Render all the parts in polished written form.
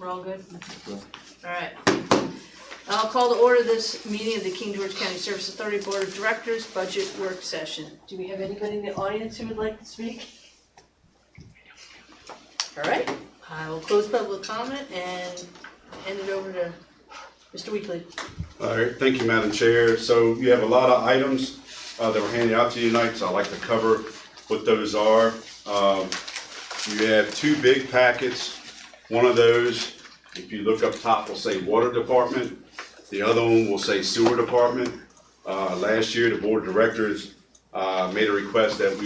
We're all good? All right. I'll call to order this meeting of the King George County Service Authority Board of Directors Budget Work Session. Do we have anybody in the audience who would like to speak? All right, I will close public comment and hand it over to Mr. Weekly. All right, thank you, Madam Chair. So you have a lot of items that were handed out to you tonight, so I'd like to cover what those are. You have two big packets. One of those, if you look up top, will say Water Department. The other one will say Sewer Department. Last year, the Board of Directors made a request that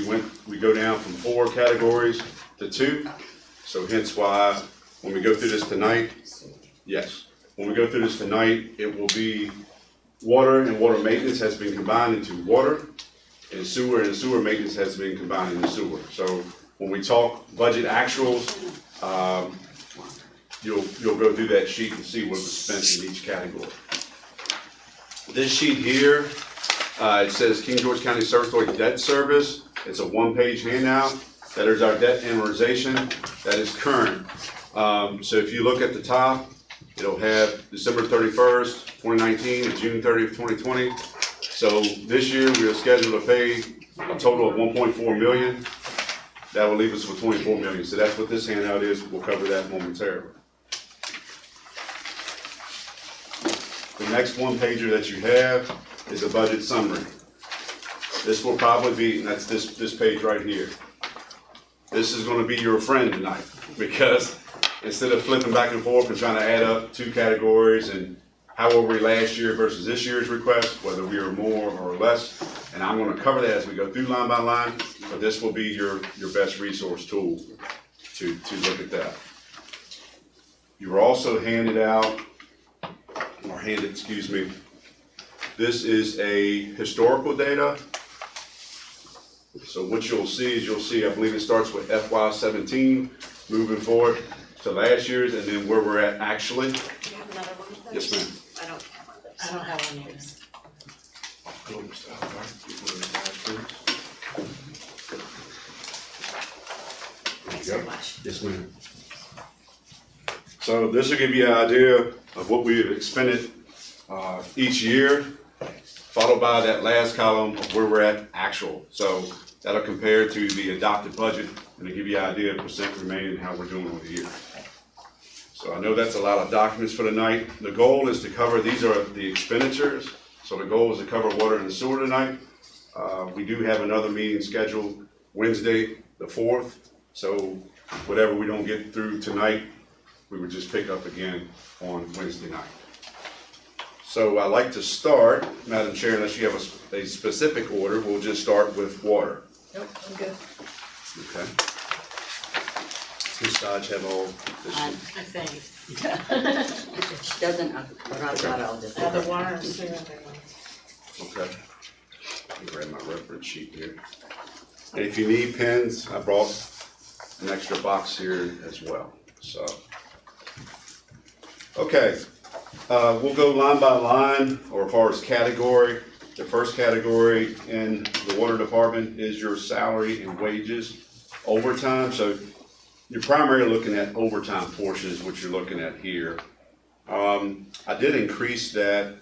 we go down from 4 categories to 2. So hence why, when we go through this tonight, when we go through this tonight, it will be water and water maintenance has been combined into water, and sewer maintenance has been combined into sewer. So when we talk budget actuals, you'll go through that sheet and see what was spent in each category. This sheet here, it says King George County Service Authority Debt Service. It's a 1-page handout. That is our debt amortization. That is current. So if you look at the top, it'll have December 31st, 2019 and June 30th, 2020. So this year we are scheduled to pay a total of $1.4 million. That will leave us with $24 million. So that's what this handout is. We'll cover that momentarily. The next one-pager that you have is a budget summary. This will probably be, and that's this page right here. This is going to be your friend tonight, because instead of flipping back and forth and trying to add up 2 categories and how were we last year versus this year's request, whether we are more or less, and I'm going to cover that as we go through line by line, but this will be your best resource tool to look at that. You were also handed, this is a historical data. So what you'll see, I believe it starts with FY17, moving forward to last year's, and then where we're at actually. Do you have another one of those? Yes, ma'am. I don't have one of those. I don't have one either. Thanks very much. Yes, ma'am. So this will give you an idea of what we've expended each year, followed by that last column of where we're at actual. So that'll compare to the adopted budget, and it'll give you an idea of percent remaining and how we're doing over the year. So I know that's a lot of documents for tonight. The goal is to cover, these are the expenditures. So the goal is to cover water and sewer tonight. We do have another meeting scheduled Wednesday, the 4th. So whatever we don't get through tonight, we would just pick up again on Wednesday night. So I'd like to start, Madam Chair, unless you have a specific order, we'll just start with water. Nope, I'm good. Okay. Ms. Dodge have all this? I think. If she doesn't, I'll just. Other water and sewer. Okay. Let me grab my reference sheet here. And if you need pens, I brought an extra box here as well. So, okay. We'll go line by line, or as far as category. The first category in the water department is your salary and wages, overtime. So you're primarily looking at overtime portions, which you're looking at here. I did increase that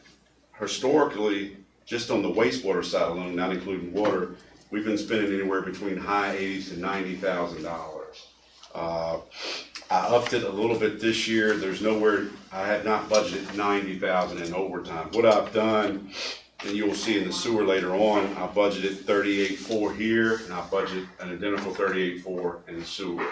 historically, just on the wastewater side alone, not including water. We've been spending anywhere between high $80,000 to $90,000. I upped it a little bit this year. There's nowhere, I had not budgeted $90,000 in overtime. What I've done, and you'll see in the sewer later on, I budgeted $38,400 here, and I budget an identical $38,400 in the sewer.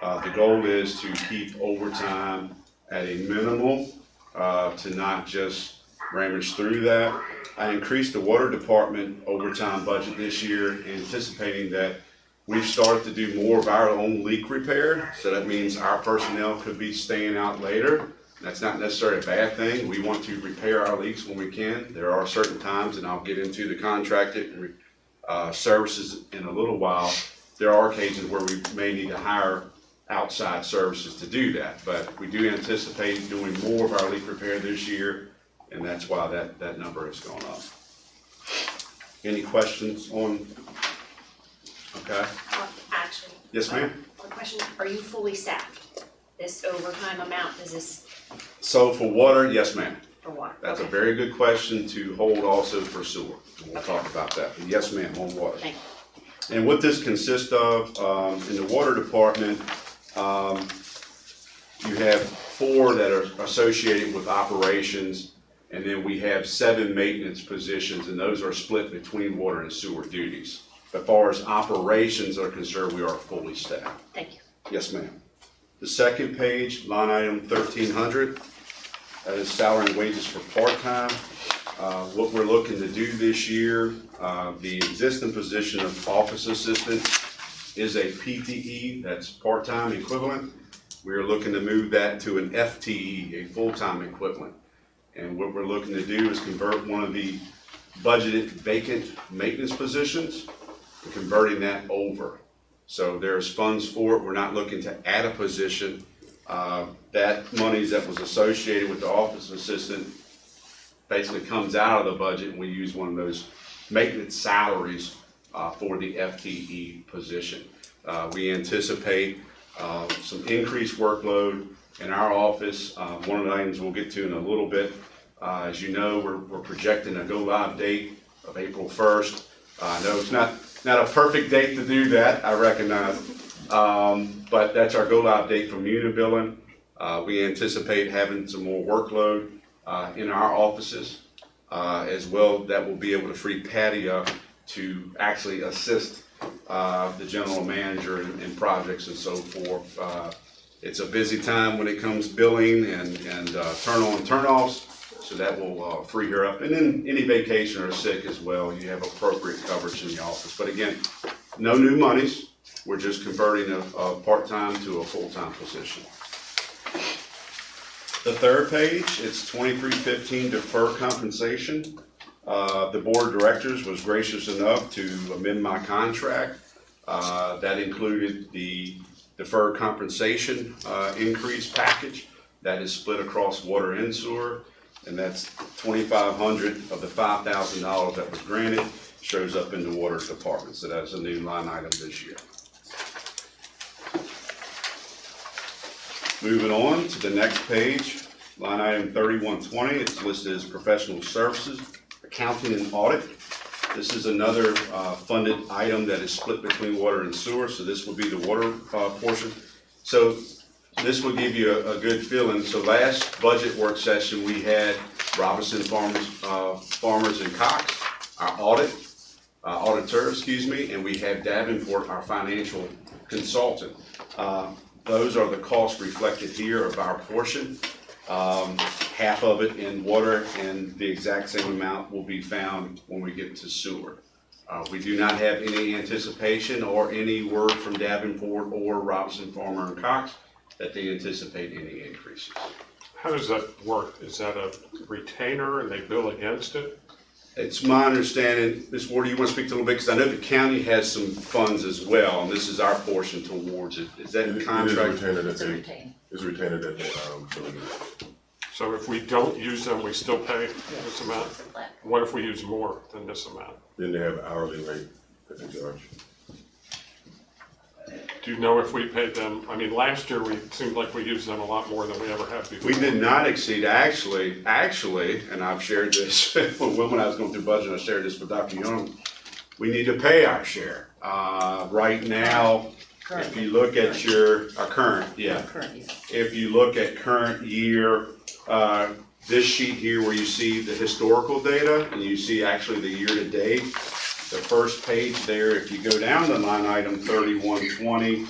The goal is to keep overtime at a minimal, to not just ramage through that. I increased the water department overtime budget this year, anticipating that we've started to do more of our own leak repair. So that means our personnel could be staying out later. That's not necessarily a bad thing. We want to repair our leaks when we can. There are certain times, and I'll get into the contracted services in a little while. There are occasions where we may need to hire outside services to do that, but we do anticipate doing more of our leak repair this year, and that's why that number has gone up. Any questions on? Okay. Actually. Yes, ma'am. One question, are you fully staffed? this overtime amount, does this So for water, yes, ma'am. for water? That's a Okay. very good question to hold also for sewer. We'll talk about that. But yes, ma'am, on water. Thank And what this consists of, in the water department, you have 4 that are associated with operations, and then we have 7 maintenance positions, and those are split between water and sewer duties. As far as operations are concerned, we are fully staffed. Thank you. Yes, ma'am. The second page, line item 1300, that is salary and wages for part-time. What we're looking to do this year, the existing position of office assistant is a PTE, that's part-time equivalent. We are looking to move that to an FTE, a full-time equivalent. And what we're looking to do is convert one of the budgeted vacant maintenance positions, and converting that over. So there's funds for it. We're not looking to add a position. That monies that was associated with the office assistant basically comes out of the budget, and we use one of those maintenance salaries for the FTE position. We anticipate some increased workload in our office. One of the items we'll get to in a little bit. As you know, we're projecting a go-live date of April 1st. I know it's not a perfect date to do that, I recognize, but that's our go-live date for Unibilling. We anticipate having some more workload in our offices as well. That will be able to free Patty up to actually assist the general manager in projects and so forth. It's a busy time when it comes billing and turn on, turn offs. So that will free her up. And then any vacation or sick as well, you have appropriate coverage in the office. But again, no new monies. We're just converting a part-time to a full-time position. The third page, it's 2315 deferred compensation. The board of directors was gracious enough to amend my contract. That included the deferred compensation increase package that is split across water and sewer. And that's $2,500 of the $5,000 that was granted shows up in the water department. So that's a new line item this year. Moving on to the next page, line item 3120, it's listed as professional services, accounting and audit. This is another funded item that is split between water and sewer, so this will be the water portion. So this will give you a good feeling. So last budget work session, we had Robinson Farmers and Cox, our auditor, and we have Davenport, our financial consultant. Those are the costs reflected here of our portion. Half of it in water, and the exact same amount will be found when we get to sewer. We do not have any anticipation or any word from Davenport or Robinson Farmer and Cox that they anticipate any increases. How does that work? Is that a retainer and they bill against it? It's my understanding, Ms. Ward, you want to speak to a little bit, because I know the county has some funds as well, and this is our portion towards it. Is that in contract? It's a retain. It's a retainer that they, billing. So if we don't use them, we still pay this amount? What if we use more than this amount? Then they have an hourly rate that they charge. Do you know if we paid them, I mean, last year it seemed like we used them a lot more than we ever have before. We did not exceed, actually, and I've shared this when I was going through budget, I shared this with Dr. Young. We need to pay our share. Right now, if you look at your, current, Current year. if you look at current year, this sheet here where you see the historical data and you see actually the year to date, the first page there, if you go down to line item 3120,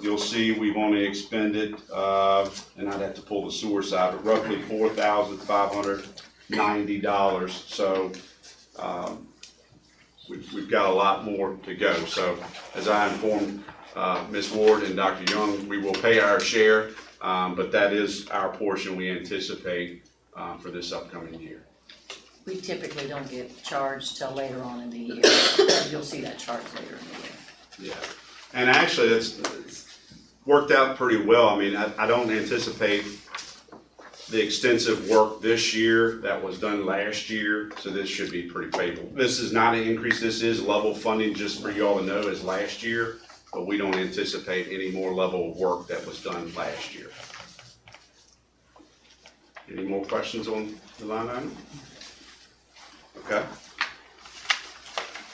you'll see we've only expended, and I'd have to pull the sewer side, but roughly $4,590. So we've got a lot more to go. So as I informed Ms. Ward and Dr. Young, we will pay our share, but that is our portion we anticipate for this upcoming year. We typically don't get charged till later on in the year. You'll see that charge later in the year. Yeah, and actually it's worked out pretty well. I mean, I don't anticipate the extensive work this year that was done last year, so this should be pretty favorable. This is not an increase, this is level funding, just for y'all to know, as last year. but we don't anticipate any more level of work that was done last year. Any more questions on the line item? Okay.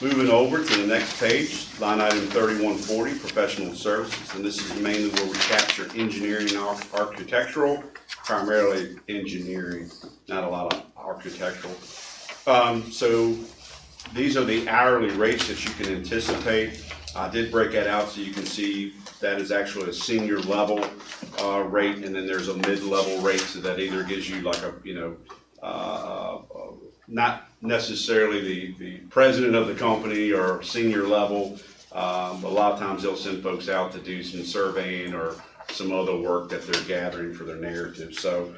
Moving over to the next page, line item 3140, professional services, and this is mainly where we capture engineering and architectural, primarily engineering, not a lot of architectural. So these are the hourly rates that you can anticipate. I did break that out so you can see that is actually a senior level rate, and then there's a mid-level rate, so that either gives you like a, not necessarily the president of the company or senior level. A lot of times they'll send folks out to do some surveying or some other work that they're gathering for their narrative. So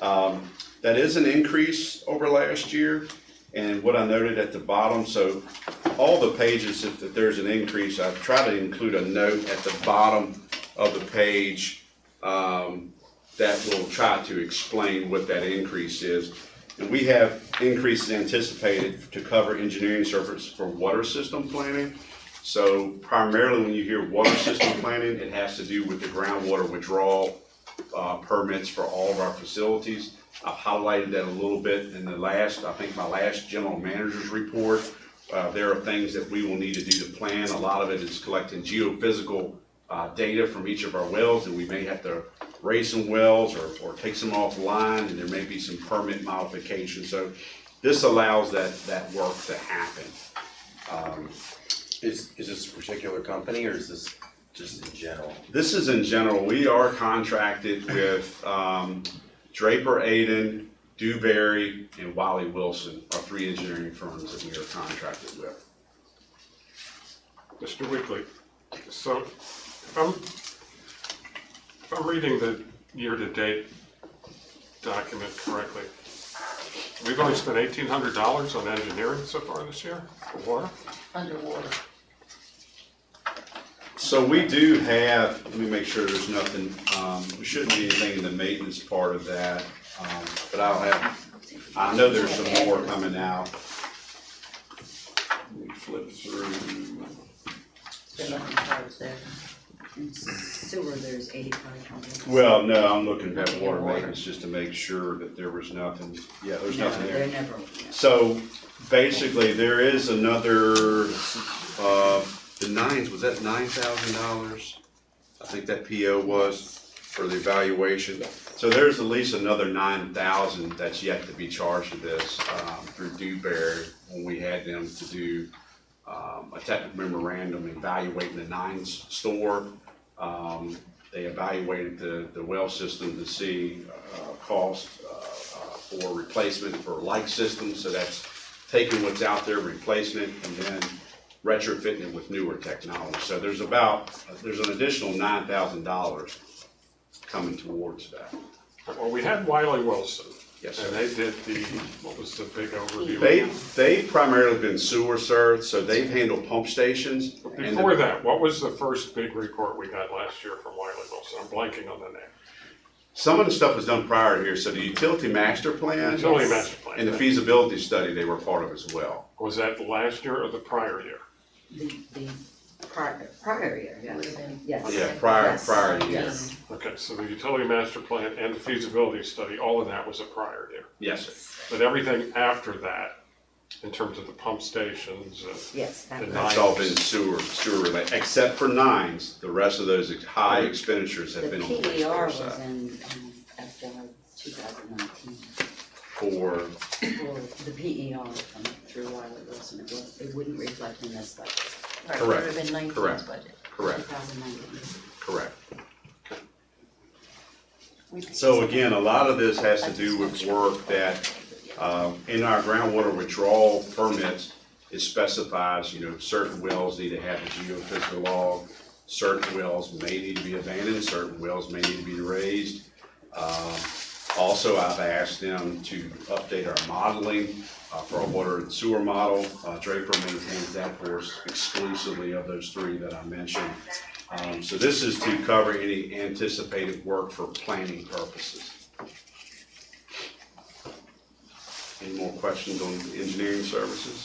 that is an increase over last year. And what I noted at the bottom, so all the pages, if there's an increase, I've tried to include a note at the bottom of the page that will try to explain what that increase is. And we have increases anticipated to cover engineering services for water system planning. So primarily when you hear water system planning, it has to do with the groundwater withdrawal permits for all of our facilities. I've highlighted that a little bit in the last, I think my last general manager's report. There are things that we will need to do to plan. A lot of it is collecting geophysical data from each of our wells, and we may have to raise some wells or take some offline, and there may be some permit modifications. So this allows that work to happen. Is this a particular company or is this just in general? This is in general. We are contracted with Draper Aden, Dewberry, and Wiley Wilson are 3 engineering firms that we are contracted with. Mr. Weekly, so if I'm reading the year-to-date document correctly, we've only spent $1,800 on engineering so far this year for water? Underwater. So we do have, let me make sure there's nothing, there shouldn't be anything in the maintenance part of that, but I know there's some more coming out. Let me flip through. They're looking charged there. In sewer, there's 8500. Well, no, I'm looking at water maintenance just to make sure that there was nothing, yeah, there's nothing there. They're never, So basically, there is another, the nines, was that $9,000? I think that PO was for the evaluation. So there's at least another $9,000 that's yet to be charged to this through Dewberry when we had them to do a technical memorandum evaluating the nines store. They evaluated the well system to see cost for replacement for like systems. So that's taking what's out there, replacing it, and then retrofitting it with newer technology. So there's an additional $9,000 coming towards that. Well, we had Wiley Wilson. Yes, And sir. they did what was the big overview? They've primarily been sewer served, so they've handled pump stations. and Before that, what was the first big report we got last year from Wiley Wilson? I'm blanking on the name. Some of the stuff was done prior here, so the utility master plan Utility master plan. and the feasibility study they were part of as well. Was that last year or the prior year? the prior year, Would have yes. been. Yes. Yeah, prior years. Yes. Okay, so the utility master plan and the feasibility study, all of that was a prior year. Yes, sir. But everything after that, in terms of the pump stations, Yes, that The was. That's all been sewer related, except for nines. The rest of those high expenditures have The been on the PER was wastewater side. in FY 2019. For, Well, the PER from through Wiley Wilson, it wouldn't reflect in this budget, Right, Correct, would have been 19's correct. budget. correct, 2019. correct. We- So again, a lot of this has to do with work that, in our groundwater withdrawal permits, it specifies, certain wells need to have a geophysical log, certain wells may need to be abandoned, certain wells may need to be raised. Also, I've asked them to update our modeling for our water and sewer model. Draper maintains that for us exclusively of those 3 that I mentioned. So this is to cover any anticipated work for planning purposes. Any more questions on engineering services?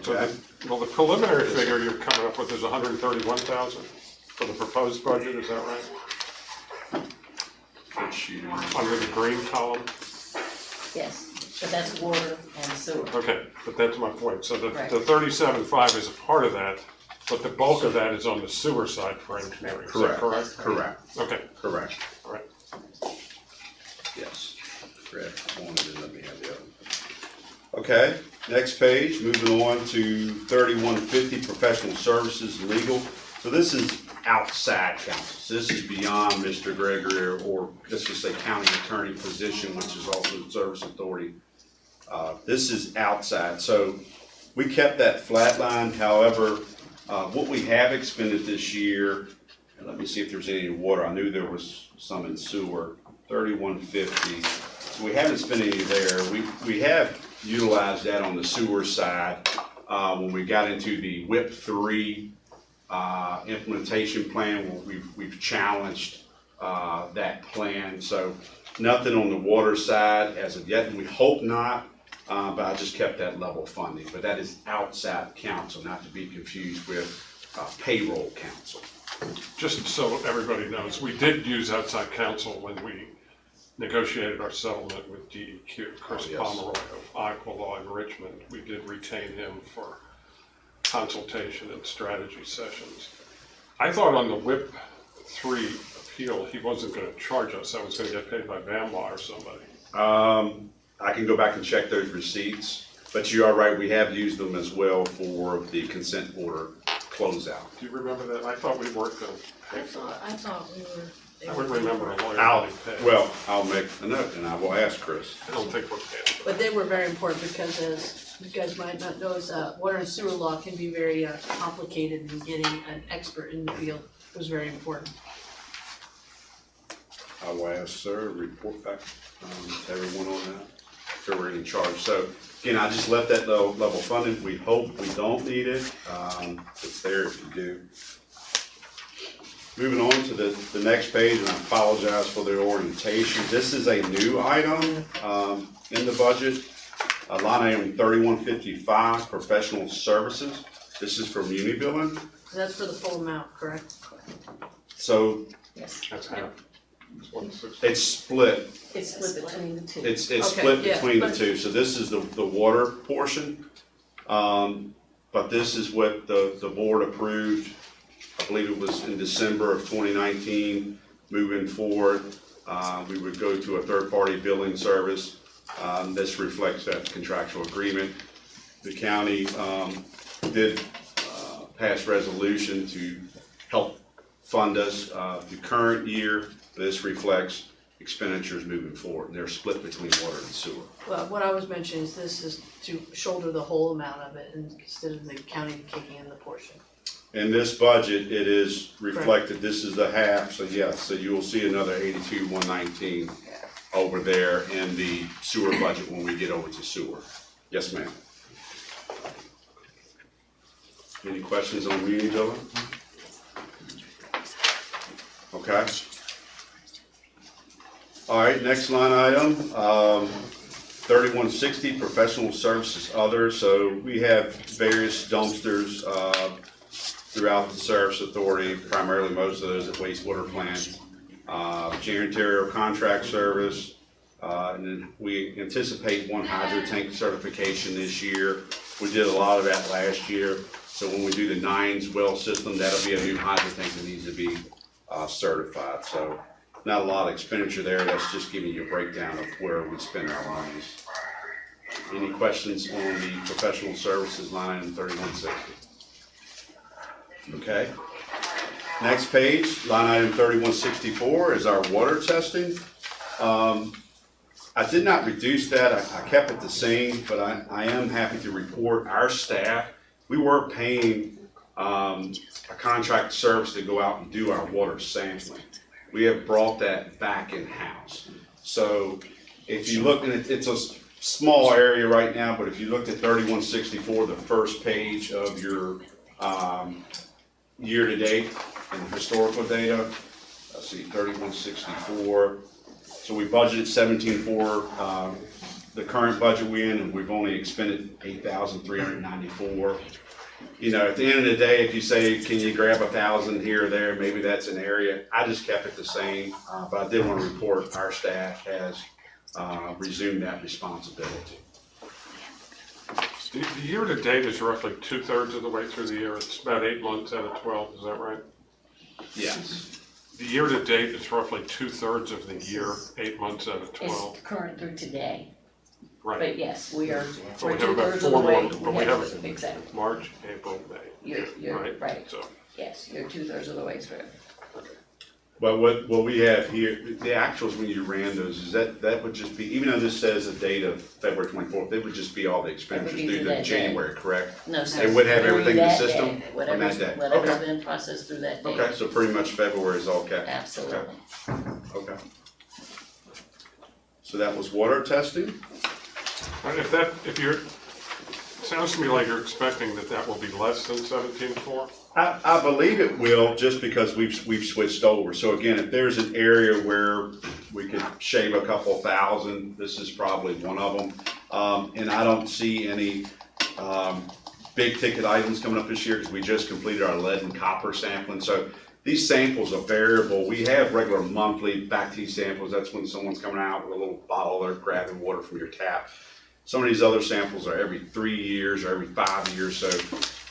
So the preliminary figure you're coming up with is 131,000 for the proposed budget, is that right? Which you, Under the green column? Yes, but that's water and sewer. Okay, but that's my point. So the Right. 37.5 is a part of that, but the bulk of that is on the sewer side for engineering. Is that correct, correct? correct, Okay, correct, all right. yes. Correct, one, and let me have the other. Okay, next page, moving on to 3150, professional services, legal. So this is outside counsel. So this is beyond Mr. Gregory or let's just say county attorney position, which is also the service authority. This is outside. So we kept that flat line. However, what we have expended this year, and let me see if there's any in water. I knew there was some in sewer, 3150. So we haven't spent any there. We have utilized that on the sewer side when we got into the WIP 3 implementation plan, where we've challenged that plan. So nothing on the water side as of yet, and we hope not, but I just kept that level funding. But that is outside counsel, not to be confused with payroll counsel. Just so everybody knows, we did use outside counsel when we negotiated our settlement with DEQ. Chris yes. Pomeroy of Iowa Law in Richmond. We did retain him for consultation and strategy sessions. I thought on the WIP 3 appeal, he wasn't going to charge us. I was going to get paid by Bamlaw or somebody. I can go back and check those receipts, but you are right, we have used them as well for the consent order closeout. Do you remember that? I thought we weren't going to pay I for that. thought we were. I would remember a lawyer I'll, getting paid. well, I'll make a note and I will ask Chris. I don't think we're paid. But they were very important because as you guys might not know, is water and sewer law can be very complicated, and getting an expert in the field was very important. I will ask sir, report back to everyone on that, if they were in charge. So again, I just left that level funded. We hope we don't need it. It's there if you do. Moving on to the next page, and I apologize for the orientation. This is a new item in the budget. Line item 3155, professional services. This is for muni billing. That's for the full amount, correct? So Yes, That's half. It's 160. it's split. it's split between the two. It's Okay, split yeah, between the but- two. So this is the water portion. But this is what the board approved. I believe it was in December of 2019. Moving forward, we would go to a third-party billing service. This reflects that contractual agreement. The county did pass resolution to help fund us the current year. This reflects expenditures moving forward. They're split between water and sewer. Well, what I was mentioning is this is to shoulder the whole amount of it instead of the county kicking in the portion. In this budget, it is reflected, this is the half, so yes, so you will see another 82,119 over there in the sewer budget when we get over to sewer. Yes, ma'am. Any questions on muni billing? Okay. All right, next line item, 3160, professional services other. So we have various dumpsters throughout the service authority, primarily most of those at wastewater plants. Janitorial contract service, and then we anticipate one hydro tank certification this year. We did a lot of that last year. So when we do the Nines well system, that'll be a new hydro tank that needs to be certified. So not a lot of expenditure there. That's just giving you a breakdown of where we spend our monies. Any questions on the professional services line item 3160? Okay. Next page, line item 3164 is our water testing. I did not reduce that. I kept it the same, but I am happy to report our staff, we were paying a contract service to go out and do our water sampling. We have brought that back in-house. So if you look, and it's a small area right now, but if you looked at 3164, the first page of your year-to-date and historical data, let's see, 3164. So we budgeted 17.4 the current budget we're in, and we've only expended 8,394. You know, at the end of the day, if you say, can you grab 1,000 here or there, maybe that's an area. I just kept it the same, but I did want to report our staff has resumed that responsibility. The year-to-date is roughly 2/3 of the way through the year. It's about 8 months out of 12, is that right? Yes. The year-to-date is roughly 2/3 of the year, 8 months out of It's 12. current through today, Right. but yes, we are, So we're we have about 2/3 of the 4 way. more, but we have Exactly, March, April, May. you're, right, So, yes, you're 2/3 of the way through. But what we have here, the actuals when you ran those, is that would just be, even though this says a date of February 24th, they would just be all the expenditures be through through the that day. January, correct? No, sir. They would have Through everything in the that system day, on that Whatever's, day. whatever's Okay. been processed through that day. Okay, so pretty much February is all cash. Absolutely. Okay. So that was water testing? and if you're, it sounds to me like you're expecting that will be less than 17.4? I believe it will, just because we've switched over. So again, if there's an area where we could shave a couple thousand, this is probably one of them. And I don't see any big ticket items coming up this year, because we just completed our lead and copper sampling. So these samples are variable. We have regular monthly back teeth samples. That's when someone's coming out with a little bottle, they're grabbing water from your tap. Some of these other samples are every 3 years or every 5 years, so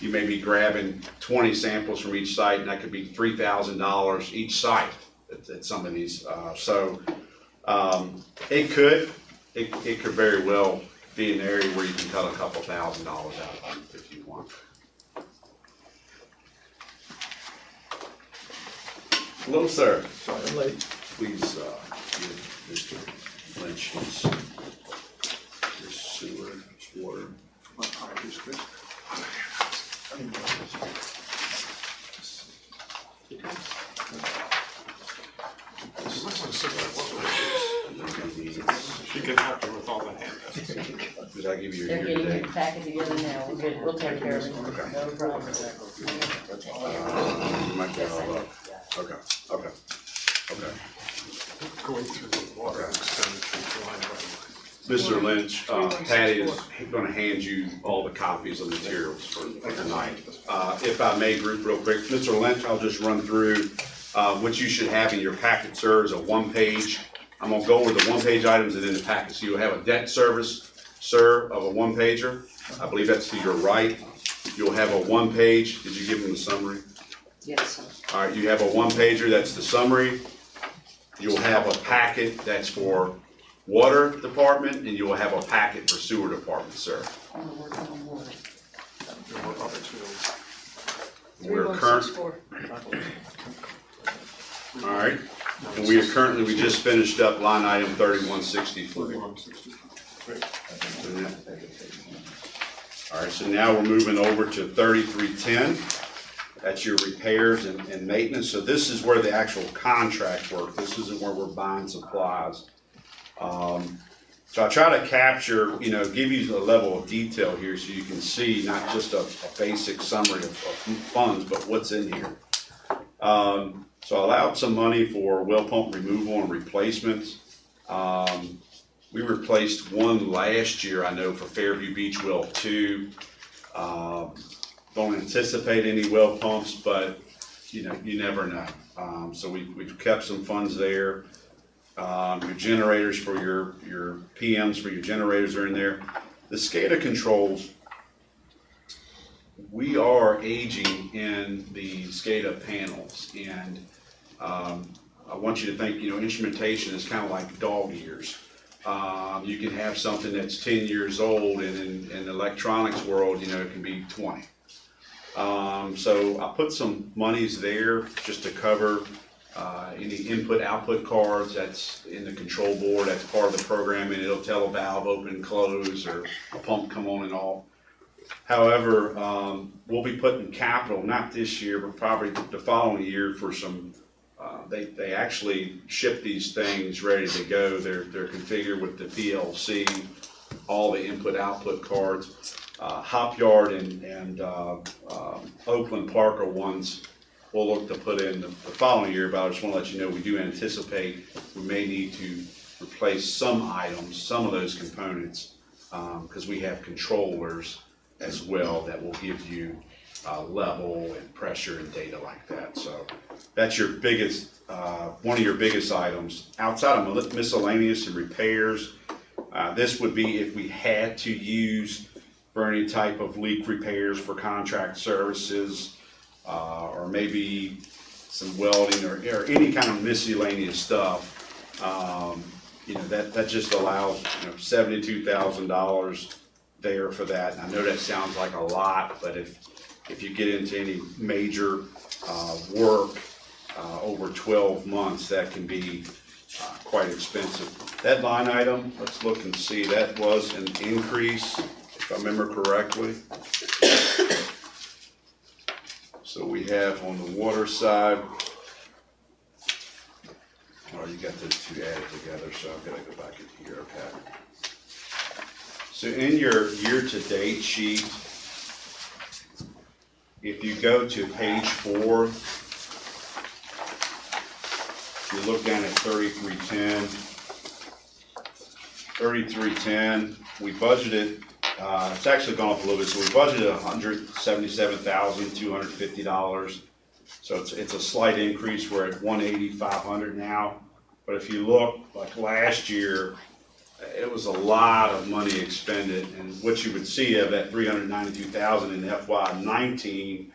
you may be grabbing 20 samples from each site, and that could be $3,000 each site at some of these. It could very well be an area where you can cut a couple $1,000s out of it if you want. Hello, sir. Sorry, I'm late. Please give Mr. Lynch his sewer, his water. You might want to sit there, she can help you with all the handouts. Did I give you They're your getting year-to-date? your packet together now, we're good, we'll take care of it, no problem. We'll take care of You might get all up. Okay, okay, okay. Going through the water expenditure line by line. Mr. Lynch, Patty is gonna hand you all the copies of the materials for tonight. If I may group real quick, Mr. Lynch, I'll just run through, what you should have in your packet, sir, is a one-page. I'm gonna go over the one-page items and then the packet. So you'll have a debt service, sir, of a one-pager. I believe that's to your right. You'll have a one-page, did you give him the summary? Yes, sir. All right, you have a one-pager, that's the summary. You'll have a packet that's for water department, and you'll have a packet for sewer department, sir. I'm gonna work on water. There were other two. We're current, 3164. all right, and we just finished up line item 3164. 3164. All right, so now we're moving over to 3310. That's your repairs and maintenance. So this is where the actual contract work. This isn't where we're buying supplies. So I try to capture, give you a level of detail here so you can see not just a basic summary of funds, but what's in here. So I allowed some money for well pump removal and replacements. We replaced one last year, I know, for Fairview Beach Well 2. Don't anticipate any well pumps, but you never know. So we've kept some funds there. Your generators for your PMs for your generators are in there. The SCADA controls, we are aging in the SCADA panels, and I want you to think, instrumentation is kind of like dog ears. You can have something that's 10 years old, and in the electronics world, it can be 20. So I put some monies there just to cover any input-output cards that's in the control board. That's part of the programming. It'll tell a valve open, close, or a pump come on and off. However, we'll be putting capital, not this year, but probably the following year for some. They actually ship these things ready to go. They're configured with the PLC, all the input-output cards. Hop Yard and Oakland Park are ones we'll look to put in the following year, but I just want to let you know we do anticipate we may need to replace some items, some of those components, because we have controllers as well that will give you level and pressure and data like that. So that's your biggest, one of your biggest items. Outside of miscellaneous and repairs, this would be if we had to use for any type of leak repairs for contract services, or maybe some welding or any kind of miscellaneous stuff. That just allows, $72,000 there for that. And I know that sounds like a lot, but if you get into any major work over 12 months, that can be quite expensive. That line item, let's look and see, that was an increase, if I remember correctly. So we have on the water side, you got those two added together, so I've got to go back in here, okay. So in your year-to-date sheet, if you go to page 4, you look down at 3310. 3310, we budgeted, it's actually gone up a little bit, so we budgeted $177,250. So it's a slight increase. We're at $180,500 now. But if you look, like last year, it was a lot of money expended, and what you would see of that $392,000 in FY19,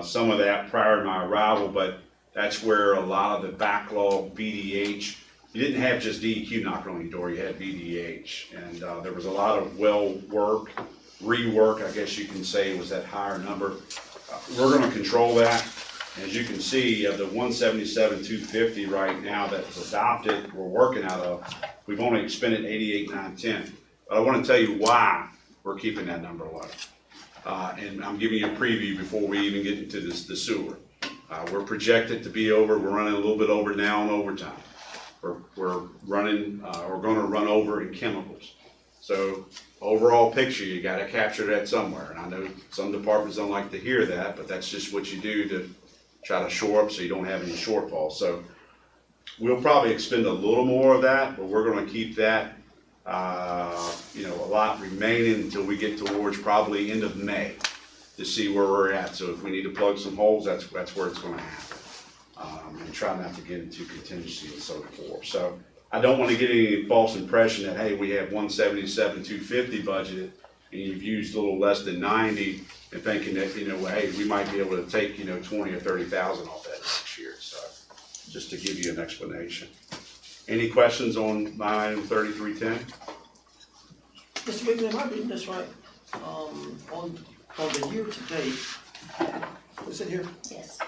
some of that prior to my arrival, but that's where a lot of the backlog BDH, you didn't have just DEQ knocking on your door, you had BDH, and there was a lot of rework, I guess you can say, was that higher number. We're going to control that. As you can see, of the 177,250 right now that's adopted, we're working out of, we've only expended 88,910. But I want to tell you why we're keeping that number low. And I'm giving you a preview before we even get into the sewer. We're projected to be over, we're running a little bit over now on overtime. We're running, we're going to run over in chemicals. So overall picture, you got to capture that somewhere. And I know some departments don't like to hear that, but that's just what you do to try to shore up so you don't have any shortfalls. So we'll probably expend a little more of that, but we're going to keep that, a lot remaining until we get towards probably end of May to see where we're at. So if we need to plug some holes, that's where it's going to happen. And try not to get into contingency and so forth. So I don't want to get any false impression that, hey, we have 177,250 budgeted and you've used a little less than 90 and thinking that, hey, we might be able to take, 20 or 30,000 off that next year. So just to give you an explanation. Any questions on line item 3310? Mr. Wiggins, am I reading this right? On the year to date, is it here? Yes.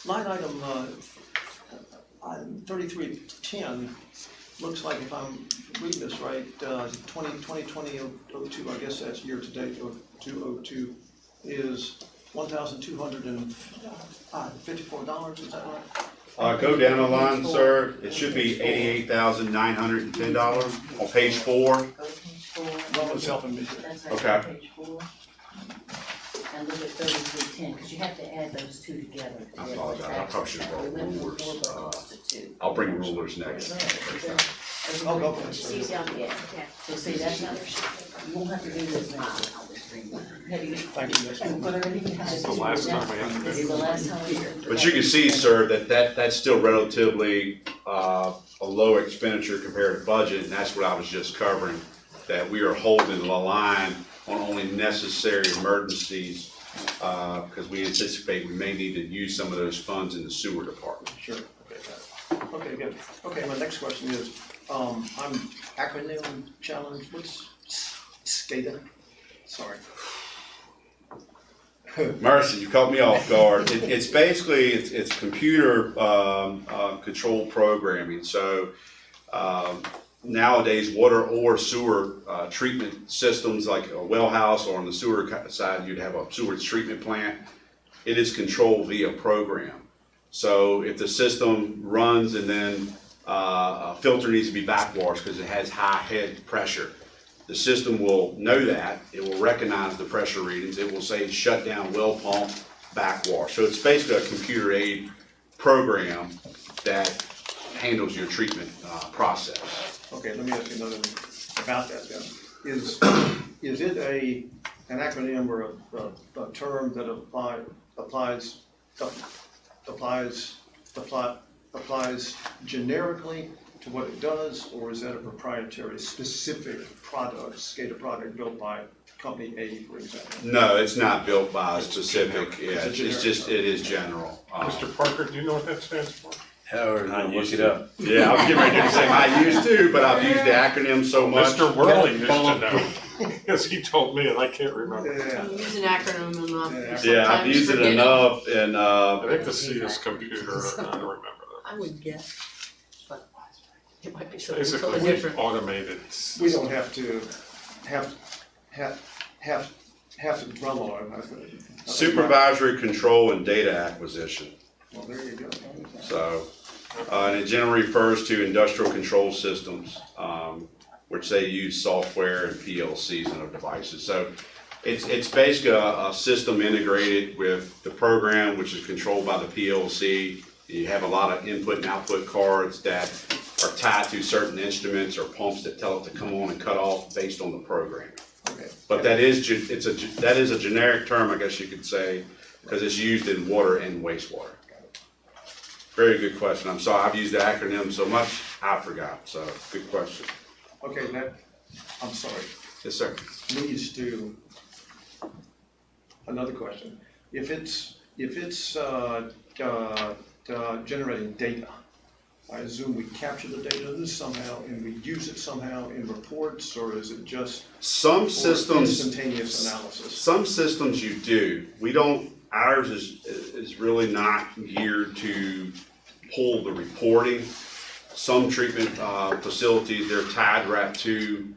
Line item 3310 looks like, if I'm reading this right, 2020-02, I guess that's year to date, or 202, is $1,254, is that right? Go down the line, sir. It should be $88,910 on page 4. Go to page 4. No one's helping me here. That's right, Okay. page 4. And look at 3310, because you have to add those two together. I apologize. I probably should have brought rulers. I'll bring rulers next. Oh, okay. It's easy on the end, yeah. So see, that's not, you won't have to do this now. Thank you, Ms. This is the last time we have to This is the last time we. But you can see, sir, that's still relatively a low expenditure compared to budget, and that's what I was just covering, that we are holding the line on only necessary emergencies, because we anticipate we may need to use some of those funds in the sewer department. Sure, okay, got it. Okay, good. Okay, my next question is, I'm acronym challenged, what's SCADA? Sorry. Mercy, you caught me off guard. It's basically, it's computer controlled programming. So nowadays, water or sewer treatment systems, like a well house, or on the sewer side, you'd have a sewage treatment plant. It is controlled via program. So if the system runs and then a filter needs to be backwashed because it has high head pressure, the system will know that. It will recognize the pressure readings. It will say shut down well pump, backwash. So it's basically a computer aid program that handles your treatment, process. Okay, let me ask you another one about that then. Is it an acronym or a term that applies generically to what it does, or is that a proprietary specific product, SCADA product built by company A, for example? No, it's not built by a specific, yeah, It's a it's just, it is general. Mr. Parker, do you know what that stands for? Howard, I look used it to. up. Yeah, I was getting ready to say, I used to, but I've used the acronym so much. Mr. Worley used to know, because he told me and I can't remember. Yeah. You use an acronym enough. Yeah. Yeah, I've sometimes used it forget enough and, I think the C is computer, I don't remember I would guess, but it might be that. something Basically, totally we've different. automated. We don't have to dwell on it. supervisory control and data acquisition. Well, there you go. So, and it generally refers to industrial control systems, which they use software and PLCs in their devices. So it's basically a system integrated with the program, which is controlled by the PLC. You have a lot of input and output cards that are tied to certain instruments or pumps that tell it to come on and cut off based on the program. Okay. But that is a generic term, I guess you could say, because it's used in water and wastewater. Very good question. I'm sorry, I've used the acronym so much, I forgot. So, good question. Okay, I'm sorry. Yes, sir. Leads to another question. If it's generating data, I assume we capture the data somehow and we use it somehow in reports, or is it just Some for systems, instantaneous analysis? some systems you do. We don't, ours is really not geared to pull the reporting. Some treatment facilities, they're tied right to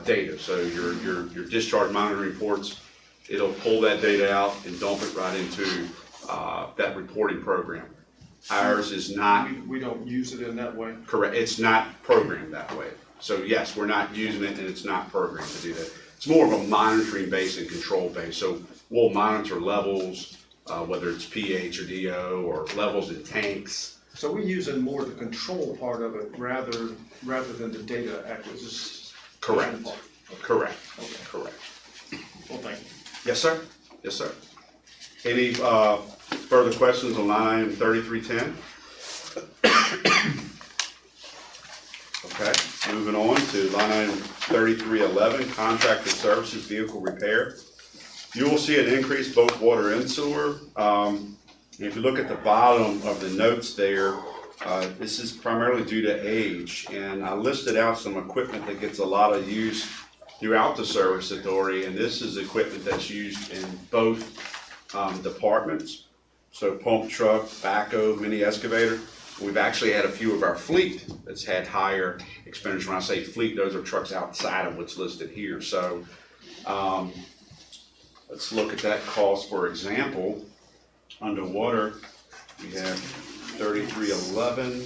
data. So your discharge monitoring reports, it'll pull that data out and dump it right into that reporting program. Ours is not We don't use it in that way? correct. It's not programmed that way. So yes, we're not using it and it's not programmed to do that. It's more of a monitoring base and control base. So we'll monitor levels, whether it's pH or DO or levels in tanks. So we're using more the control part of it rather than the data acquisition Correct. part? Correct. Okay. Correct. Well, thank you. Yes, sir. Yes, sir. Any further questions on line 3310? Okay, moving on to line item 3311, contracted services, vehicle repair. You will see an increase both water and sewer. If you look at the bottom of the notes there, this is primarily due to age, and I listed out some equipment that gets a lot of use throughout the service authority, and this is equipment that's used in both departments. So pump truck, backhoe, mini excavator. We've actually had a few of our fleet that's had higher expenditure. When I say fleet, those are trucks outside of what's listed here. So let's look at that cost. For example, underwater, we have 3311.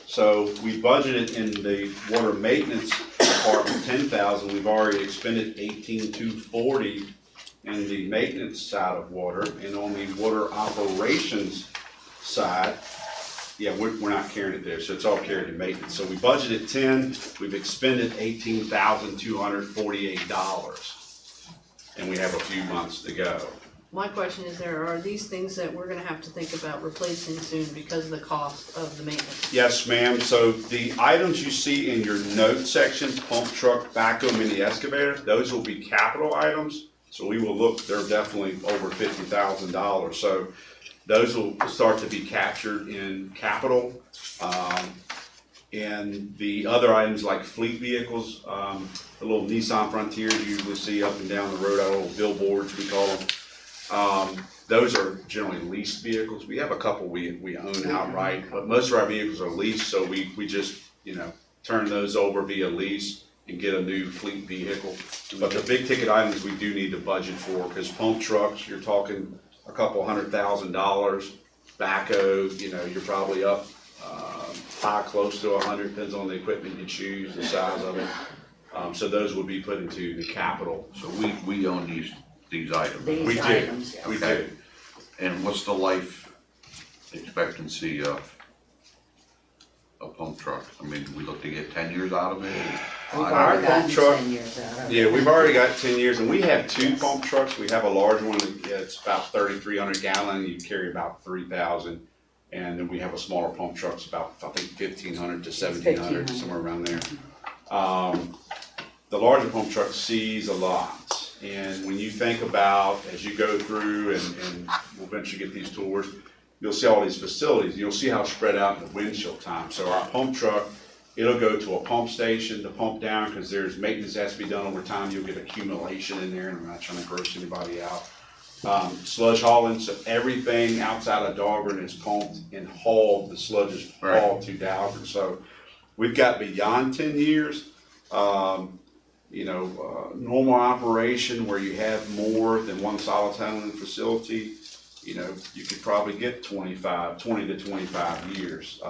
So we budgeted in the water maintenance department 10,000. We've already expended 18,240 in the maintenance side of water, and on the water operations side, yeah, we're not carrying it there, so it's all carried in maintenance. So we budgeted 10, we've expended $18,248, and we have a few months to go. My question is, are these things that we're gonna have to think about replacing soon because of the cost of the maintenance? Yes, ma'am. So the items you see in your note section, pump truck, backhoe, mini excavator, those will be capital items. So we will look, they're definitely over $50,000. So those will start to be captured in capital. And the other items like fleet vehicles, the little Nissan Frontiers you usually see up and down the road, our little billboards we call them. Those are generally leased vehicles. We have a couple we own outright, but most of our vehicles are leased, so we just, turn those over via lease and get a new fleet vehicle. But the big ticket items we do need to budget for, because pump trucks, you're talking a couple $100,000. Backhoe, you're probably up high close to 100, depends on the equipment you choose, the size of it. So those would be put into the capital. So we own these items. We These do. items, yeah. We Okay. do. And what's the life expectancy of a pump truck? I mean, we look to get 10 years out of it? We've Our already pump gotten truck- 10 years out of it. Yeah, we've already got 10 years, and we have two pump trucks. We have a large one, it's about 3,300 gallon, you carry about 3,000. And then we have a smaller pump truck, it's about, I think, 1,500 to 1,700, 1,500. somewhere around there. The larger pump truck sees a lot, and when you think about, as you go through, and we'll eventually get these tours, you'll see all these facilities, you'll see how spread out in the windshield time. So our pump truck, it'll go to a pump station to pump down, because there's maintenance that has to be done over time, you'll get accumulation in there, and I'm not trying to gross anybody out. Sludge hauling, so everything outside of Dahlgren is pumped and hauled, the sludge is hauled to Dahlgren. So we've got beyond 10 years, normal operation where you have more than one solid tunneling facility, you could probably get 20 to 25 years.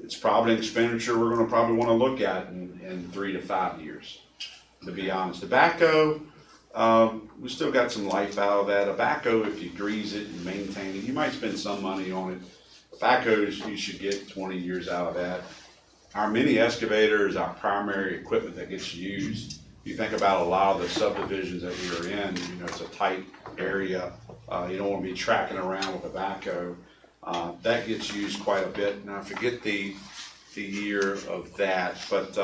It's probably an expenditure we're gonna probably wanna look at in 3 to 5 years, to be honest. Tobacco, we still got some life out of that. Tobacco, if you grease it and maintain it, you might spend some money on it. Tobacco, you should get 20 years out of that. Our mini excavator is our primary equipment that gets used. If you think about a lot of the subdivisions that we are in, it's a tight area. You don't want to be tracking around with tobacco. That gets used quite a bit. Now, I forget the year of that, but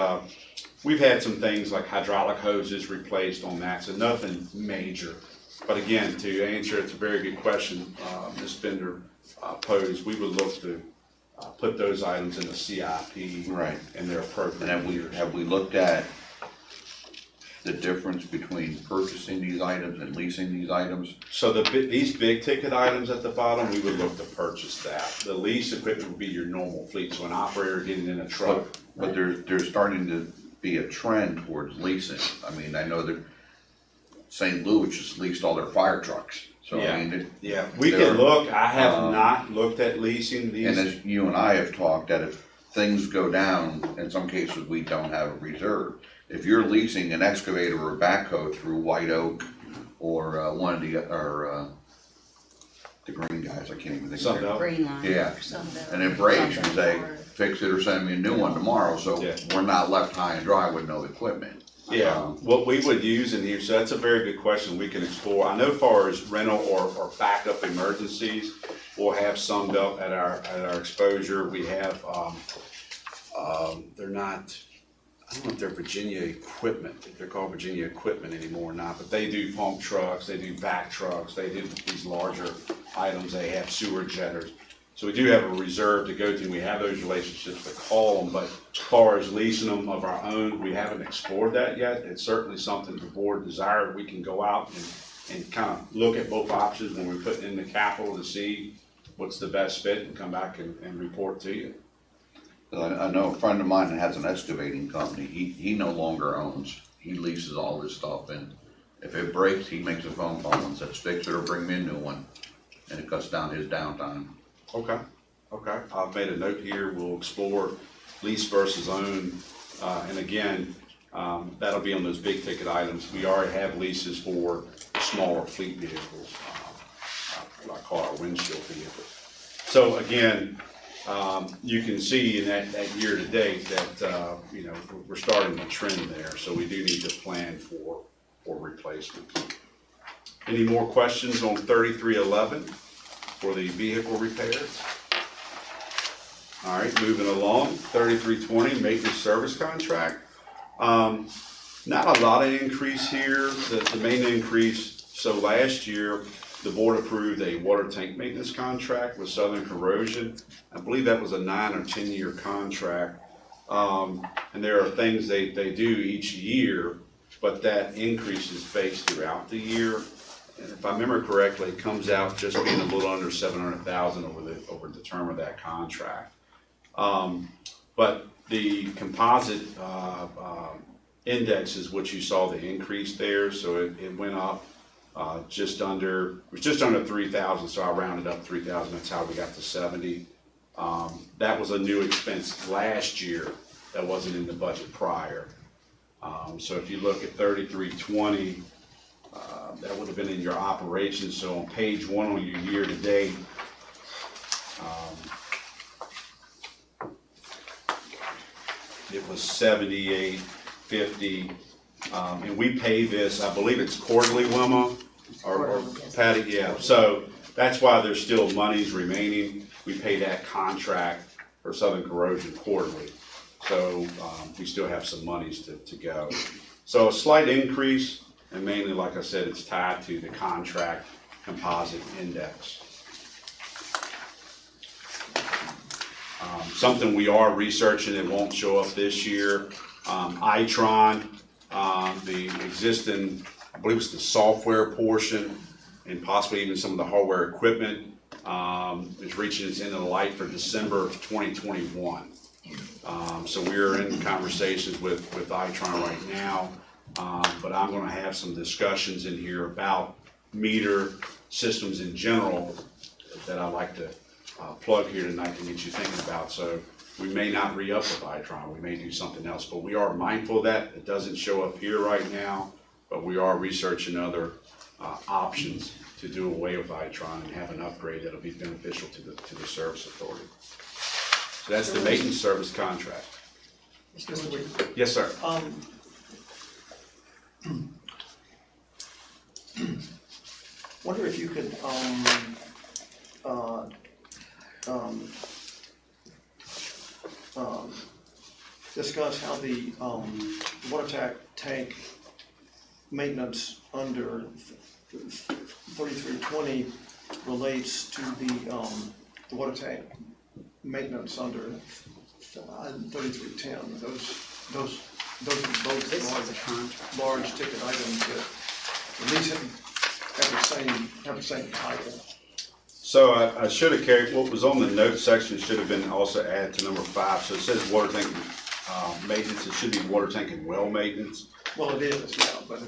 we've had some things like hydraulic hoses replaced on that, so nothing major. But again, to answer, it's a very good question Ms. Bender posed. We would look to put those items in the CIP. Right. And their appropriate And years. have we looked at the difference between purchasing these items and leasing these items? So these big ticket items at the bottom, we would look to purchase that. The lease equipment would be your normal fleet, so an operator getting in a truck. But there's starting to be a trend towards leasing. I mean, I know that St. Louis just leased all their fire trucks. So I mean, Yeah, we can look, I have not looked at leasing these. and as you and I have talked, that if things go down, in some cases, we don't have a reserve. If you're leasing an excavator or a backhoe through White Oak or one of the green guys, I can't even think of their name. Green line. Yeah. Sunbelt. And it breaks, you Sunbelt. say, fix it or send me a new one tomorrow, so Yeah. we're not left high and dry with no equipment. Yeah, what we would use in here, so that's a very good question we can explore. I know as far as rental or backup emergencies, we'll have Sunbelt at our exposure. We have, they're not, I don't know if they're Virginia Equipment, if they're called Virginia Equipment anymore or not, but they do pump trucks, they do vac trucks, they do these larger items, they have sewer jetters. So we do have a reserve to go to, and we have those relationships to call them, but as far as leasing them of our own, we haven't explored that yet. It's certainly something the board desired. We can go out and kind of look at both options when we put in the capital to see what's the best fit and come back and report to you. I know a friend of mine that has an excavating company, he no longer owns, he leases all this stuff, and if it breaks, he makes a phone call and says, fix it or bring me a new one, and it cuts down his downtime. Okay. I've made a note here. We'll explore lease versus own. And again, that'll be on those big ticket items. We already have leases for smaller fleet vehicles, what I call our windshield vehicles. So again, you can see in that year to date that, we're starting a trend there. So we do need to plan for replacement. Any more questions on 3311? For the vehicle repairs. All right, moving along, 3320, maintenance service contract. Not a lot of increase here. The main increase, so last year, the board approved a water tank maintenance contract with Southern Corrosion. I believe that was a 9 or 10 year contract. And there are things they do each year, but that increase is based throughout the year. And if I remember correctly, it comes out just being a little under 700,000 over the term of that contract. But the composite index is what you saw the increase there, so it went up just under 3,000. So I rounded up 3,000. That's how we got to 70. That was a new expense last year that wasn't in the budget prior. So if you look at 3320. That would have been in your operations. So on page 1 on your year to date, it was 78.50. And we pay this, I believe it's quarterly, Wilma, or Patty, yeah. So that's why there's still monies remaining. We pay that contract for Southern Corrosion quarterly. So we still have some monies to go. So a slight increase, and mainly, like I said, it's tied to the contract composite index. Something we are researching, it won't show up this year. Itron, the existing, I believe it's the software portion, and possibly even some of the hardware equipment, is reaching its end of the life for December of 2021. So we're in conversations with Itron right now, but I'm gonna have some discussions in here about meter systems in general that I'd like to plug here tonight to get you thinking about. So we may not re-up with Itron, we may do something else, but we are mindful of that. It doesn't show up here right now, but we are researching other options to do away with Itron and have an upgrade that'll be beneficial to the service authority. So that's the maintenance service contract. Mr. Weed, Yes, sir. Wonder if you could, discuss how the, water tank maintenance under 3320 relates to the water tank maintenance under 3310. Those are both large ticket items that at least have the same title. So I should have carried, what was on the notes section should have been also added to number 5. So it says water tank maintenance, it should be water tank and well maintenance. Well, it is, yeah, but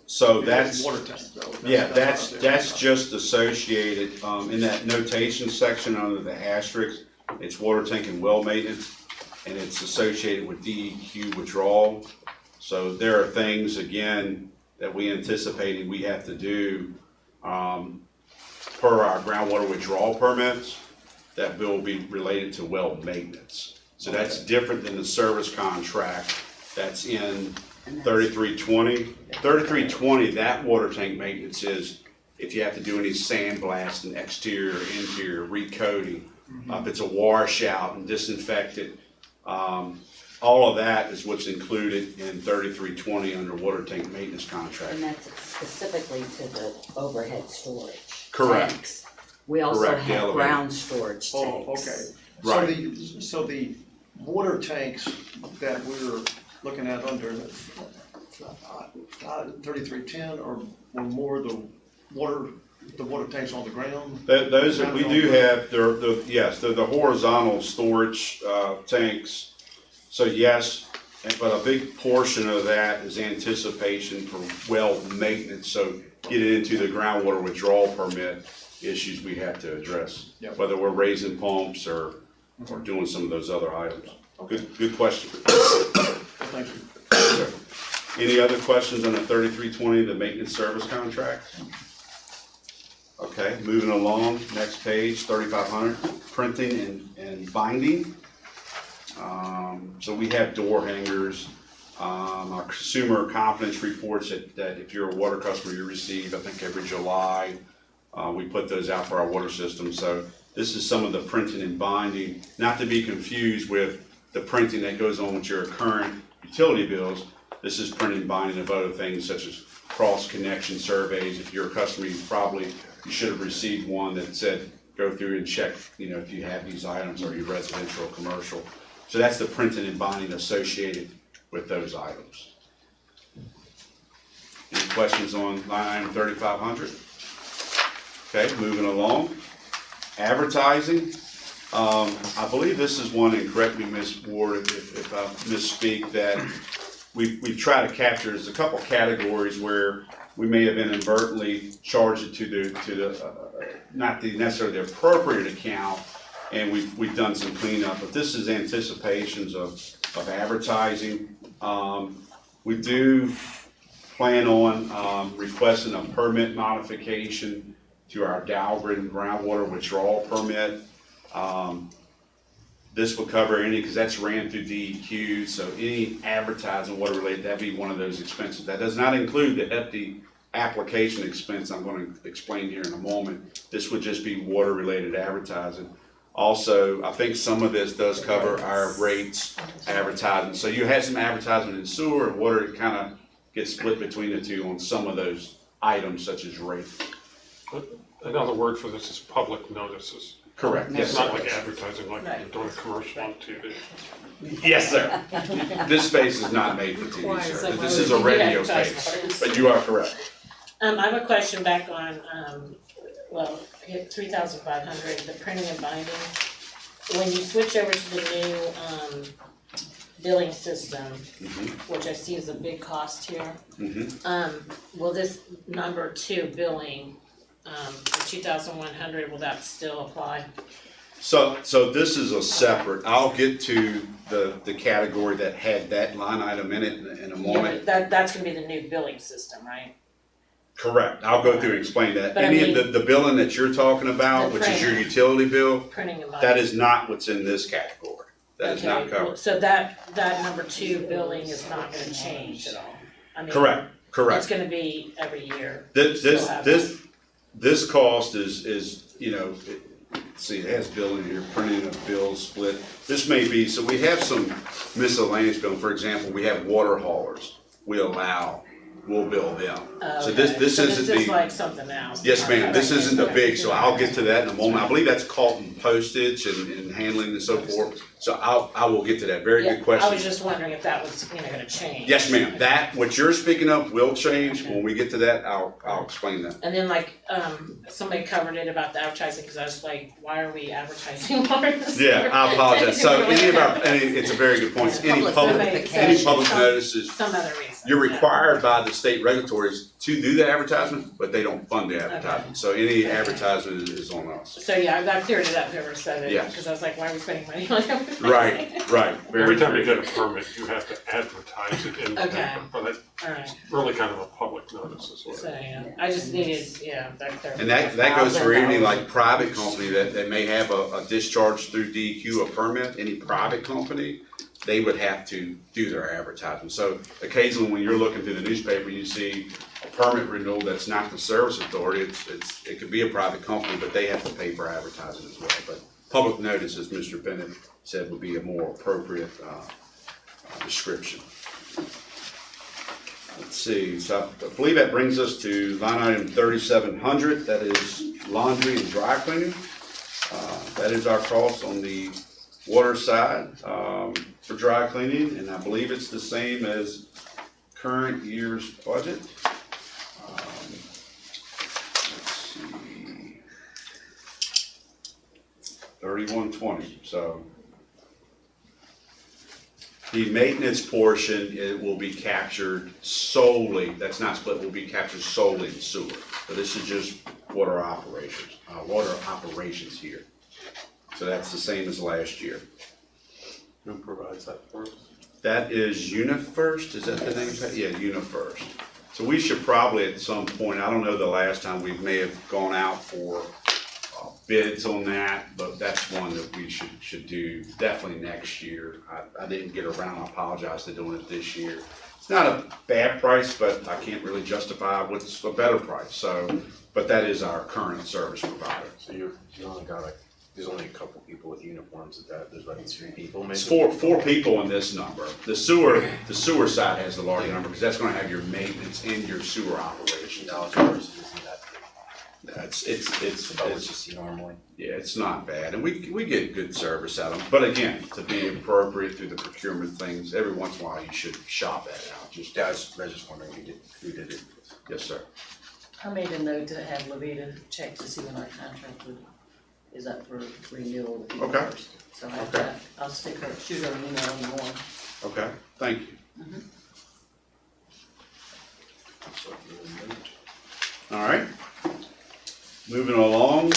So it that's, is water tank though. yeah, not that's there. just associated, in that notation section under the asterisk, it's water tank and well maintenance, and it's associated with DEQ withdrawal. So there are things, again, that we anticipated we have to do, per our groundwater withdrawal permits, that will be related to well maintenance. So that's different than the service contract that's in 3320. 3320, that water tank maintenance is if you have to do any sandblasting, exterior, interior, recoating, if it's a washout and disinfect it, all of that is what's included in 3320 under water tank maintenance contract. And that's specifically to the overhead storage. Correct. Tanks. We also Correct, the have elevator. ground storage tanks. Oh, okay. Right. So the water tanks that we're looking at under 3310 or more the water tanks on the ground? Those that we do have, they're the horizontal storage tanks. So yes, but a big portion of that is anticipation for well maintenance. So get into the groundwater withdrawal permit issues we have to address, Yep. whether we're raising pumps or doing some of those other items. Good question. Thank you. Any other questions on the 3320, the maintenance service contract? Okay, moving along, next page, 3500, printing and binding. So we have door hangers, our consumer confidence reports that if you're a water customer, you receive, I think every July. We put those out for our water system. So this is some of the printing and binding, not to be confused with the printing that goes on with your current utility bills. This is printing and binding of other things such as cross-connection surveys. If you're a customer, you should have received one that said, go through and check, if you have these items, are you residential or commercial? So that's the printing and binding associated with those items. Any questions on line item 3500? Okay, moving along. Advertising. I believe this is one, and correct me, Ms. Ward, if I misspeak, that we've tried to capture. There's a couple categories where we may have inadvertently charged it to the not necessarily the appropriate account, and we've done some cleanup. But this is anticipations of advertising. We do plan on requesting a permit modification to our Dahlgren groundwater withdrawal permit. this would cover any, because that's ran through DEQ, so any advertising water related, that'd be one of those expenses. That does not include the hefty application expense I'm gonna explain here in a moment. This would just be water related advertising. Also, I think some of this does cover our rates advertising. So you had some advertising in sewer and water, it kind of gets split between the two on some of those items such as rate. Another word for this is public notices. Correct, yes, It's not sir. like advertising, like you're doing a commercial on TV. Yes, sir. This space is not made for TV, sir. This is a radio space, but you are correct. I have a question back on, well, 3,500, the printing and binding. When you switch over to the new, billing system, which I see is a big cost here, will this number 2 billing, the 2,100, will that still apply? So this is a separate, I'll get to the category that had that line item in it in a Yeah, moment. but that's gonna be the new billing system, right? Correct, I'll go through and explain that. But I Any of mean- the billing that you're talking about, The which is your printing. utility bill, Printing and binding. that is not what's in this category. That is not Okay, covered. so that number 2 billing is not gonna change at all? I mean, Correct, correct. It's gonna be every year. This cost is, you know, see, it has billing here, printing of bills split. This may be, so we have some miscellaneous billing. For example, we have water haulers. We'll bill them. So Okay. this So isn't this is the, like something else. yes, ma'am, this isn't the big, so I'll get to to that in a moment. I believe that's caught in postage and handling and so forth. So I will get to that. Very good question. I was just wondering if that was, gonna change. Yes, ma'am. That, what you're speaking of will change. When we get to that, I'll explain that. And then somebody covered it about the advertising, cause I was like, why are we advertising more? Yeah, I apologize. So it's a very good point. Any public notices, Some other reason. you're yeah. required by the state regulatories to do the advertisement, but they don't fund the advertisement. So any advertisement is on us. So yeah, I cleared it up, whoever said it, Yeah. cause I was like, why are we spending money on advertising? Right. Every time you get a permit, you have to advertise it in the Okay. paper, but it's Alright, really kind of a public notice as well. so yeah, I just needed, that clarification. And that goes for any like private company that may have a discharge through DEQ, a permit, any private company, they would have to do their advertising. So occasionally when you're looking through the newspaper, you see a permit renewal that's not the service authority, it could be a private company, but they have to pay for advertising as well. But public notice, as Mr. Bennett said, would be a more appropriate description. Let's see, so I believe that brings us to line item 3,700, that is laundry and dry cleaning. That is our cost on the water side for dry cleaning, and I believe it's the same as current year's budget. Let's see, 3120, so. The maintenance portion, it will be captured solely, that's not split, will be captured solely in sewer. So this is just water operations here. So that's the same as last year. Who provides that for us? That is UniFirst, is that the name? Yeah, UniFirst. So we should probably at some point, I don't know the last time, we may have gone out for bids on that, but that's one that we should do definitely next year. I didn't get around, I apologize to doing it this year. It's not a bad price, but I can't really justify what's a better price, so, but that is our current service provider. So you only got there's only a couple people with uniforms at that, there's like 3 people maybe? It's four people in this number. The sewer side has the larger number, because that's gonna have your maintenance and your sewer operations. No, it's ours, isn't that? It's About what you see normally. yeah, it's not bad, and we get good service out of them. But again, to be appropriate through the procurement things, every once in a while you should shop that out. Just Yeah, I was just wondering who did it. yes, sir. I made a note to have Levita check to see when our contract is up for renewal. Okay. First. So I have Okay. that. I'll shoot her an email in the morning. Okay, thank you. All right. Moving along,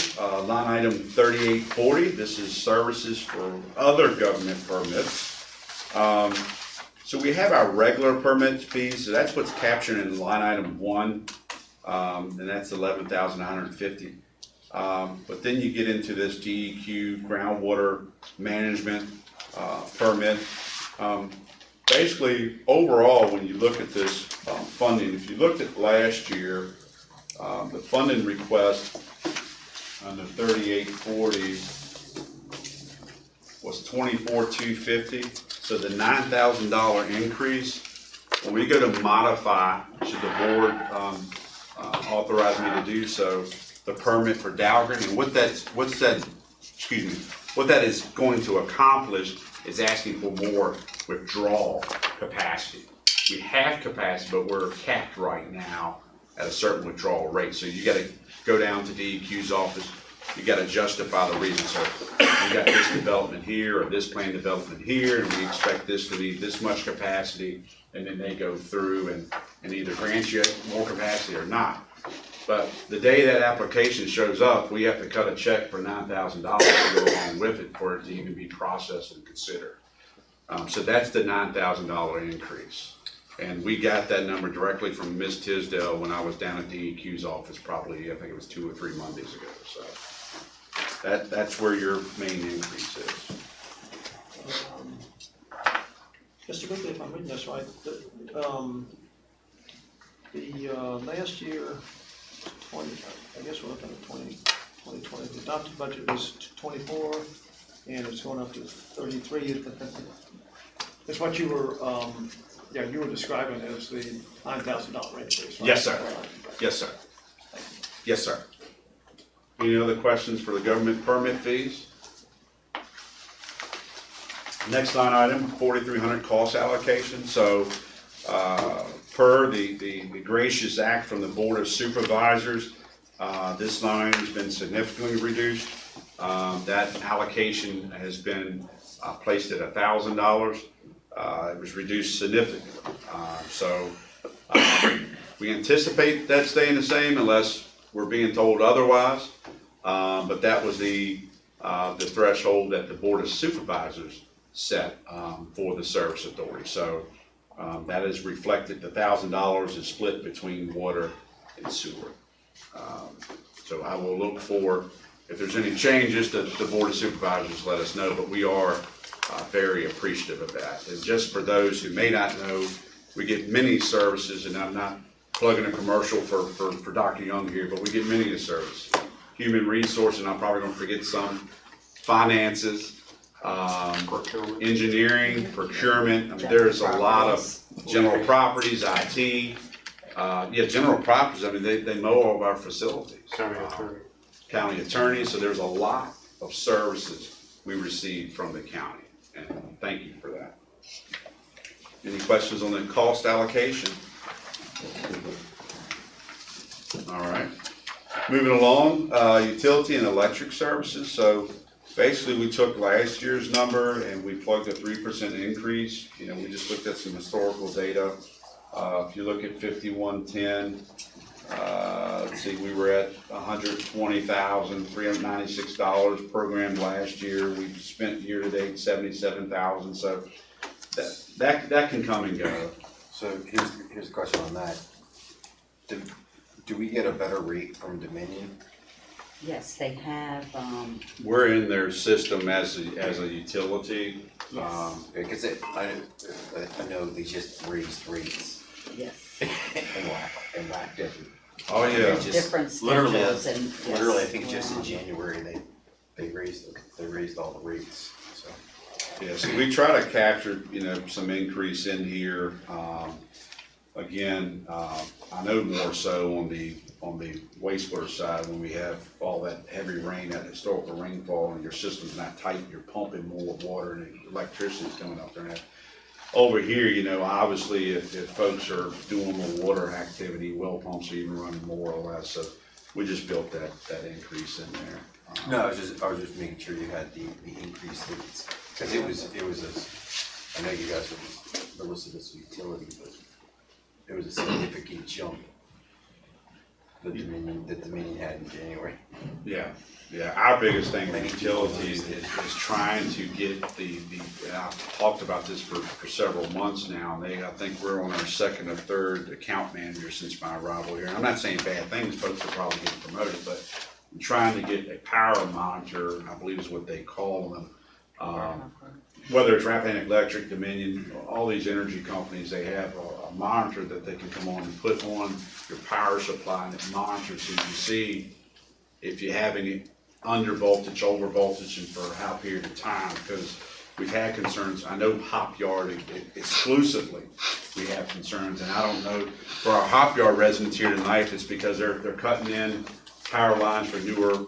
line item 3840, this is services for other government permits. So we have our regular permit fees, so that's what's captured in line item 1, and that's $11,950. But then you get into this DEQ groundwater management, permit. Basically, overall, when you look at this, funding, if you looked at last year, the funding request under 3840 was 24,250. So the $9,000 increase, when we go to modify, should the board authorize me to do so, the permit for Dahlgren, and what that is going to accomplish is asking for more withdrawal capacity. We have capacity, but we're capped right now at a certain withdrawal rate. So you gotta go down to DEQ's office, you gotta justify the reason. So we got this development here, or this plan development here, and we expect this to be this much capacity, and then they go through and either grant you more capacity or not. But the day that application shows up, we have to cut a check for $9,000 to go along with it for it to even be processed and considered. So that's the $9,000 increase. And we got that number directly from Ms. Tisdale when I was down at DEQ's office probably, I think it was 2 or 3 Mondays ago. So that's where your main increase is. Mr. Quigley, if I'm reading this right, last year, 20, I guess we're looking at 2020, the adopted budget was 24, and it's going up to 33. It's what you were, you were describing as the $9,000 increase, right? Yes, sir. Yes, sir. Yes, sir. Any other questions for the government permit fees? Next line item, 4,300 cost allocation. So, per the gracious act from the Board of Supervisors, this line has been significantly reduced. That allocation has been placed at $1,000. It was reduced significantly. We anticipate that staying the same unless we're being told otherwise. But that was the threshold that the Board of Supervisors set for the service authority. So that is reflected. The $1,000 is split between water and sewer. So I will look for, if there's any changes, the Board of Supervisors let us know, but we are very appreciative of that. And just for those who may not know, we get many services, and I'm not plugging a commercial for Dr. Young here, but we get many of the services. Human resource, and I'm probably gonna forget some, finances, engineering, procurement. I mean, there's a lot of general properties, IT. General properties, I mean, they mow all of our facilities. County attorney, so there's a lot of services we receive from the county, and thank you for that. Any questions on the cost allocation? All right. Moving along, utility and electric services. So basically we took last year's number and we plugged a 3% increase. You know, we just looked at some historical data. If you look at 5110, let's see, we were at $120,396 programmed last year. We've spent year to date $77,000. So that can come and go. So here's the question on that. Do we get a better rate from Dominion? Yes, they have, We're in their system as a utility. yes, Because I know they just raised rates yes. and whacked it. Oh, yeah. Just Different literally, schedules and, yes. literally, I think just in well, January, they raised all the rates, so. Yeah, so we try to capture, some increase in here. Again, I know more so on the wastewater side, when we have all that heavy rain, that historical rainfall, and your system's not tight, you're pumping more water and electricity's coming up there. Over here, obviously, if folks are doing more water activity, well pumps are even running more or less, so we just built that increase in there. No, I was just making sure you had the increased rates, because it was I know you guys are listed as utility, but it was a significant jump that Dominion had in January. Yeah, our biggest thing with utilities is trying to get I've talked about this for several months now. I think we're on our second or third account manager since my arrival here. I'm not saying bad things, folks are probably getting promoted, but trying to get a power monitor, I believe is what they call them. Whether it's Rappahannock Electric, Dominion, all these energy companies, they have a monitor that they can come on and put on your power supply, and it monitors so you can see if you have any under voltage, over voltage, and for how period of time, because we've had concerns. I know Hop Yard exclusively, we have concerns, and I don't know, for our Hop Yard residents here tonight, it's because they're cutting in power lines for newer,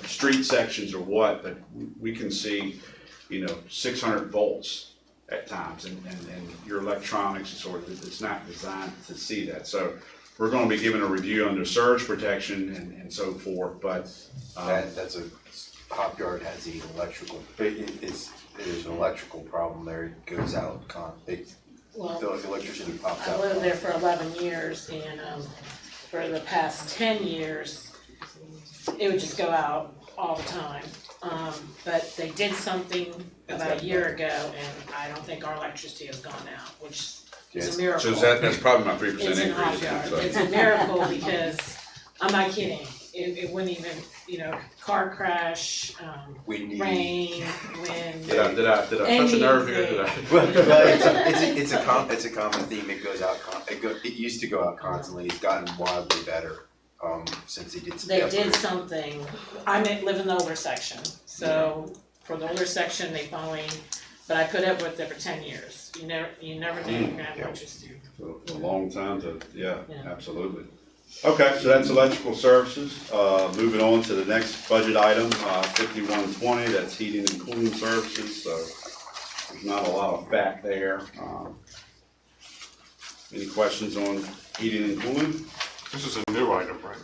street sections or what, but we can see, 600 volts at times, and your electronics and sort of, it's not designed to see that. So we're gonna be giving a review under surge protection and so forth, but. That's a, Hop Yard has the electrical, there's an electrical problem there, it goes out, Well, the electricity pops I out. lived there for 11 years, and for the past 10 years, it would just go out all the time. But they did something about a year ago, and I don't think our electricity has gone out, which is a miracle. So that's probably my 3% increase. It's in Hop Yard. It's a miracle because, I'm not kidding, it wouldn't even, car crash, Windy. rain, wind. Did I touch a nerve here? Did I? Well, it's a common theme. It goes out. It used to go out constantly. It's gotten wildly better since they did. They did something, I live in the older section, so for the older section, they finally, but I put up with it for 10 years. You never think you're gonna have electricity. A long time to, yeah, Yeah. absolutely. Okay, so that's electrical services. Moving on to the next budget item, 5120, that's heating and cooling services, so there's not a lot of fat there. Any questions on heating and cooling? This is a new item, right?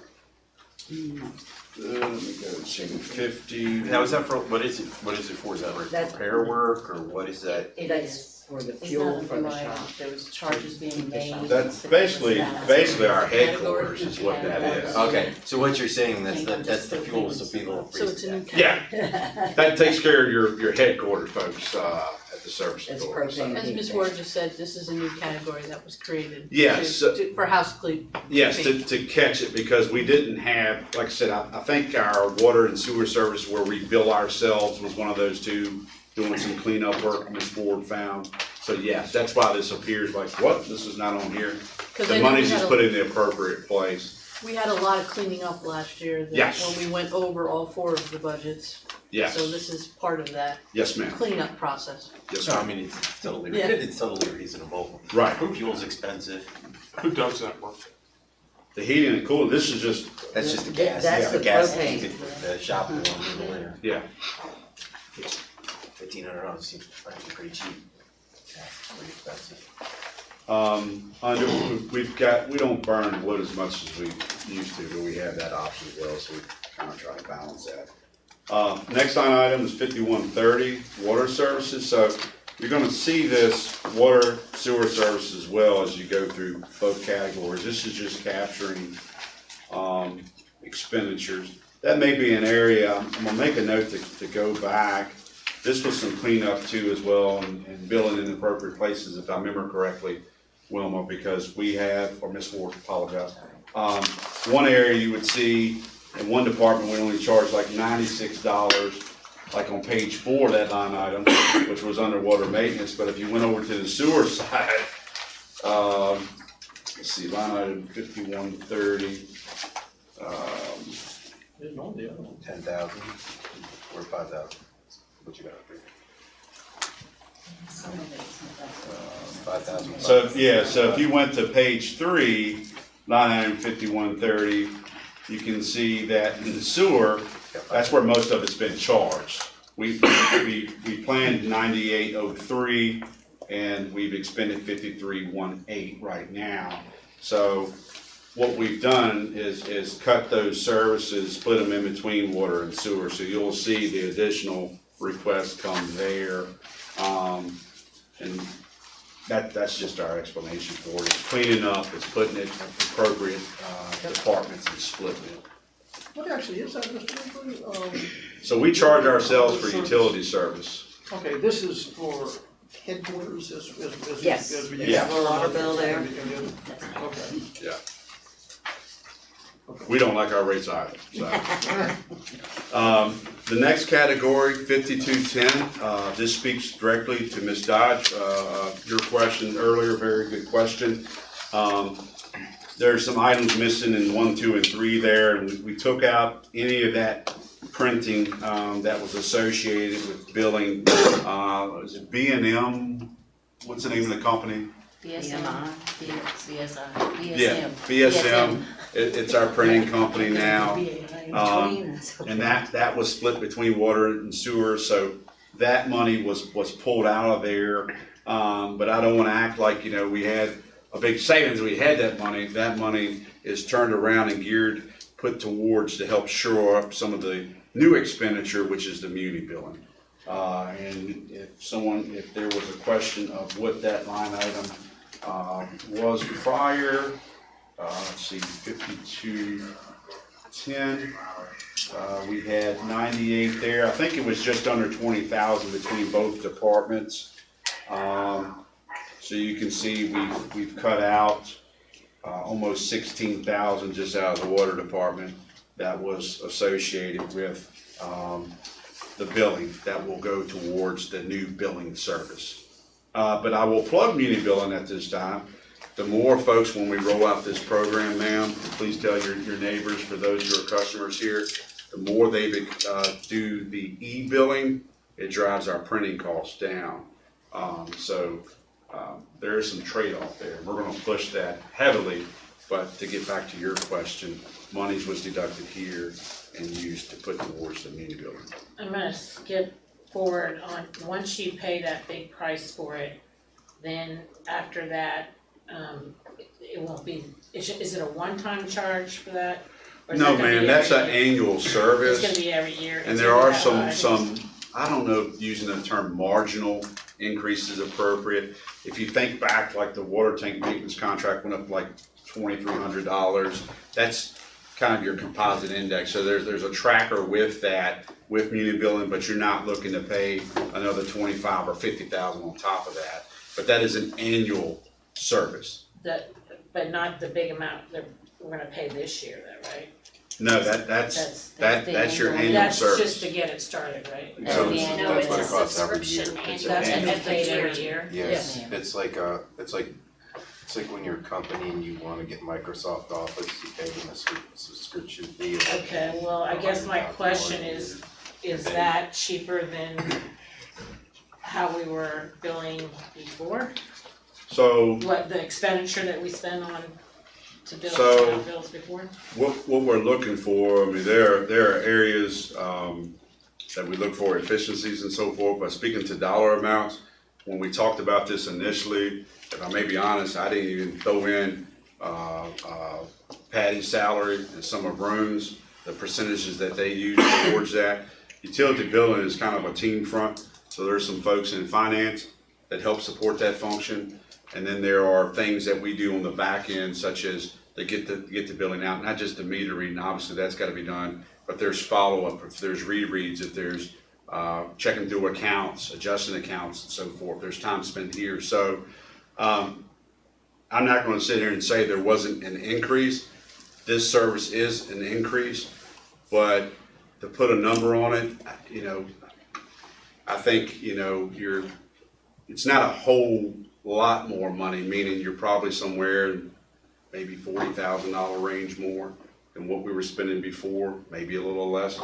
Let me go to 50. Now, is that for what is it? What is it for? Is that repair work or what is that? It is for the It's fuel not for the like shop. there was charges being made. That's basically our headquarters is what that is. Okay, so what you're saying, that's the fuel, so people So it's a new Yeah, that takes care of your headquarters folks, at the service It's authority. propane. As Ms. Ward just said, this is a new category that was created. Yes. For house clean. Yes, to catch it, because we didn't have, like I said, I think our water and sewer service where we bill ourselves was one of those two, doing some cleanup work Ms. Ford found. So yes, that's why this appears like, what, this is not on here? 'Cause I The know money's we just had put in the appropriate place. We had a lot of cleaning up last year Yes. when we went over all 4 of the budgets. Yes, So this is part of that yes ma'am, cleanup process. yes No, I ma'am, mean, Yeah. it's totally reasonable. right. Fuel's expensive. Who does that work? The heating and cooling, this is just, That's just the gas. That's the gas propane. you get for the shop in the winter. yeah, $1,500 seems actually pretty cheap. Yeah, it's pretty expensive. we don't burn wood as much as we used to, but we have that option as well, so we kind of try to balance that. Next line item is 5130, water services. So you're gonna see this water sewer service as well as you go through both categories. This is just capturing, expenditures. That may be an area, I'm gonna make a note to go back. This was some cleanup too as well, and billing in appropriate places, if I remember correctly, Wilma, because we have, or Ms. Ward, apologize. One area you would see, in one department, we only charge like $96, like on page 4 of that line item, which was underwater maintenance, but if you went over to the sewer side, let's see, line item 5130, Didn't know the other one. 10,000 or 5,000. What you got? 5,000. So, yeah, so if you went to page 3, line item 5130, you can see that in the sewer, that's where most of it's been charged. We planned 9803 and we've expended 5318 right now. So what we've done is cut those services, split them in between water and sewer. So you'll see the additional requests come there. And that's just our explanation for it. It's cleaning up, it's putting it in appropriate departments and splitting it. What actually is that, Mr. Winfrey? So we charge ourselves for utility service. Okay, this is for headquarters as Yes. as we Yeah. Water bill there. Okay. Yeah. Okay. We don't like our rates either, so. The next category, 5210, this speaks directly to Ms. Dodge. Your question earlier, very good question. There's some items missing in 1, 2, and 3 there, and we took out any of that printing that was associated with billing. Is it B&M? What's the name of the company? BSM, BSI, Yeah, BSM. BSM. It's our printing company now. Between us. And that was split between water and sewer, so that money was pulled out of there. But I don't wanna act like, we had a big savings, we had that money is turned around and geared, put towards to help shore up some of the new expenditure, which is the muni billing. And if there was a question of what that line item, was prior, let's see, 5210, we had 98 there. I think it was just under 20,000 between both departments. So you can see we've cut out almost 16,000 just out of the water department that was associated with the billing that will go towards the new billing service. But I will plug muni billing at this time. The more folks, when we roll out this program, ma'am, please tell your neighbors, for those who are customers here, the more they do the e-billing, it drives our printing costs down. So there is some trade-off there. We're gonna push that heavily, but to get back to your question, monies was deducted here and used to put towards the muni billing. I'm gonna skip forward on, once you pay that big price for it, then after that, it won't be, is it a one-time charge for that? Or is No, that gonna ma'am, be that's every an year? annual service. It's gonna be every year. And It's there gonna are be that some, high. I don't know if using the term marginal increase is appropriate. If you think back, like the water tank maintenance contract went up like $2,300, that's kind of your composite index. So there's a tracker with that, with muni billing, but you're not looking to pay another 25 or 50,000 on top of that. But that is an annual service. But not the big amount that we're gonna pay this year, though, right? No, that's your annual That's just service. to get it started, right? That's No, the it's- annual. No, that's it's what a it costs every year. subscription It's annual. That's an it's paid every year. Yes, Yes. it's like when you're a company and you wanna get Microsoft Office, you pay them a subscription fee. of Okay, well, I guess my $100,000 question a year. is that cheaper than how we were billing before? So What, the expenditure that we spend on to bill, So- send out bills before? what we're looking for, I mean, there are areas that we look for efficiencies and so forth, but speaking to dollar amounts, when we talked about this initially, if I may be honest, I didn't even throw in Patty's salary and some of Broon's, the percentages that they use towards that. Utility billing is kind of a team front, so there's some folks in finance that help support that function. And then there are things that we do on the back end, such as they get the billing out, not just the meter reading, obviously that's gotta be done, but there's follow-up, if there's rereads, if there's checking through accounts, adjusting accounts and so forth, there's time spent here. So I'm not gonna sit here and say there wasn't an increase. This service is an increase, but to put a number on it, I think, it's not a whole lot more money, meaning you're probably somewhere maybe $40,000 range more than what we were spending before, maybe a little less.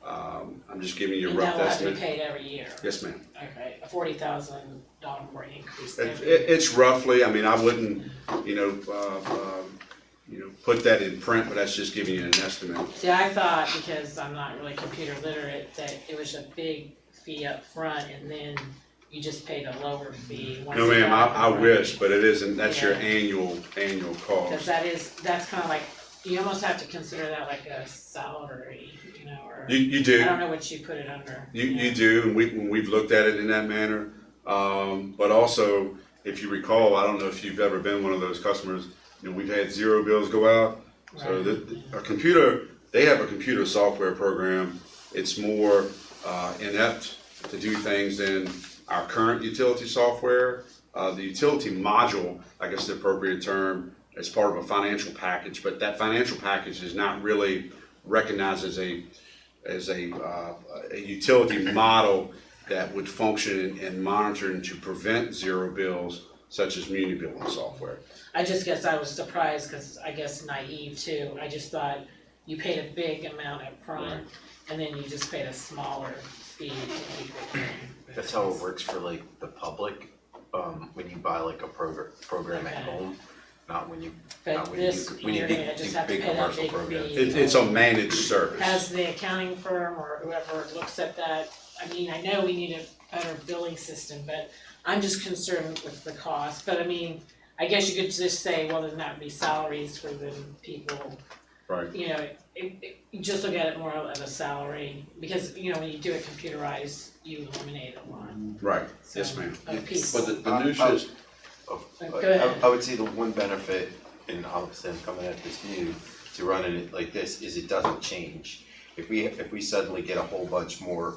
I'm just giving you a And rough that'll have to be estimate. paid every year. Yes, ma'am. Okay, a $40,000 more increase It's, every year. it's roughly, I mean, I wouldn't, put that in print, but that's just giving you an estimate. See, I thought, because I'm not really computer literate, that it was a big fee up front and then you just paid a lower fee once No, you ma'am, got I it. wish, but it isn't, that's your Yeah. annual Cause cost. that's kinda like, you almost have to consider that like a salary, or, You I do. don't know what you put it under. You do, and we've looked at it in that manner. But also, if you recall, I don't know if you've ever been one of those customers, we've had zero bills go out. So they have a computer software program. It's more inept to do things than our current utility software. The utility module, I guess the appropriate term, as part of a financial package, but that financial package is not really recognized as a utility model that would function and monitor and to prevent zero bills such as muni billing software. I just guess I was surprised, cause I guess naive too, I just thought you paid a big amount up front, and then you just paid a smaller fee to keep it. That's how it works for like the public, when you buy like a program at Okay. home, not when you, But not when you, this when you year, I do just have to big pay that commercial big programs. fee. It's a managed service. Has the accounting firm or whoever looks at that, I mean, I know we need a better billing system, but I'm just concerned with the cost, but I mean, I guess you could just say, well, then that would be salaries for the people. Right. You know, you just look at it more of a salary, because, you know, when you do it computerized, you eliminate a lot. Right, So, yes, ma'am. of people. But the new system, Go ahead. I would say the one benefit, and obviously I'm coming at this new, to running it like this, is it doesn't change. If we suddenly get a whole bunch more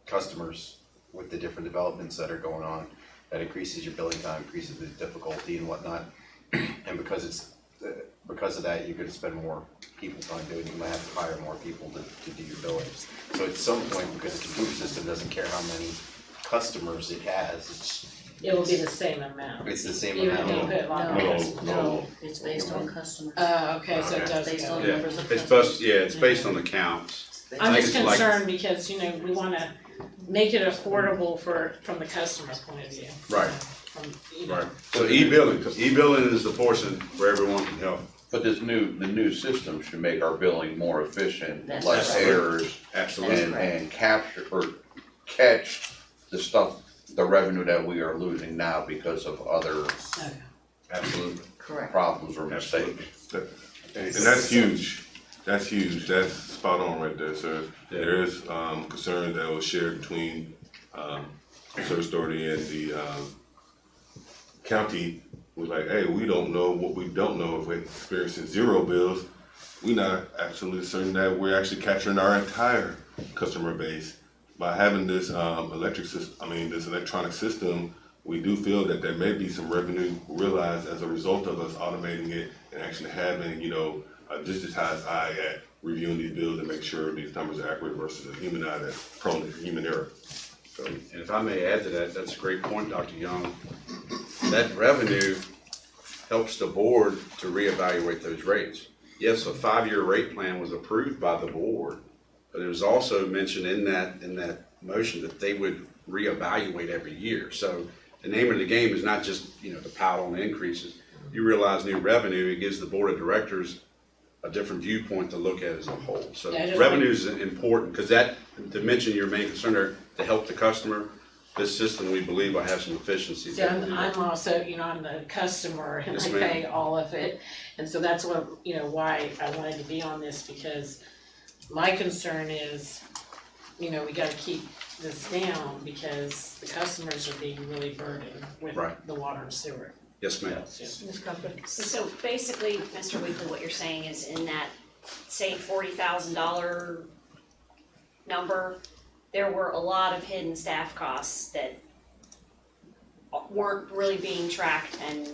customers with the different developments that are going on, that increases your billing time, increases the difficulty and whatnot. And because of that, you're gonna spend more people time doing it, you might have to hire more people to do your billing. So at some point, because the computer system doesn't care how many customers it has, It will be the same amount. it's the same Even amount. if you put a lot more No, customers. no, it's based on customers. Okay, so it Okay. does Based go. on Yeah, numbers of it's customers. it's based on the counts. I'm I just think it's like- concerned because, you know, we wanna make it affordable from the customer's point of view. Right. From, you know, Right, so e-billing is the portion where everyone can help. But the new system should make our billing more efficient, That's less right. errors, Absolutely. and capture, or catch the stuff, the revenue that we are losing now because of other okay. Absolutely. Correct. problems or mistakes. And that's huge, that's spot on right there, sir. There is, concern that was shared between, Service Authority and the, county, was like, hey, we don't know what we don't know if we're experiencing zero bills. We're not actually certain that we're actually capturing our entire customer base. By having this, this electronic system, we do feel that there may be some revenue realized as a result of us automating it and actually having, a digitized eye at reviewing these bills and make sure these numbers are accurate versus a human eye that's prone to human error. So, And if I may add to that, that's a great point, Dr. Young. That revenue helps the board to reevaluate those rates. Yes, a 5-year rate plan was approved by the board, but it was also mentioned in that motion that they would reevaluate every year. So the name of the game is not just, to pout on the increases. You realize new revenue, it gives the board of directors a different viewpoint to look at as a whole. So Yeah, I just revenue is important, because that, to mention your main concern there, to help the customer, this system, we believe, will have some efficiencies. See, I'm also, I'm the customer and Yes, I ma'am. pay all of it. And so that's what, why I wanted to be on this, because my concern is, we gotta keep this down because the customers are being really burdened with Right. the water and sewer. Yes, ma'am. Ms. Cochran? So basically, Mr. Weekly, what you're saying is in that, say, $40,000 number, there were a lot of hidden staff costs that weren't really being tracked, and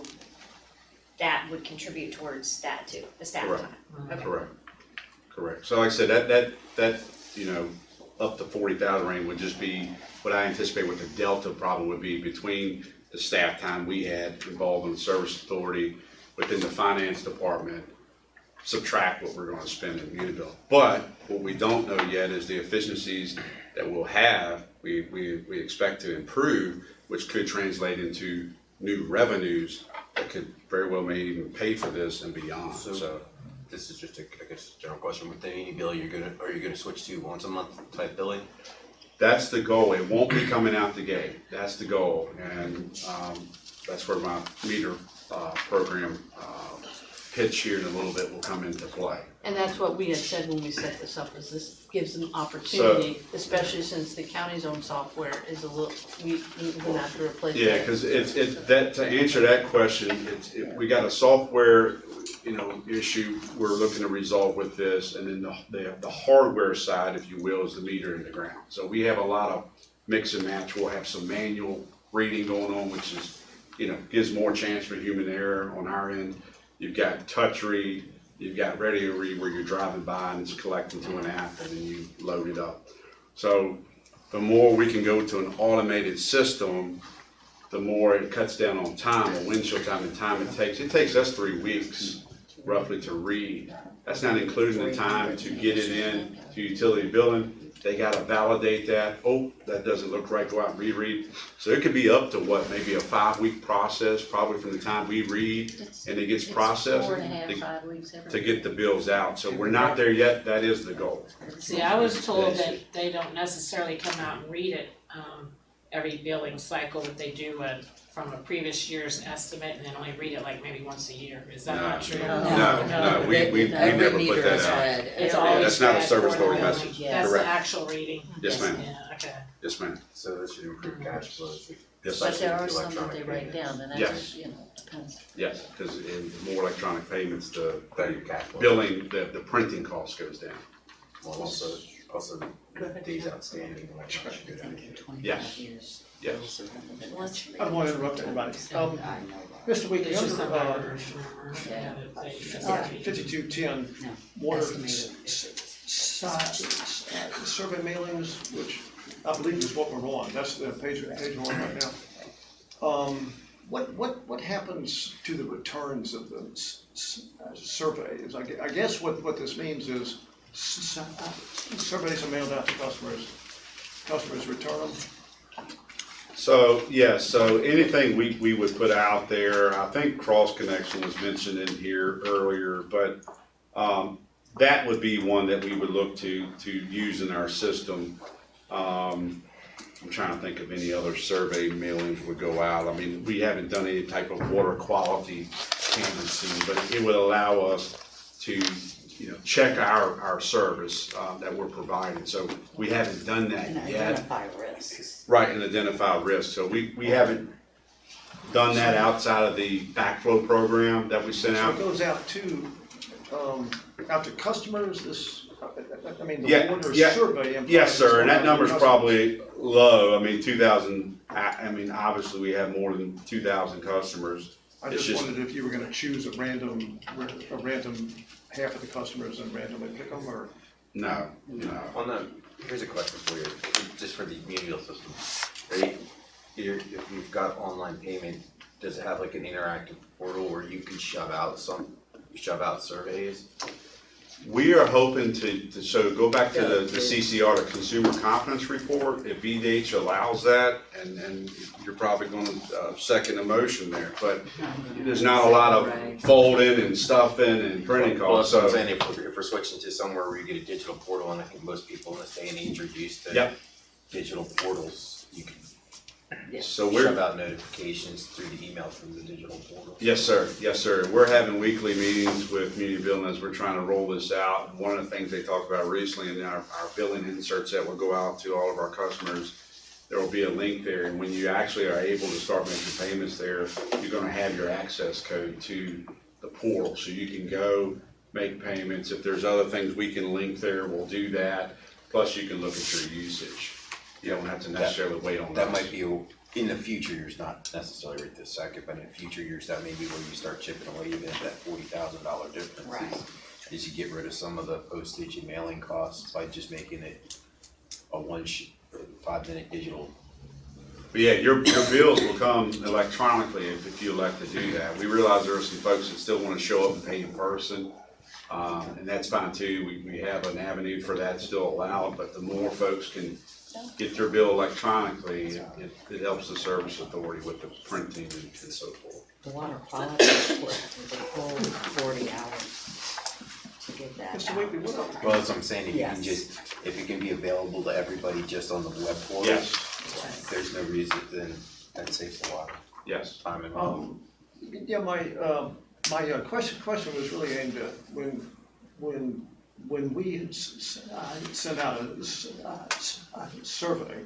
that would contribute towards that too, the staff Correct. time. Okay. Correct. So like I said, that, up to 40,000 range would just be what I anticipate what the delta problem would be between the staff time we had involved in the service authority within the finance department, subtract what we're gonna spend in Unibill. But what we don't know yet is the efficiencies that we'll have, we expect to improve, which could translate into new revenues that could very well may even pay for this and beyond, so. This is just a general question, with any bill, are you gonna switch to once a month type billing? That's the goal. It won't be coming out the gate. That's the goal. And that's where my meter program pitch here in a little bit will come into play. And that's what we had said when we set this up, is this gives them opportunity, especially since the county's own software is a little, we're gonna have to replace that. Yeah, because to answer that question, we got a software, issue we're looking to resolve with this, and then the hardware side, if you will, is the meter in the ground. So we have a lot of mix and match. We'll have some manual reading going on, which is gives more chance for human error on our end. You've got touch read, you've got radio read where you're driving by and it's collecting to an app and then you load it up. So the more we can go to an automated system, the more it cuts down on time, or windshield time and time it takes. It takes us 3 weeks roughly to read. That's not including the time to get it in to utility billing. They gotta validate that. Oh, that doesn't look right, go out and reread. So it could be up to maybe a 5-week process, probably from the time we read and it gets processed. 4.5, 5 weeks every. To get the bills out. So we're not there yet. That is the goal. See, I was told that they don't necessarily come out and read it, every billing cycle, that they do from a previous year's estimate and then only read it like maybe once a year. Is that not true? No, we never put that out. It's Yeah, always that's not a read service for the authority billing. message. That's the Correct. actual reading. Yes, ma'am. Yeah, okay. Yes, ma'am. So that should improve cash flows. Yes, But especially there are with some that electronic they write payments. down, and Yes. that's, depends. Yes, because in more electronic payments, the Better cash flow. billing, the printing cost goes down. Well, also the days outstanding electronic go down. 25 Yes. years. Yes. I don't want to interrupt anybody. Mr. Weekly, It's just a under, number, yeah, that they- 5210, No, water estimated. survey mailings, which I believe is what we're on, that's the page we're on right now. What happens to the returns of the surveys? I guess what this means is surveys are mailed out to customers return them. So, yes, so anything we would put out there, I think cross connection was mentioned in here earlier, but that would be one that we would look to use in our system. I'm trying to think of any other survey mailings would go out. I mean, we haven't done any type of water quality canvassing, but it would allow us to, check our service that we're providing. So we haven't done that And yet. identify risks. Right, and identify risk. So we haven't done that outside of the backflow program that we sent So out. it goes out to customers, the Yeah, water yeah. survey. Yes, sir, and that number's Customers. probably low. I mean, 2,000, obviously we have more than 2,000 customers. I It's just just- wondered if you were gonna choose a random half of the customers and randomly pick them, or? No. On the, here's a question for you, just for the community system. Right? If you've got online payment, does it have like an interactive portal where you can shove out surveys? We are hoping so go back to the CCR, the Consumer Confidence Report, if VDH allows that, and you're probably gonna second the motion there, but there's not a lot of folding and stuffing and printing Well, costs, that's what I'm so. saying, if we're switching to somewhere where you get a digital portal, and I think most people in this day and age are used to Yep. digital portals, you can So shove out notifications through the email through the digital portal. Yes, sir. Yes, sir. We're having weekly meetings with community billing as we're trying to roll this out. One of the things they talked about recently in our billing inserts that will go out to all of our customers, there will be a link there, and when you actually are able to start making payments there, you're gonna have your access code to the portal, so you can go make payments. If there's other things we can link there, we'll do that. Plus, you can look at your usage. You don't have to necessarily wait on That us. might be, in the future years, not necessarily right this second, but in future years, that may be where you start chipping away even at that $40,000 difference. Right. Is you get rid of some of the postage and mailing costs by just making it a 5-minute digital. But yeah, your bills will come electronically if you elect to do that. We realize there are some folks that still want to show up and pay in person, and that's fine too. We have an avenue for that still allowed, but the more folks can get their bill electronically, it helps the service authority with the printing and so forth. The water quality report was a full 40 hours to get that Mr. out. Wakely, what else? Well, that's what I'm saying, if you can Yes. if it can be available to everybody just on the web portal. Yes, There's no reason, then that saves a lot of yes. time and money. Yeah, my question was really aimed at when we send out a survey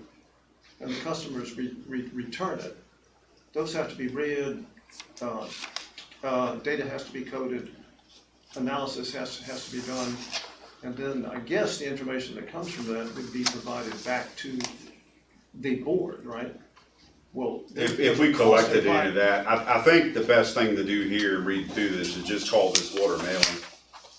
and the customers return it, those have to be read, data has to be coded, analysis has to be done, and then I guess the information that comes from that would be provided back to the board, right? will. If we collected any of that, I think the best thing to do here, read through this, is just call this water mailing.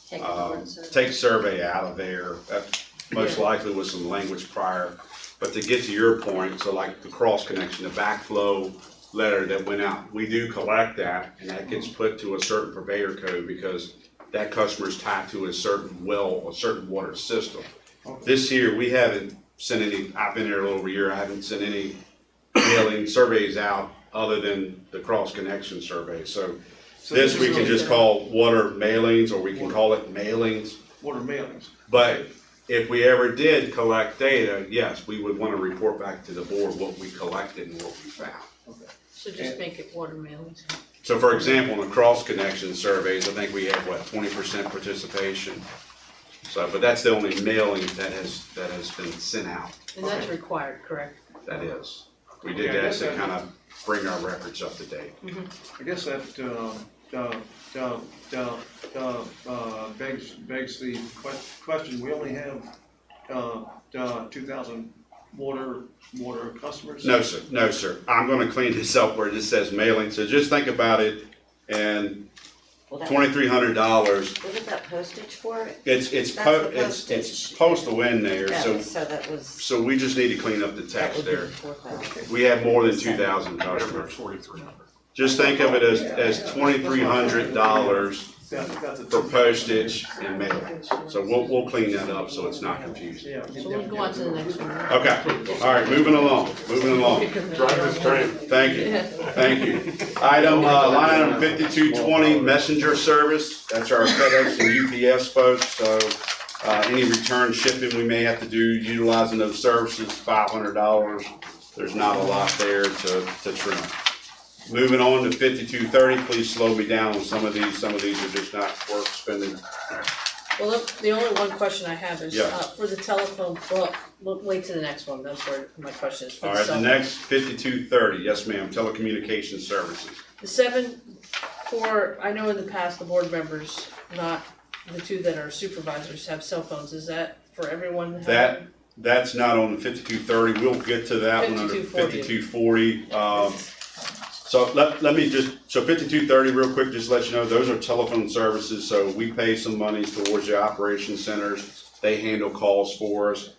Take the word survey. Take survey out of there, that most likely was some language prior. But to get to your point, so like the cross connection, the backflow letter that went out, we do collect that, and that gets put to a certain purveyor code because that customer is tied to a certain well, a certain water system. This year, we haven't sent any, I've been here a little over a year, I haven't sent any mailing surveys out other than the cross connection survey. So this we can just call water mailings, or we can call it mailings. Water mailings. But if we ever did collect data, yes, we would want to report back to the board what we collected and what we found. So just make it water mailings. So for example, in the cross connection surveys, I think we had, 20% participation? So, but that's the only mailing that has been sent out. And that's required, correct? That is. We did that to kind of bring our records up to date. I guess that, begs the question, we only have, 2,000 water customers? No, sir, no, sir. I'm gonna clean this up where it just says mailing, so just think about it, and Well, that- $2,300, Wasn't that postage for it? it's That's the it's postal in there, Yeah, so that was, so we just need to clean up the that text would be there. 4,000. We have more than 2,000 Whatever, customers. 4,300. Just think of it as $2,300 for postage and mailing. So we'll clean that up so it's not confusing. Yeah. So we'll go on to the next one. Okay, all right, moving along. Drive this train. Thank you, thank you. Line item 5220, messenger service. That's our FedEx and UPS folks, so any return shipping we may have to do utilizing those services, $500. There's not a lot there to trim. Moving on to 5230, please slow me down on some of these are just not worth spending. Well, the only one question I have is, Yeah. for the telephone, well, wait to the next one, that's where my question is. For All the right, cell the phone. next 5230, yes ma'am, telecommunications services. The 7 I know in the past, the board members, not the 2 that are supervisors, have cell phones, is that for everyone? That's not on the 5230, we'll get to that one under 5240. So let me just, so 5230 real quick, just to let you know, those are telephone services, so we pay some money towards the operation centers. They handle calls for us,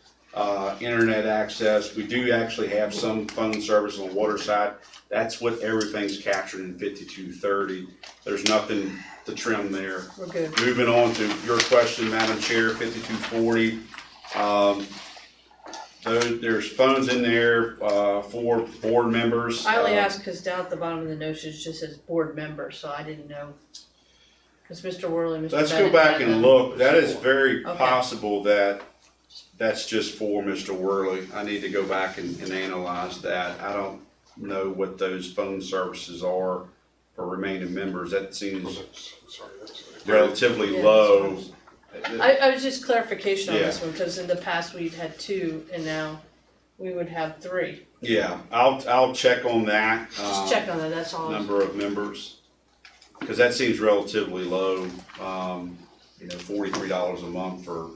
internet access, we do actually have some phone service on the water side. That's what everything's captured in 5230. There's nothing to trim there. We're good. Moving on to your question, Madam Chair, 5240. There's phones in there for board members. I only asked because down at the bottom of the notes, it just says board member, so I didn't know. Because Mr. Worley, Mr. Bennett. Let's go back had and them. look. That is very Okay. possible that that's just for Mr. Worley. I need to go back and analyze that. I don't know what those phone services are for remaining members. That seems Sorry, that's. relatively Yeah. low. I was just clarification on this Yeah. one, because in the past we'd had 2 and now we would have 3. Yeah, I'll check on that. Just check on that, that's all. Number of members, because that seems relatively low. $43 a month for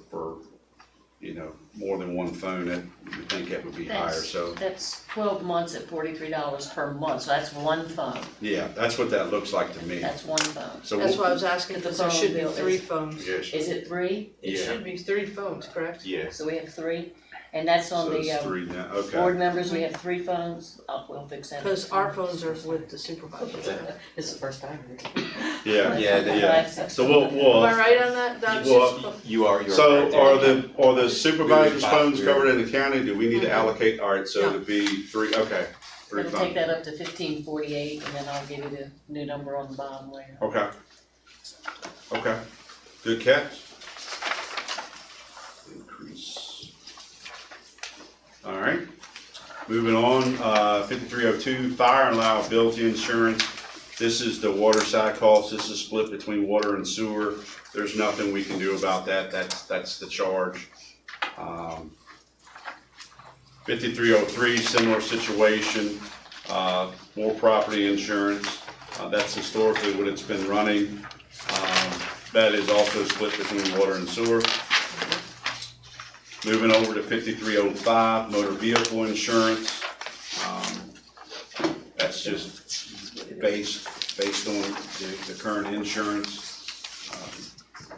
more than one phone. That you would think that would be higher. So That's 12 months at $43 per month, so that's one phone, yeah, that's what that looks like to me. that's one phone. So That's we'll- why I was asking, But the because there phone should be bill 3 is- phones. Yes. Is it 3? It Yeah. should be 3 phones, correct? Yeah. So we have 3, and that's on So the, it's 3 now. Okay. board members, we have 3 phones, we'll fix that. Because our phones are with the supervisors. This is the first time. Yeah. Yeah. So we'll. Am I right on that? That was Well, just, You are, you're. So right. are the supervisors' phones We're- covered in the county? Do we need to allocate? All right, so it'd be 3. Okay. 3 We'll phones. take that up to 1548, and then I'll give you the new number on the bottom later. Okay. Okay, good catch. Increase. All right, moving on, 5302, fire and liability insurance. This is the water side cost, this is split between water and sewer. There's nothing we can do about that, that's the charge. 5303, similar situation, more property insurance. That's historically what it's been running. That is also split between water and sewer. Moving over to 5305, motor vehicle insurance. just based on the current insurance.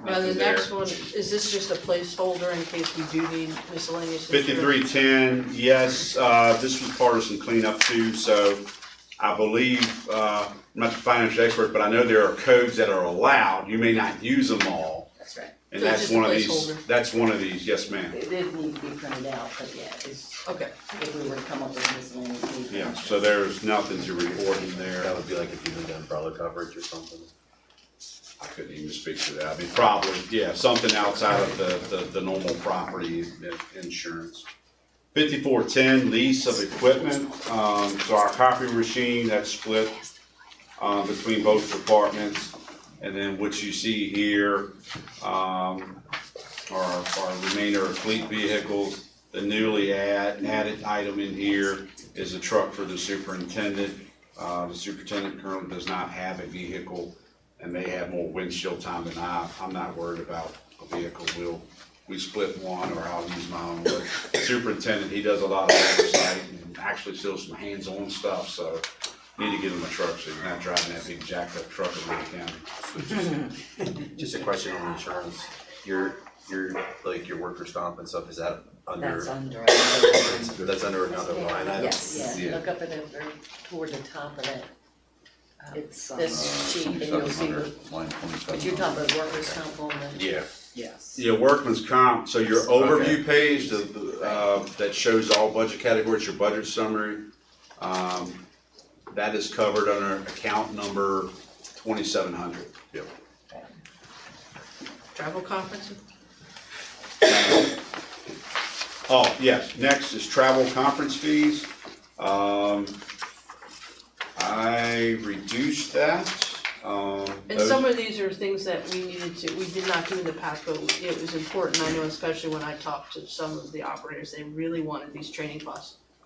The nothing there. next one, is this just a placeholder in case we do need miscellaneous? insurance? 5310, yes, this was part of some cleanup too, so I believe, I'm not the financial expert, but I know there are codes that are allowed, you may not use them all. That's right. And So it's that's just a one of these, placeholder. that's one of these, yes ma'am. It did need to be printed out, but yeah, it's, Okay, if we were to come up with miscellaneous needs. Yeah, so there's nothing to report in there. That would be like if you need umbrella coverage or something. I couldn't even speak to that. I mean, probably, yeah, something outside of the normal property insurance. 5410, lease of equipment. So our copy machine, that's split between both departments. And then what you see here are our remainder of fleet vehicles. The newly added item in here is a truck for the superintendent. The superintendent currently does not have a vehicle, and they have more windshield time than I'm not worried about a vehicle. We split one, or I'll use my own. But superintendent, he does a lot of oversight and actually still some hands-on stuff, so need to get him a truck so he's not driving that big jacked up truck in the county. Just a question on insurance. Your like your workers' comp and stuff, is that under? That's under. That's under another line item? Yes. Yeah, look up at the very, toward the top of that. It's, This sheet, and you'll see, 2700, line 2700. but you're talking about workers' comp on the. Yeah. yes. Yeah, workman's comp, so your overview page, that shows all budget categories, your budget summary, that is covered under account number 2700. Yep. travel conference? Oh, yes, next is travel conference fees. I reduced that. And some of these are things that we did not do in the past, but it was important, I know, especially when I talked to some of the operators, they really wanted these training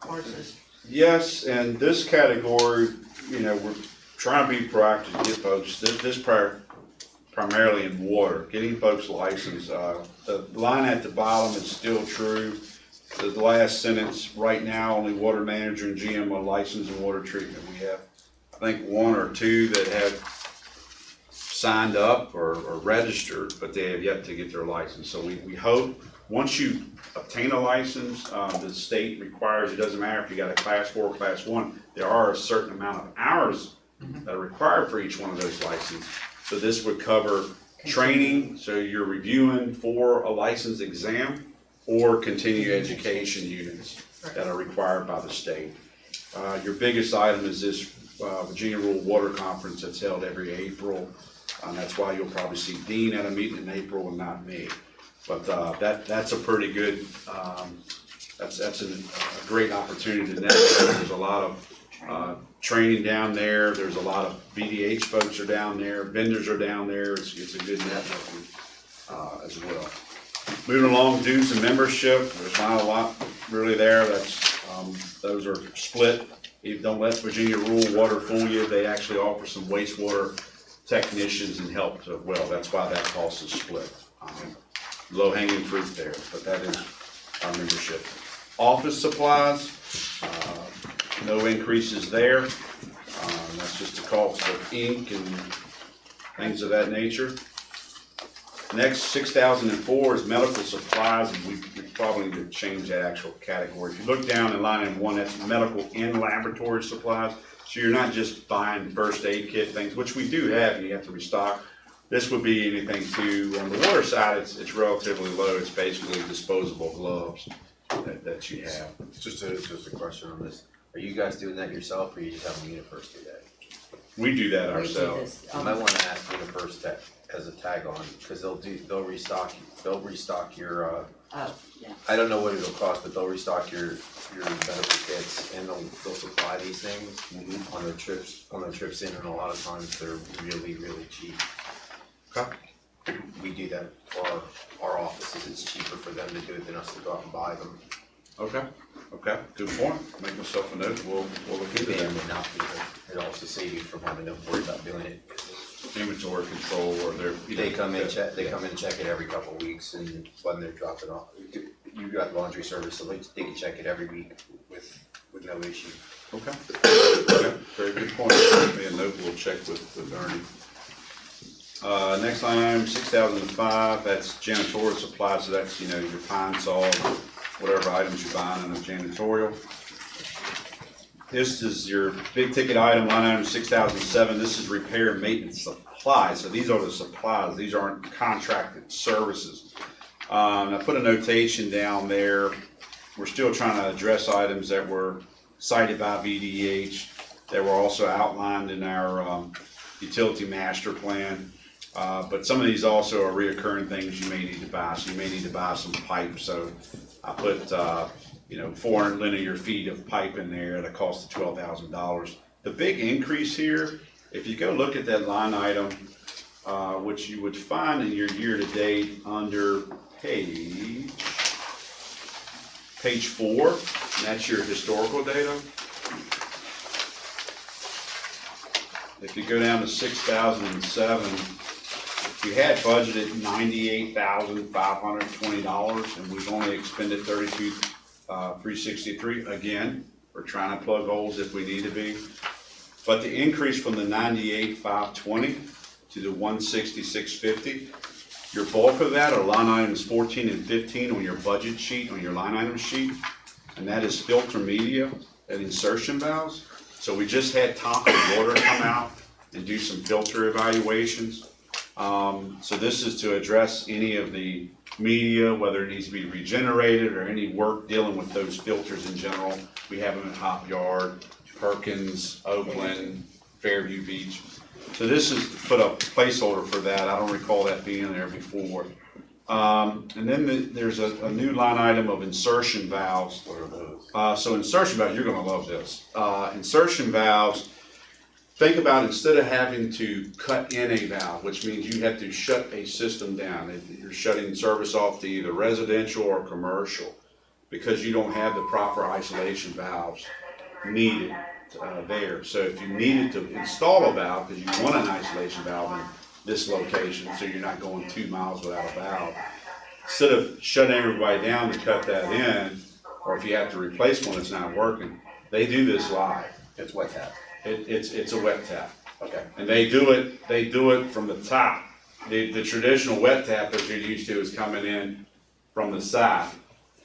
courses. Yes, and this category, we're trying to be proactive to get folks, this primarily in water, getting folks licensed. The line at the bottom is still true. The last sentence, right now, only water manager and GM are licensed in water treatment. We have, I think, one or two that have signed up or registered, but they have yet to get their license. So we hope, once you obtain a license, the state requires, it doesn't matter if you got a class 4 or class 1, there are a certain amount of hours that are required for each one of those licenses. So this would cover training, so you're reviewing for a license exam, or continuing education units that are required by the state. Your biggest item is this Virginia Rural Water Conference that's held every April. That's why you'll probably see Dean at a meeting in April and not me. But that's a pretty good, that's a great opportunity to network. There's a lot of training down there. There's a lot of VDH folks are down there, vendors are down there. It's a good networking as well. Moving along, dues and membership, there's not a lot really there. Those are split. You don't let Virginia Rural Water fool you. They actually offer some wastewater technicians and help as well. That's why that cost is split. Low hanging fruit there, but that is our membership. Office supplies, no increases there. That's just the cost of ink and things of that nature. Next, 6004 is medical supplies, and we probably need to change that actual category. If you look down in line item 1, that's medical and laboratory supplies. So you're not just buying first aid kit things, which we do have, and you have to restock. This would be anything too. On the water side, it's relatively low. It's basically disposable gloves that you have. Just a question on this. Are you guys doing that yourself, or you just having UniFirst do that? We do that ourselves. I might want to ask UniFirst as a tag on, because they'll restock your, Oh, yeah. I don't know what it'll cost, but they'll restock your medical kits, and they'll supply these things on their trips in, and a lot of times they're really, really cheap. Okay. We do that for our offices. It's cheaper for them to do it than us to go out and buy them. Okay, good point. Make myself a note. We'll look It into may or that. may not be, but it also saves you from having to worry about doing it. Inventory control, or They come in, check it every couple of weeks, and when they're dropping off, you got laundry service, so they can check it every week with no issue. Okay. Okay, very good point. Give me a note, we'll check with Ernie. Next line item, 6005, that's janitorial supplies, so that's, you know, your pine saw, whatever items you're buying in the janitorial. This is your big ticket item, line item 6007, this is repair and maintenance supplies, so these are the supplies, these aren't contracted services. I put a notation down there, we're still trying to address items that were cited by VDH, that were also outlined in our utility master plan. But some of these also are reoccurring things you may need to buy. So you may need to buy some pipe. So I put, 400 linear feet of pipe in there that cost $12,000. The big increase here, if you go look at that line item, which you would find in your year-to-date under page 4, and that's your historical data. If you go down to 6007, we had budgeted $98,520 and we've only expended $32,363. Again, we're trying to plug holes if we need to be. But the increase from the $98,520 to the $166,650, your bulk of that are line items 14 and 15 on your budget sheet, on your line item sheet, and that is filter media and insertion valves. So we just had Top Water come out and do some filter evaluations. So this is to address any of the media, whether it needs to be regenerated or any work dealing with those filters in general. We have them at Hop Yard, Perkins, Oakland, Fairview Beach. So this is to put a placeholder for that. I don't recall that being there before. And then there's a new line item of insertion valves. What are those? So insertion valves, you're gonna love this. Insertion valves, think about instead of having to cut in a valve, which means you have to shut a system down. You're shutting service off to either residential or commercial because you don't have the proper isolation valves needed there. So if you needed to install a valve, because you want an isolation valve in this location, so you're not going 2 miles without a valve, instead of shutting everybody down to cut that in, or if you have to replace one that's not working, they do this live. It's wet tap. It's a wet tap. Okay. And they do it from the top. The traditional wet tap that you're used to is coming in from the side.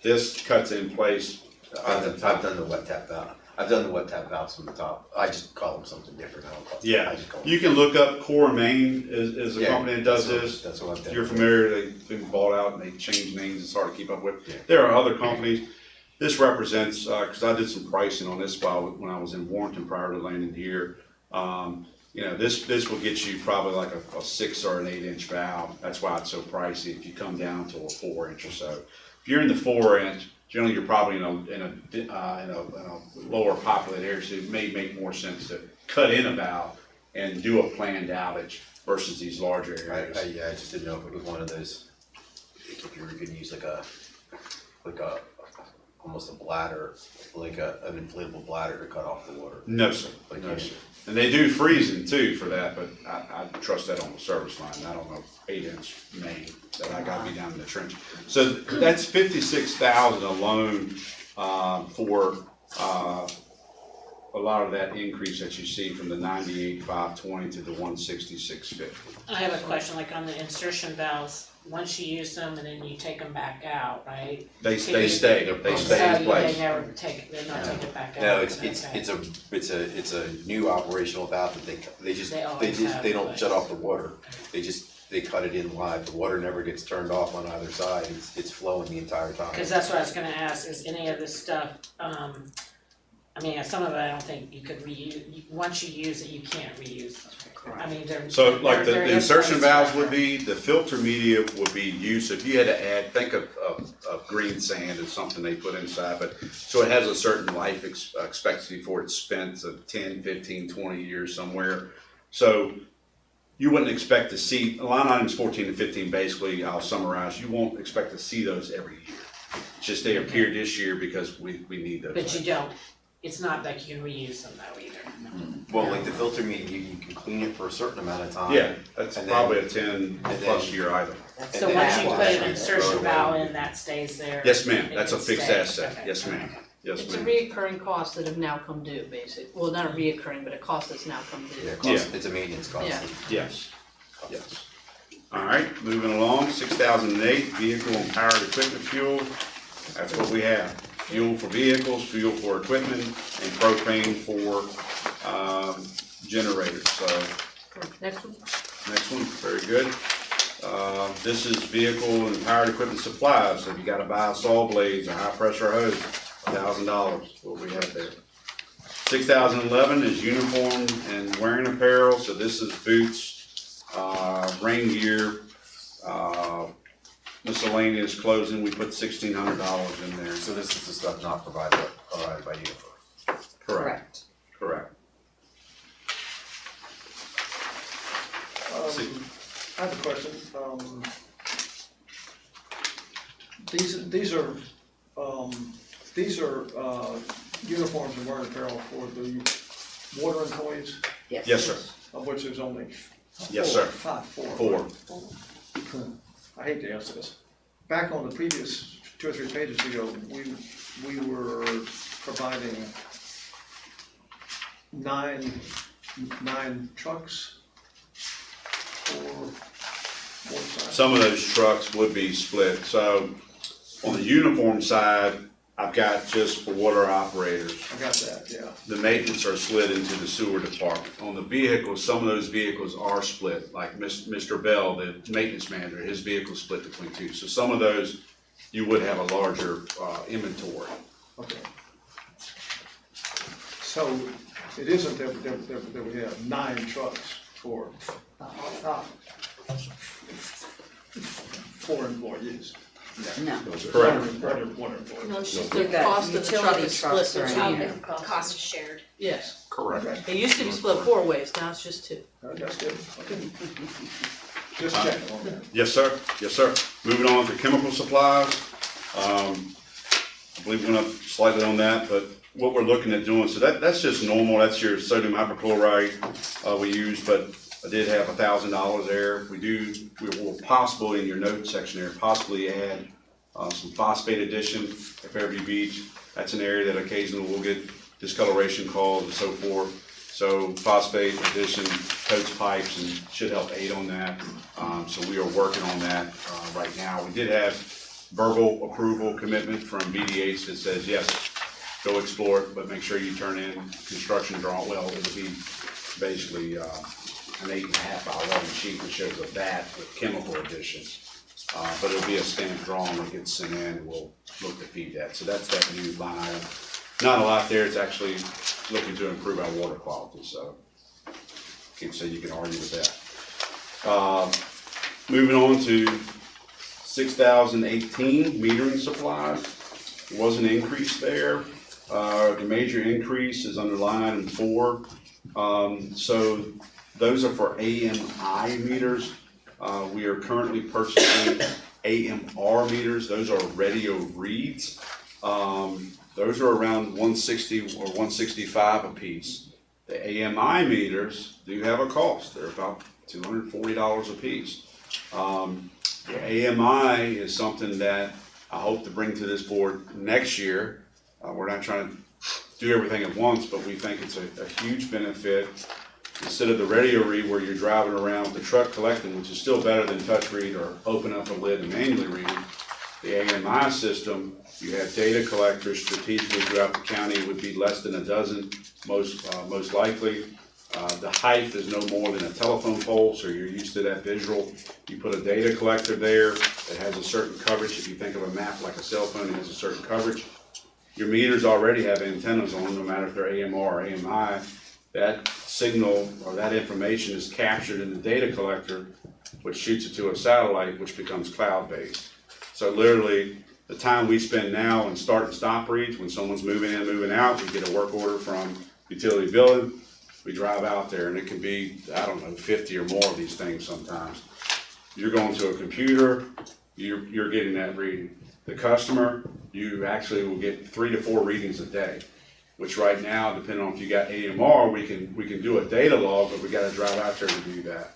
This cuts in place. I've done the wet tap valve. I've done the wet tap valves from the top. I just call them something different. I don't call them. Yeah, I just call them. you can look up Core Main is a Yeah, company that does that's what- this. That's what I've done. If you're familiar, they've been bought out and they change names, it's hard to keep up with. Yeah. There are other companies. This represents, because I did some pricing on this file when I was in Warrenton prior to landing here. This will get you probably like a 6 or an 8-inch valve. That's why it's so pricey if you come down to a 4-inch or so. If you're in the 4-inch, generally you're probably in a lower populated area, so it may make more sense to cut in a valve and do a planned outage versus these larger areas. I just didn't know if it was one of those, if you were gonna use like a almost a bladder, like an inflatable bladder to cut off the water. No, sir. Like No, you- sir. And they do freezing too for that, but I trust that on the service line. I don't know 8-inch main that I gotta be down in the trench. So that's 56,000 alone, for, a lot of that increase that you see from the 98,520 to the 166,650. I have a question, like on the insertion valves, once you use them and then you take them back out, right? They So stay you- in So place. they never take, they're not taking it back out? No, it's Okay. it's a new operational valve that They always have they don't it. shut off the water. They cut it in live. The water never gets turned off on either side. It's flowing the entire time. Cause that's what I was gonna ask, is any of this stuff, some of it I don't think you could reuse, once you use it, you can't reuse them. I mean, they're. So like they're the insertion in place valves forever. would be, the filter media would be used, so if you had to add, think of green sand is something they put inside, but, so it has a certain life expectancy before it's spent, of 10, 15, 20 years somewhere. So you wouldn't expect to see, line items 14 and 15, basically, I'll summarize, you won't expect to see those every year. It's just they appeared this year because we need those. But you don't, it's not like you can reuse them though either. Well, like the filter media, you can clean it for a certain amount of time. Yeah, that's And then- probably a 10 plus year item. That's So then once that you will put an actually insertion grow valve and- in, that stays there? Yes, ma'am, It that's a can fixed stay. asset, Okay. yes, ma'am. Yes, It's a ma'am. reoccurring cost that have now come due, basic, well, not a reoccurring, but a cost that's now come due. Yeah, cost, it's a maintenance cost. Yeah. Yes, yes. All right, moving along, 6008, vehicle and powered equipment fuel. That's what we have. Fuel for vehicles, fuel for equipment, and propane for, generators. So, Next one? next one, very good. This is vehicle and powered equipment supplies. So if you gotta buy saw blades or high pressure hose, $1,000, what we have there. 6011 is uniform and wearing apparel. So this is boots, rain gear, miscellaneous clothing. We put $1,600 in there. So this is the stuff not provided by you. Correct. Correct. I have a question. These are uniforms and wearing apparel for the water employees, Yes, sir. of which there's only Yes, sir. four. I hate to ask this. Back on the previous 2 or 3 pages ago, we were providing nine trucks for size. Some of those trucks would be split. So on the uniform side, I've got just for water operators. I got that, yeah. The maintenance are split into the sewer department. On the vehicles, some of those vehicles are split, like Mr. Bell, the maintenance manager, his vehicle's split between two. So some of those, you would have a larger inventory. Okay. So it isn't that we have 9 trucks for 4 employees. No. Correct. One employee. No, it's just You've the got cost of the truck utility is split trucks are between in you. here. Cost is shared. Yes, Correct. Okay, it used to be split 4 ways, now it's just 2. that's good. Okay. Just checking on that. Yes, sir. Yes, sir. Moving on to chemical supplies. I believe we went up slightly on that, but what we're looking at doing, so that's just normal. That's your sodium hypochlorite we use, but I did have $1,000 there. We will possibly, in your notes section there, possibly add some phosphate addition at Fairview Beach. That's an area that occasionally we'll get discoloration calls and so forth. So phosphate addition coats pipes and should help aid on that. So we are working on that right now. We did have verbal approval commitment from BDH that says, yes, go explore it, but make sure you turn in construction drawing. Well, it'll be basically an 8.5 by 11 sheet that shows of that with chemical additions. But it'll be a stamped drawing that gets sent in and we'll look to feed that. So that's that new line item. Not a lot there. It's actually looking to improve our water quality. So can't say you can argue with that. Moving on to 6018 metering supplies. There was an increase there. The major increase is under line item 4. So those are for AMI meters. We are currently purchasing AMR meters. Those are radio reads. Those are around 160 or 165 a piece. The AMI meters do have a cost. They're about $240 a piece. The AMI is something that I hope to bring to this board next year. We're not trying to do everything at once, but we think it's a huge benefit. Instead of the radio read where you're driving around with the truck collecting, which is still better than touch read or open up a lid and manually read, the AMI system, you have data collectors strategically throughout the county. It would be less than a dozen, most likely. The height is no more than a telephone pole, so you're used to that visual. You put a data collector there that has a certain coverage. If you think of a map like a cell phone, it has a certain coverage. Your meters already have antennas on them, no matter if they're AMR or AMI. That signal or that information is captured in the data collector, which shoots it to a satellite, which becomes cloud-based. So literally, the time we spend now in start and stop reads, when someone's moving in, moving out, we get a work order from utility billing, we drive out there, and it can be, 50 or more of these things sometimes. You're going to a computer, you're getting that reading. The customer, you actually will get 3 to 4 readings a day, which right now, depending on if you got AMR, we can do a data log, but we gotta drive out there to do that.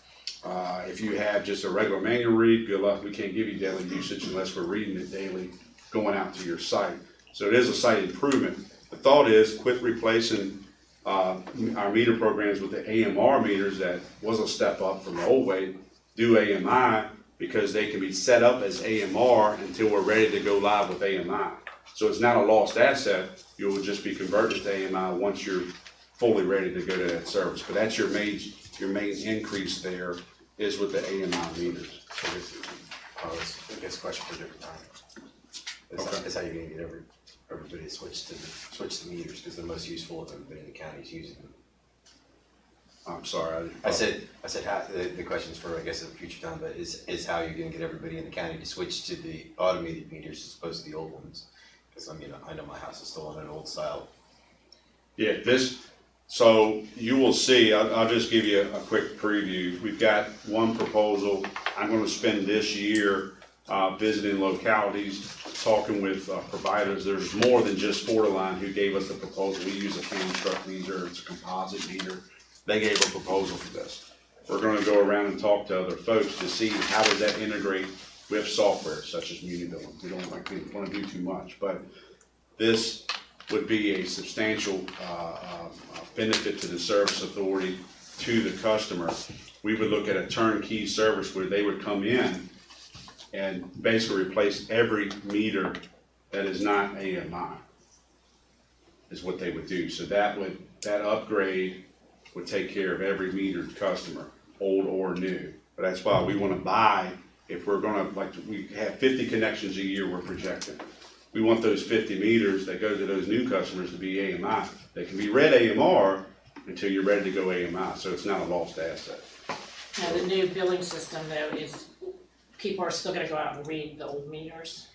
If you have just a regular manual read, good luck, we can't give you daily usage unless we're reading it daily, going out to your site. So it is a slight improvement. The thought is quit replacing our meter programs with the AMR meters that was a step up from the old way, do AMI, because they can be set up as AMR until we're ready to go live with AMI. So it's not a lost asset, you will just be converted to AMI once you're fully ready to go to that service. But that's your main increase there is with the AMI meters. So this, I guess question for a different time. Okay. Is how you're gonna get everybody to switch to meters, because they're most useful if everybody in the county is using them. I'm sorry. I said how, the question is for, I guess, a future time, but is how you're gonna get everybody in the county to switch to the automated meters as opposed to the old ones? Because I know my house is still on an old style. Yeah, so you will see, I'll just give you a quick preview. We've got one proposal. I'm gonna spend this year visiting localities, talking with providers. There's more than just Fortiline who gave us the proposal. We use a construct meter, it's a composite meter. They gave a proposal for this. We're gonna go around and talk to other folks to see how does that integrate with software such as Muni-Billing. We don't want to do too much, but this would be a substantial benefit to the service authority, to the customer. We would look at a turnkey service where they would come in and basically replace every meter that is not AMI, is what they would do. So that upgrade would take care of every metered customer, old or new. But that's why we want to buy, if we're gonna, like, we have 50 connections a year we're projecting. We want those 50 meters that go to those new customers to be AMI. They can be read AMR until you're ready to go AMI, so it's not a lost asset. Now, the new billing system though is, people are still gonna go out and read the old meters?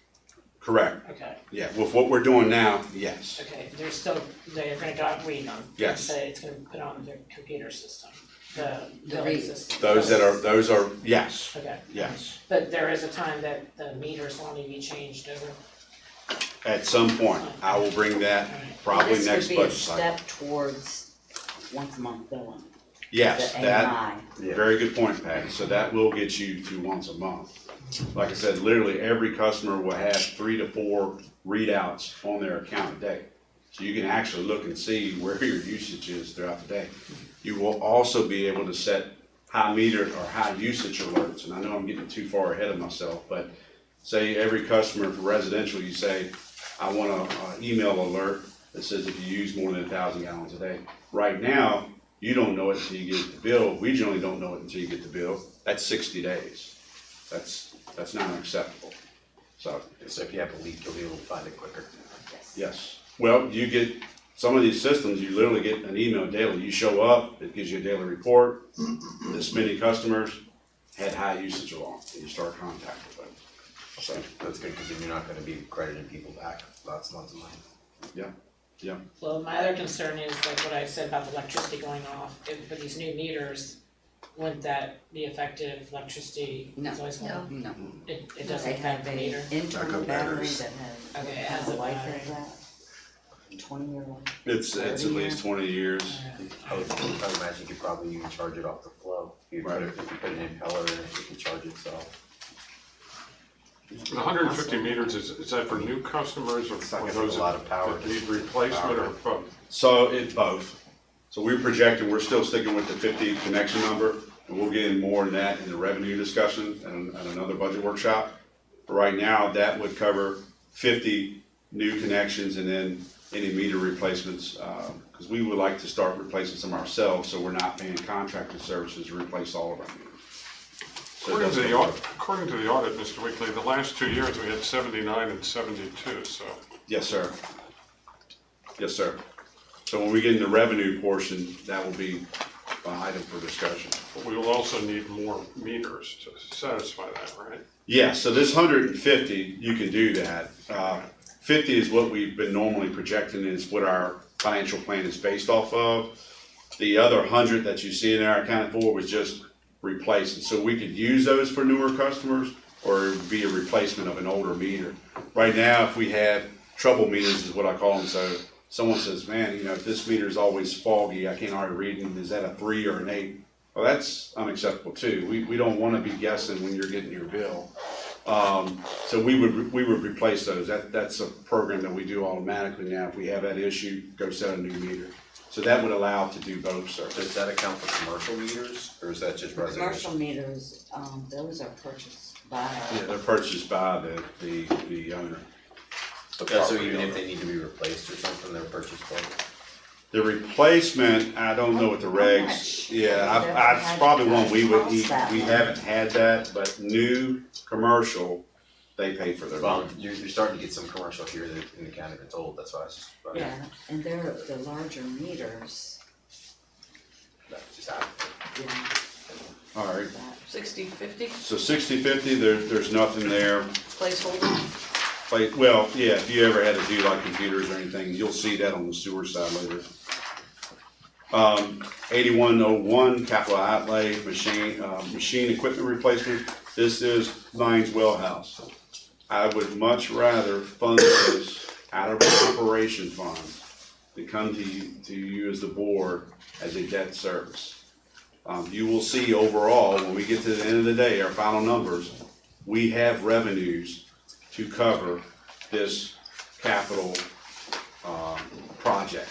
Correct. Okay, Yeah, with what we're doing now, yes. okay, they're gonna go out and read them? Yes. So it's gonna put on their computer system, the billing read. system? Those are, yes, Okay, yes. but there is a time that the meters will need to be changed over? At some point, I will bring that probably next budget This would be cycle. a step towards once a month billing. Yes, The that, AMI. very good point, Patty. So that will get you to once a month. Like I said, literally every customer will have 3 to 4 readouts on their account a day. So you can actually look and see where your usage is throughout the day. You will also be able to set high meter or high usage alerts. And I know I'm getting too far ahead of myself, but say every customer for residential, you say, I want an email alert that says if you use more than 1,000 gallons a day. Right now, you don't know it until you get the bill. We generally don't know it until you get the bill. That's 60 days. That's not acceptable. So, if you have a leak, you'll be able to find it quicker. yes. Well, you get, some of these systems, you literally get an email daily. You show up, it gives you a daily report. This many customers had high usage along, and you start contact with them. So, That's good, because then you're not gonna be crediting people back lots and lots of money. yeah. Well, my other concern is like what I said about the electricity going off, for these new meters, wouldn't that be effective electricity? No. It's always going, No. it They doesn't have have the a meter? internal Backup battery batteries. that has. Okay, it has a life battery. of that. 20-year old. It's at least 20 years. I would imagine you could probably even charge it off the flow. If you put an impeller in it, you can charge itself. The 150 meters, is that for new customers or It's not for gonna take those a lot of power that need to- replacement or both? So it's both. So we're projecting, we're still sticking with the 50 connection number, and we'll get in more than that in the revenue discussion and another budget workshop. But right now, that would cover 50 new connections and then any meter replacements, because we would like to start replacing some ourselves, so we're not paying contracted services to replace all of our meters. So According to that's- according to the audit, Mr. Weekly, the last 2 years, we had 79 and 72, so. Yes, sir. Yes, sir. So when we get in the revenue portion, that will be an item for discussion. But we will also need more meters to satisfy that, right? Yeah, so this 150, you can do that. 50 is what we've been normally projecting, is what our financial plan is based off of. The other 100 that you see in there accounted for was just replacing. So we could use those for newer customers, or it would be a replacement of an older meter. Right now, if we have trouble meters is what I call them, so someone says, man, if this meter is always foggy, I can't hardly read it, is that a 3 or an 8? Well, that's unacceptable too. We don't want to be guessing when you're getting your bill. So we would replace those. That's a program that we do automatically now. If we have that issue, go set a new meter. So that would allow to do both services. Does that account for commercial meters, or is that just residential? Commercial meters, those are purchased by. Yeah, they're purchased by the owner. the Yeah, so property even if owner. they need to be replaced or something, they're purchased by. The replacement, I don't know what the regs, much? yeah, it's probably one we would, we haven't had that, but new commercial, they pay for their Well, own. you're starting to get some commercial here in the county that's old, that's why I was just. Yeah, and they're the larger meters, That's just how. yeah, All right, that. 60/50 so 60/50, there's nothing there. placeholder. Like, well, yeah, if you ever had to do like computers or anything, you'll see that on the sewer side later. 8101, capital outlay, machine equipment replacement. This is Lions Well House. I would much rather fund this out of the operation fund than come to you as the board as a debt service. You will see overall, when we get to the end of the day, our final numbers, we have revenues to cover this capital project.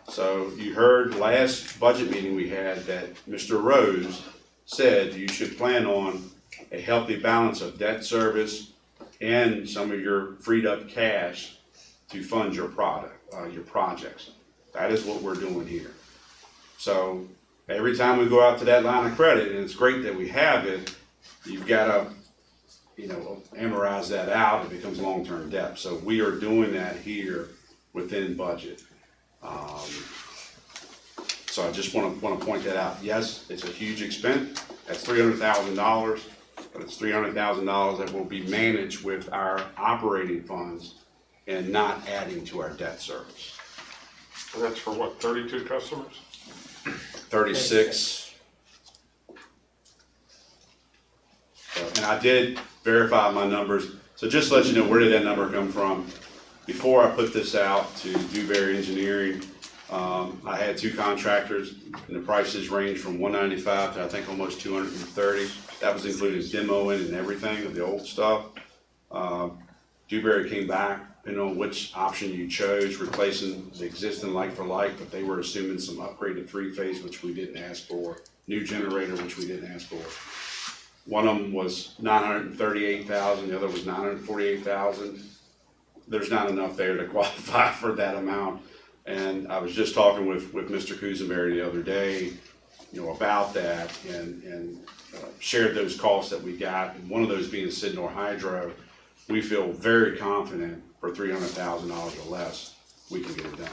So you heard last budget meeting we had that Mr. Rose said you should plan on a healthy balance of debt service and some of your freed up cash to fund your projects. That is what we're doing here. So every time we go out to that line of credit, and it's great that we have it, you've gotta, amortize that out, it becomes long-term debt. So we are doing that here within budget. So I just wanna point that out. Yes, it's a huge expense, that's $300,000, but it's $300,000 that will be managed with our operating funds and not adding to our debt service. And that's for what, 32 customers? 36. And I did verify my numbers, so just to let you know, where did that number come from? Before I put this out to Dewberry Engineering, I had two contractors, and the prices ranged from $195 to I think almost $230. That was including demoing and everything of the old stuff. Dewberry came back, depending on which option you chose, replacing the existing like for like, but they were assuming some upgraded three-phase, which we didn't ask for, new generator, which we didn't ask for. One of them was $938,000, the other was $948,000. There's not enough there to qualify for that amount. And I was just talking with Mr. Kuzenberry the other day, about that and shared those costs that we got. And one of those being Sidnor Hydro, we feel very confident for $300,000 or less, we can get it done.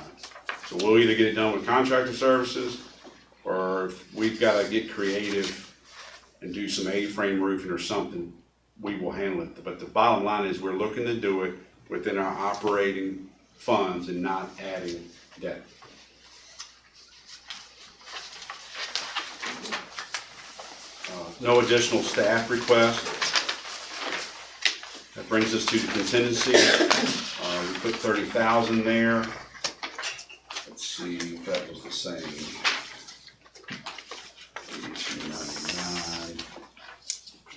So we'll either get it done with contractor services, or if we've gotta get creative and do some A-frame roofing or something, we will handle it. But the bottom line is we're looking to do it within our operating funds and not adding debt. No additional staff requests. That brings us to the contingency. We put 30,000 there. Let's see if that was the same. 8299.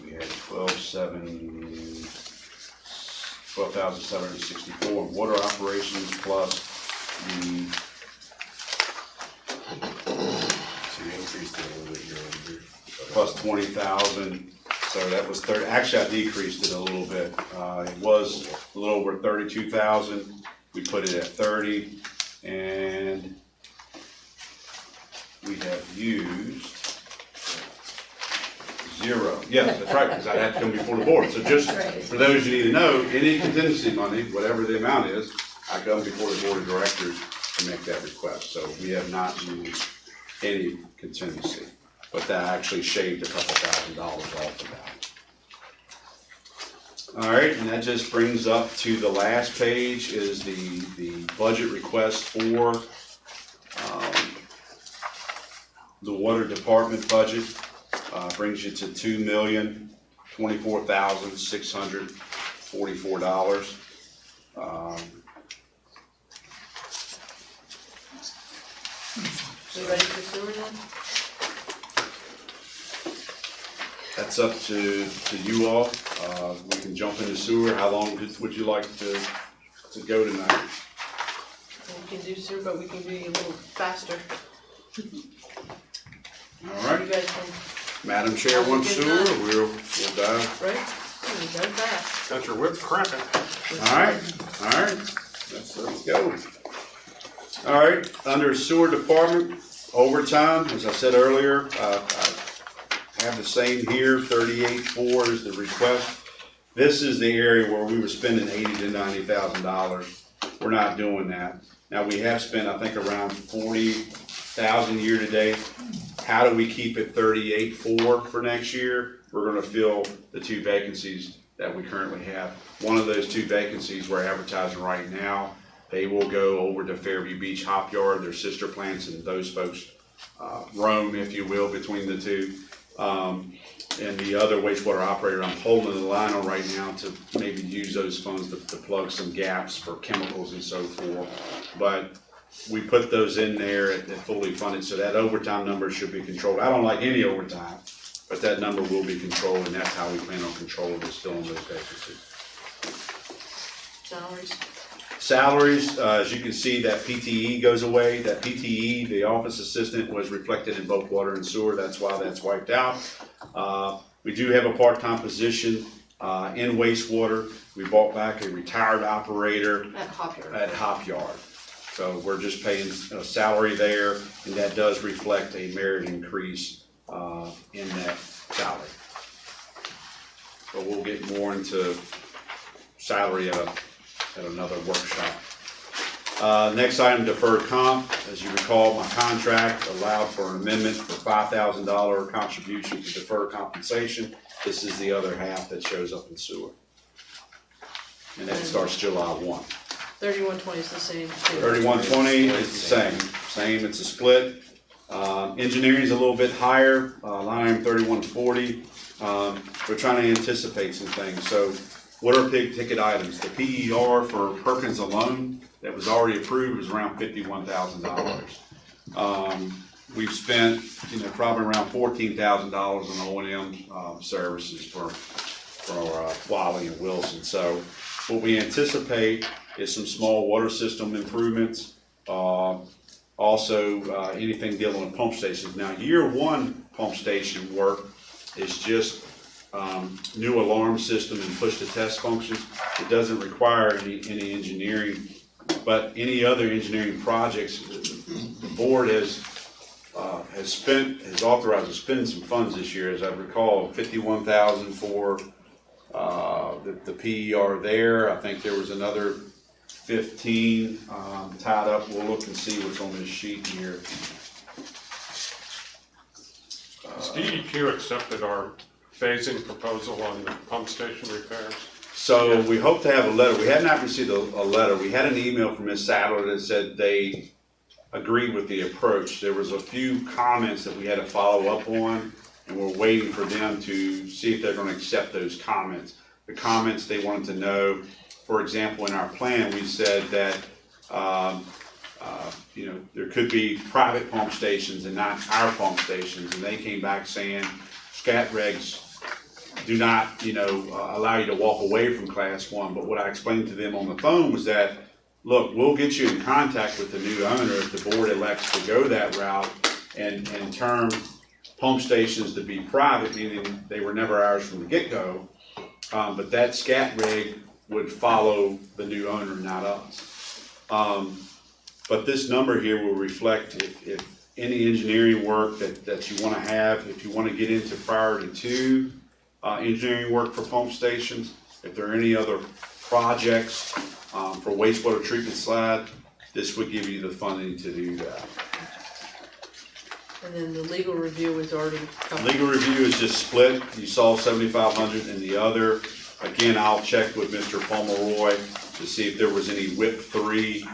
We had 12,764 water operations plus the. So you increased it a little bit year over year. Plus 20,000, so that was actually I decreased it a little bit. It was a little over 32,000, we put it at 30, and we have used zero. Yes, that's right, because I had to come before the board. So just for those you need to know, any contingency money, whatever the amount is, I come before the board of directors to make that request. So we have not used any contingency. But that actually shaved a couple $1,000s off of that. All right, and that just brings up to the last page is the budget request for the water department budget. Brings you to $2,024,644. We ready for sewer then? That's that's up to you all. We can jump into sewer. How long would you like to go tonight? We can do sewer, but we can be a little faster. All right. You guys can, Madam Chair wants sewer, we'll dive. right? You go fast. Got your whip cracking. All right, let's go. All right, under sewer department, overtime, as I said earlier, I have the same here, 38.4 is the request. This is the area where we were spending $80,000 to $90,000. We're not doing that. Now, we have spent, I think, around $40,000 year to date. How do we keep it 38.4 for next year? We're gonna fill the 2 vacancies that we currently have. One of those 2 vacancies we're advertising right now. They will go over to Fairview Beach Hop Yard, their sister plants, and those folks roam, if you will, between the 2. And the other wastewater operator, I'm holding the line on right now to maybe use those funds to plug some gaps for chemicals and so forth. But we put those in there at fully funded, so that overtime number should be controlled. I don't like any overtime, but that number will be controlled, and that's how we plan on controlling it, still in those vacancies. Salaries. Salaries, as you can see, that PTE goes away. That PTE, the office assistant, was reflected in both water and sewer. That's why that's wiped out. We do have a part-time position in wastewater. We brought back a retired operator At Hop Yard. at Hop Yard. So we're just paying a salary there, and that does reflect a merit increase in that salary. But we'll get more into salary at another workshop. Next item, deferred comp. As you recall, my contract allowed for an amendment for $5,000 contribution to deferred compensation. This is the other half that shows up in sewer. And that starts July 1. 3120 is the same. 3120 is the same, it's a split. Engineering is a little bit higher, line item 3140. We're trying to anticipate some things. So what are big ticket items? The PER for Perkins alone that was already approved is around $51,000. We've spent, probably around $14,000 on O&M services for Wally and Wilson. So what we anticipate is some small water system improvements. Also, anything dealing with pump stations. Now, year 1 pump station work is just new alarm system and push to test functions. It doesn't require any engineering, but any other engineering projects, the board has authorized to spend some funds this year, as I recall, $51,000 for the PER there. I think there was another 15 tied up. We'll look and see what's on this sheet here. Has DEQ accepted our phasing proposal on the pump station repairs? So we hope to have a letter. We had not received a letter. We had an email from Ms. Sadler that said they agreed with the approach. There was a few comments that we had to follow up on, and we're waiting for them to see if they're going to accept those comments. The comments they wanted to know, for example, in our plan, we said that there could be private pump stations and not our pump stations, and they came back saying scat regs do not, allow you to walk away from class 1. But what I explained to them on the phone was that, look, we'll get you in contact with the new owner if the board elects to go that route and term pump stations to be private, meaning they were never ours from the get-go. But that scat reg would follow the new owner, not us. But this number here will reflect if any engineering work that you want to have, if you want to get into priority 2 engineering work for pump stations, if there are any other projects for wastewater treatment slide, this would give you the funding to do that. And then the legal review is already covered. Legal review is just split. You saw 7,500 in the other. Again, I'll check with Mr. Pomeroy to see if there was any WIP 3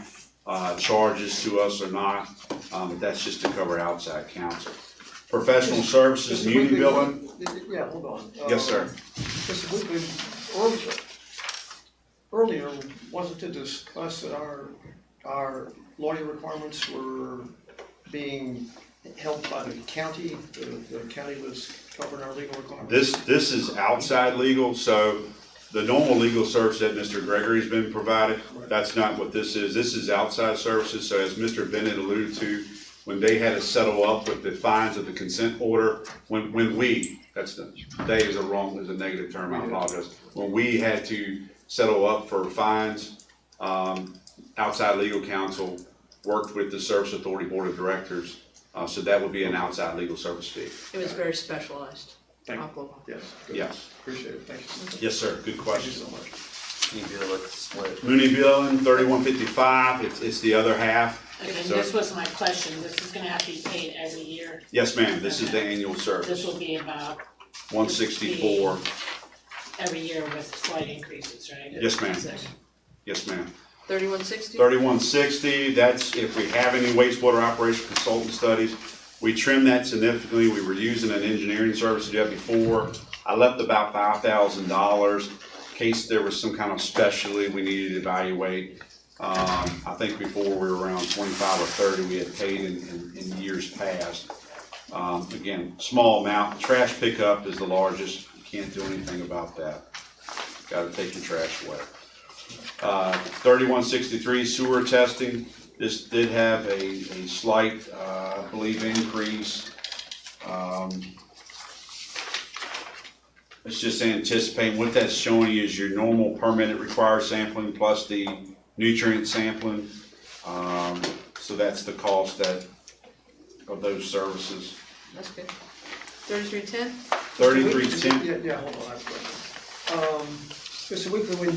charges to us or not. But that's just to cover outside counsel. Professional services, muni billing. Yeah, hold on. Yes, sir. Mr. Weekly, earlier, wasn't it discussed that our lawyer requirements were being helped by the county, the county was covering our legal requirements? This is outside legal, so the normal legal service that Mr. Gregory's been provided, that's not what this is. This is outside services, so as Mr. Bennett alluded to, when they had to settle up with the fines of the consent order, when we, that's the, they is a negative term, I apologize. When we had to settle up for fines, outside legal counsel worked with the Service Authority Board of Directors, so that would be an outside legal service fee. It was very specialized. Thank you. Oklahoma. Yes. good. Yes. Appreciate it, thank you. Yes, sir, good Thank you question. so much. Can you deal with the split? Mooney billing, 3155, it's the other half. Okay, and So- this was my question, this is gonna have to be paid every year, Yes, ma'am, this is the annual this service, will be about 164. every year with slight increases, right? Yes, ma'am. Yes, ma'am. 3160? 3160, that's if we have any wastewater operation consultant studies. We trimmed that significantly. We were using an engineering service jet before. I left about $5,000 in case there was some kind of specialty we needed to evaluate. I think before we were around 25 or 30 we had paid in years past. Again, small amount. Trash pickup is the largest. You can't do anything about that. Got to take your trash away. 3163 sewer testing. This did have a slight, I believe, increase. It's just anticipating, what that's showing you is your normal permitted required sampling plus the nutrient sampling. So that's the cost of those services. That's good. 3310? 3310. Yeah, hold on, I have a question. Mr. Weekly,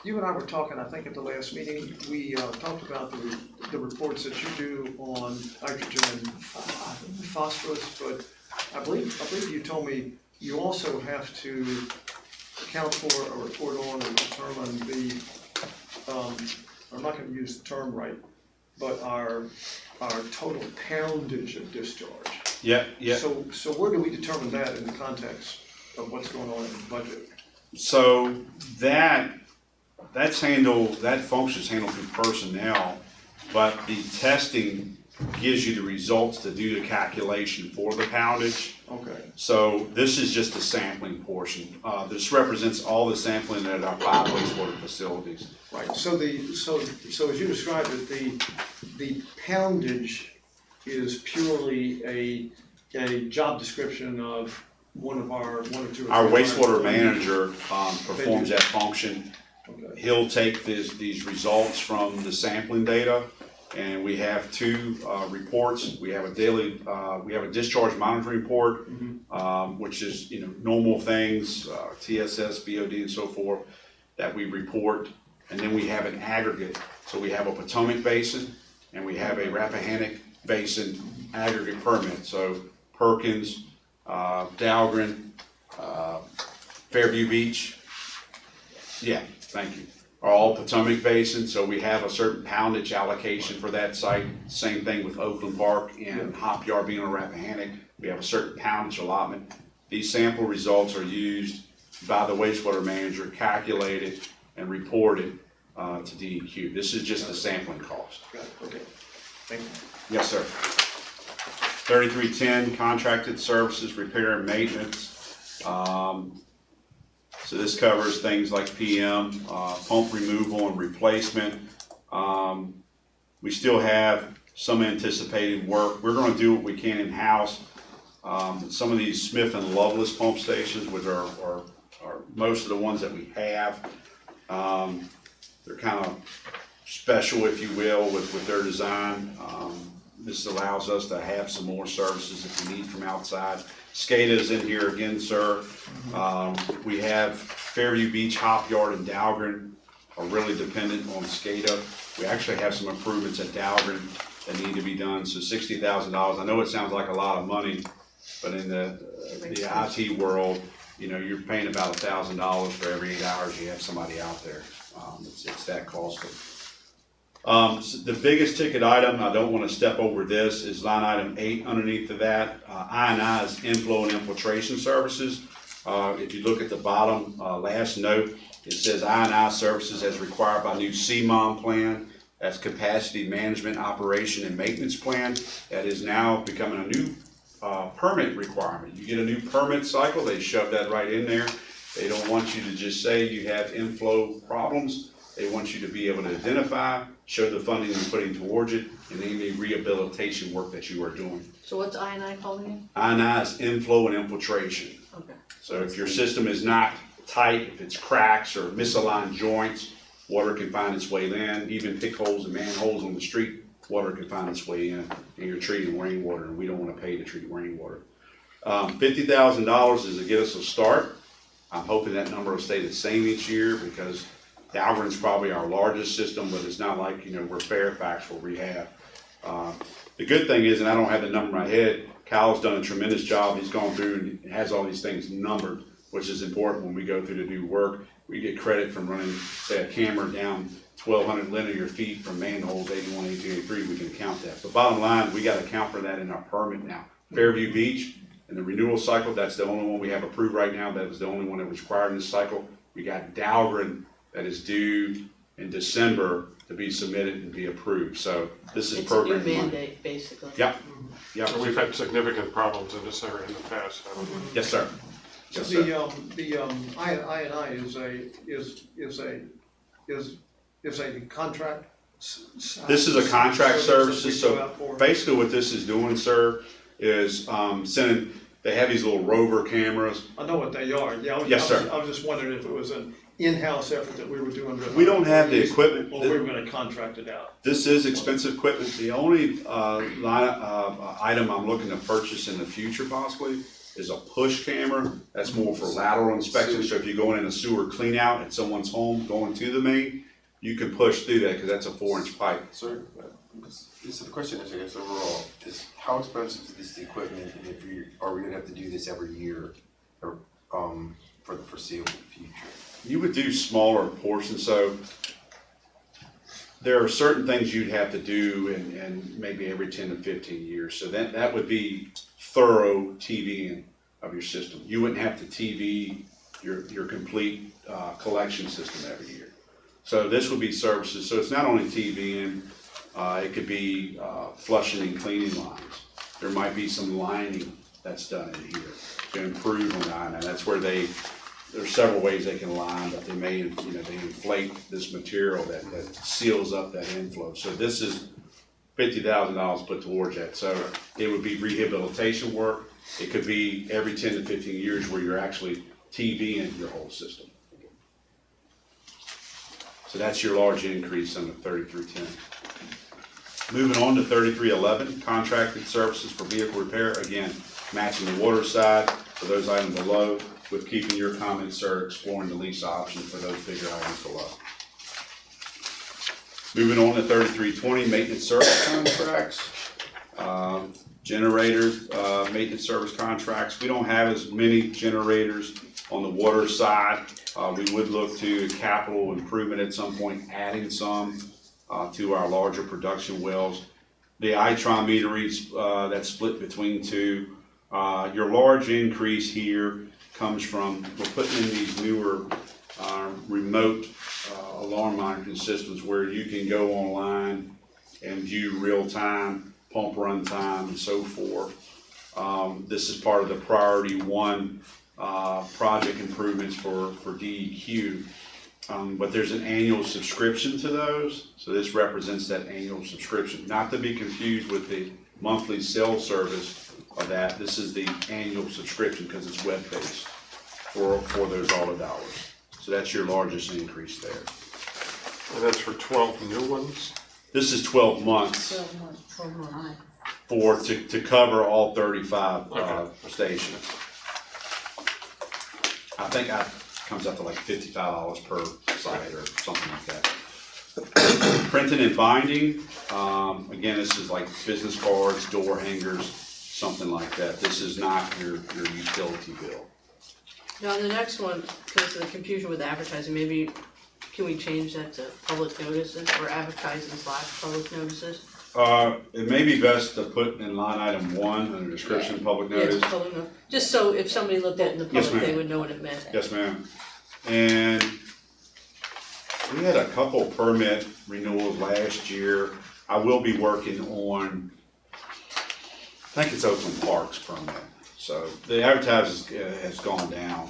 you and I were talking, I think at the last meeting, we talked about the reports that you do on nitrogen and phosphorus, but I believe you told me you also have to account for or report on or determine the, I'm not gonna use the term right, but our total poundage of discharge. Yeah. So where do we determine that in the context of what's going on in the budget? So that function's handled through personnel, but the testing gives you the results to do the calculation for the poundage. Okay. So this is just the sampling portion. This represents all the sampling at our 5 wastewater facilities. Right, so as you described it, the poundage is purely a job description of one or two. Our wastewater manager performs that function. Okay. He'll take these results from the sampling data, and we have 2 reports. We have a discharge monitoring report, which is, normal things, TSS, BOD, and so forth, that we report. And then we have an aggregate. So we have a Potomac Basin, and we have a Rappahannock Basin aggregate permit. So Perkins, Dahlgren, Fairview Beach, yeah, thank you, are all Potomac Basin, so we have a certain poundage allocation for that site. Same thing with Oakland Park and Hop Yard being a Rappahannock, we have a certain poundage allotment. These sample results are used by the wastewater manager, calculated and reported to DEQ. This is just the sampling cost. Got it, okay, thank you. Yes, sir. 3310, contracted services, repair and maintenance. So this covers things like PM, pump removal and replacement. We still have some anticipated work. We're gonna do what we can in-house. Some of these Smith and Loveless pump stations, which are most of the ones that we have, they're kind of special, if you will, with their design. This allows us to have some more services if we need from outside. SCADA's in here again, sir. We have Fairview Beach, Hop Yard, and Dahlgren are really dependent on SCADA. We actually have some improvements at Dahlgren that need to be done, so $60,000. I know it sounds like a lot of money, but in the IT world, you're paying about $1,000 for every 8 hours you have somebody out there. It's that costly. So the biggest ticket item, I don't want to step over this, is line item 8 underneath of that. I&I is inflow and infiltration services. If you look at the bottom last note, it says I&I services as required by new CMOM plan. That's capacity management, operation, and maintenance plan. That is now becoming a new permit requirement. You get a new permit cycle, they shove that right in there. They don't want you to just say you have inflow problems. They want you to be able to identify, show the funding you're putting towards it, and any rehabilitation work that you are doing. So what's I&I calling it? I&I is inflow and infiltration. Okay. So if your system is not tight, if it's cracks or misaligned joints, water can find its way in. Even pick holes and manholes on the street, water can find its way in, and you're treating rainwater, and we don't want to pay to treat rainwater. $50,000 is to get us a start. I'm hoping that number will stay the same each year because Dalgren's probably our largest system, but it's not like, we're Fairfax for rehab. The good thing is, and I don't have the number in my head, Kyle's done a tremendous job. He's gone through and has all these things numbered, which is important when we go through to do work. We get credit from running, say, a camera down 1,200 linear feet from manholes 81, 82, 83. We can count that. But bottom line, we got to account for that in our permit now. Fairview Beach, in the renewal cycle, that's the only one we have approved right now. That was the only one that was required in this cycle. We got Dalgren that is due in December to be submitted and be approved. So this is program It's a new money. mandate, basically. Yep. Yep. And we've had significant problems in this area in the past, haven't we? Yes, sir. So Yes, the sir. I&I is a contract? This is a contract services, we go so out for? basically what this is doing, sir, is sending, they have these little rover cameras. I know what they are, yeah. Yes, sir. I was just wondering if it was an in-house effort that we were doing. with We don't have the employees, equipment. or we were gonna contract it out. This is expensive equipment. The only item I'm looking to purchase in the future possibly is a push camera. That's more for lateral inspection. So if you're going in a sewer clean out at someone's home going to the main, you can push through that because that's a 4-inch pipe. Sir, so the question is, I guess, overall, is how expensive is this equipment, and are we gonna have to do this every year, or, for the foreseeable future? You would do smaller portions, so there are certain things you'd have to do and maybe every 10 to 15 years. So that would be thorough TVing of your system. You wouldn't have to TV your complete collection system every year. So this would be services. So it's not only TVing, it could be flushing and cleaning lines. There might be some lining that's done in here to improve on that. And that's where there's several ways they can line, but they may, they inflate this material that seals up that inflow. So this is $50,000 put towards that. So it would be rehabilitation work. It could be every 10 to 15 years where you're actually TVing your whole system. So that's your large increase on the 3310. Moving on to 3311, contracted services for vehicle repair. Again, matching the water side for those items below, with keeping your comments, sir, exploring the lease option for those bigger items below. Moving on to 3320, maintenance service contracts. Generators, maintenance service contracts. We don't have as many generators on the water side. We would look to capital improvement at some point, adding some to our larger production wells. The Itron meter reads, that's split between two. Your large increase here comes from, we're putting in these newer remote alarm monitoring systems where you can go online and view real time, pump run time, and so forth. This is part of the priority one project improvements for DEQ. But there's an annual subscription to those, so this represents that annual subscription. Not to be confused with the monthly cell service of that. This is the annual subscription because it's web-based for those dollar dollars. So that's your largest increase there. And that's for 12 new ones? This is 12 months 12 months. to cover all 35 stations. I think that comes up to like $55 per site or something like that. Printing and binding, again, this is like business cards, door hangers, something like that. This is not your utility bill. Now, the next one, because of the confusion with advertising, maybe can we change that to public notices or advertising / public notices? It may be best to put in line item 1 under description, public Yes, notice. public notice. Just so if somebody looked at it in the Yes, public, they ma'am. would know what it meant. Yes, ma'am. And We had a couple permit renewals last year. I will be working on, I think it's Oakland Parks permit. So the advertising has gone down.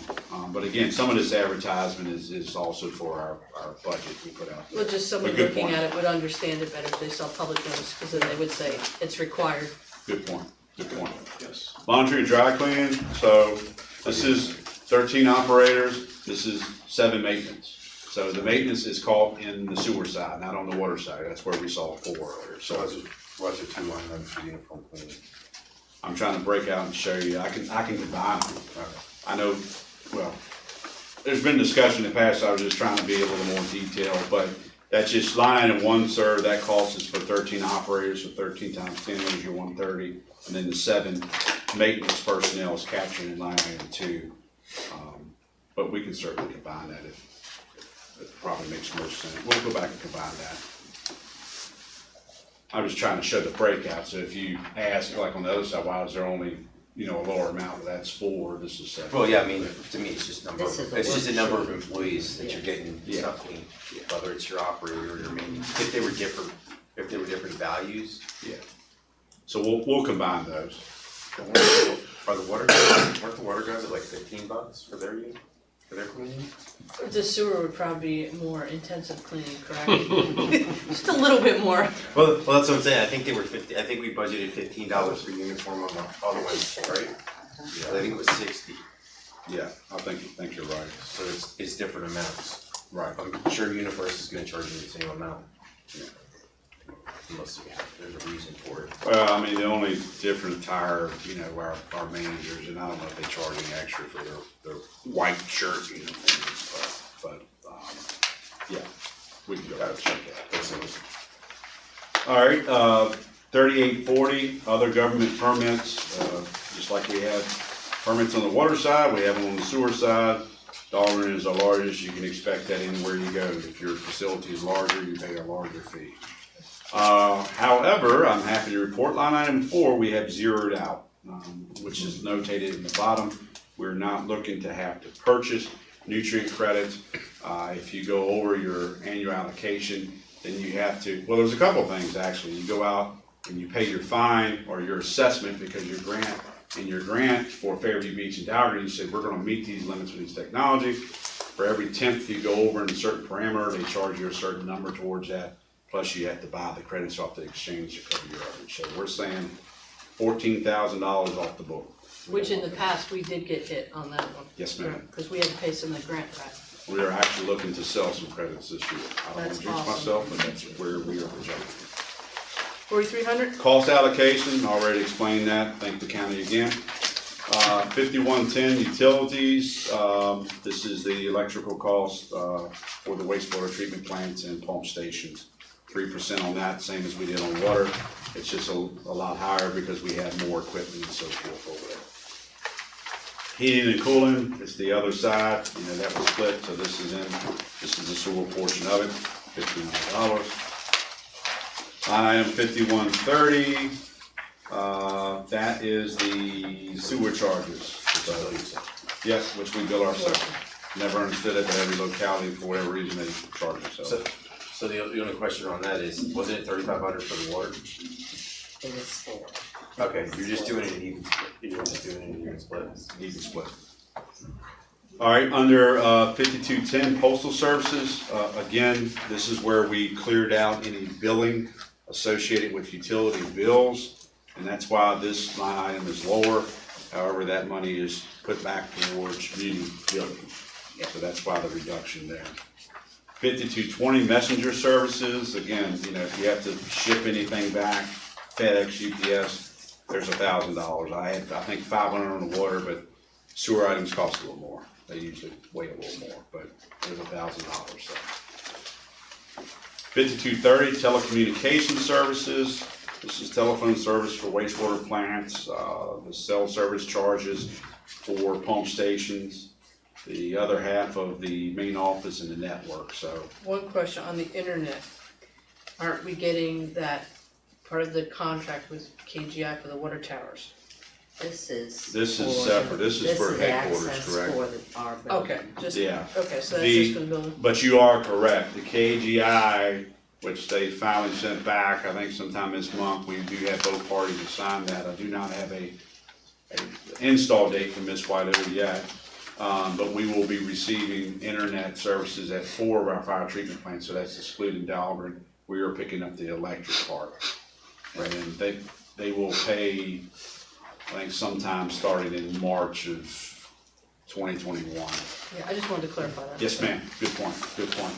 But again, some of this advertisement is also for our budget we put out there. Well, just someone But good looking point. at it would understand it better if they saw public notice, because then they would say it's required. Good point, good point. Yes. Laundry and dry cleaning, so this is 13 operators, this is 7 maintenance. So the maintenance is caught in the sewer side, not on the water side, that's where we saw 4 earlier. So So what's your 2 line items for uniform cleaning? I'm trying to break out and show you, I can combine them. I know, well, there's been discussion in the past, so I was just trying to be a little more detailed, but that's just line item 1, sir, that cost is for 13 operators, so 13 times 10 is your 130. And then the 7 maintenance personnel is captured in line item 2. But we can certainly combine that if it probably makes most sense. We'll go back and combine that. I was trying to show the breakout, so if you ask, like on the other side, why is there only, a lower amount, that's 4, this is 7. Well, yeah, I mean, to me, it's just This is a it's just a number of worksheet. employees that you're getting Yeah. stuff cleaned, whether it's your operator or your maintenance. If they were different values, Yeah. So we'll combine those. are the water guys, weren't the water guys at like $15 for their unit, for their cleaning? The sewer would probably be more intensive cleaning, correct? Just a little bit more. Well, that's what I'm saying, I think they were I think we budgeted $15 for uniform on the other ones, right? I think it was 60, Yeah, I think you're right. so it's different amounts. Right. I'm sure Universe is gonna charge you the same amount. Unless there's a reason for it. Well, I mean, the only different tire, our managers, and I don't know if they charge any extra for their white shirt uniforms, but, yeah, we can go out and check that. All right, 3840, other government permits, just like we have permits on the water side, we have them on the sewer side. Darwin is the largest, you can expect that anywhere you go. If your facility is larger, you pay a larger fee. However, I'm happy to report line item 4, we have zeroed out, which is notated in the bottom. We're not looking to have to purchase nutrient credits. If you go over your annual allocation, then you have to, well, there's a couple of things actually. You go out and you pay your fine or your assessment because your grant for Fairview Beach and Dougherty, you said, we're gonna meet these limits with these technologies. For every 10th you go over in a certain parameter, they charge you a certain number towards that. Plus you have to buy the credits off the exchange to cover your overage. So we're saying $14,000 off the book. Which in the past, we did get hit on that one. Yes, ma'am. Because we had to pay some of the grant back. We are actually looking to sell some credits this year. I don't want That's to jinx awesome. myself, but that's where we are projecting. 4,300? Cost allocation, already explained that, thank the county again. 5110 utilities, this is the electrical cost for the wastewater treatment plants and pump stations. 3% on that, same as we did on water. It's just a lot higher because we have more equipment and so forth over there. Heating and cooling is the other side, that was split, so this is the sewer portion of it, $1,500. Line item 5130, that is the sewer charges. Yes, which we bill ourselves. Never understood it, but every locality, for whatever reason, they charge themselves. So the only question on that is, wasn't it $3,500 for the water? It was 4. Okay, you're just doing it in even split, you're just doing it in even split. Even split. All right, under 5210 postal services, again, this is where we cleared out any billing associated with utility bills, and that's why this line item is lower. However, that money is put back towards community billing, so that's why the reduction there. 5220 messenger services, again, if you have to ship anything back, FedEx, UPS, there's $1,000. I think 500 on the water, but sewer items cost a little more. They usually weigh a little more, but there's $1,000. So. 5230 telecommunication services. This is telephone service for wastewater plants, the cell service charges for pump stations, the other half of the main office and the network. So One question on the internet. Aren't we getting that part of the contract with KGI for the water towers? This is. This is for- separate. This is for headquarters, access correct? for our building. Okay, just, Yeah. okay, so that's The- just for the building. But you are correct, the KGI, which they finally sent back, I think sometime this month, we do have both parties to sign that. I do not have a install date from Ms. Whiteover yet, but we will be receiving internet services at 4 of our fire treatment plants, so that's excluding Dahlgren. We are picking up the electric part. And they will pay, I think sometime starting in March of 2021. Yeah, I just wanted to clarify that. Yes, ma'am, good point, good point.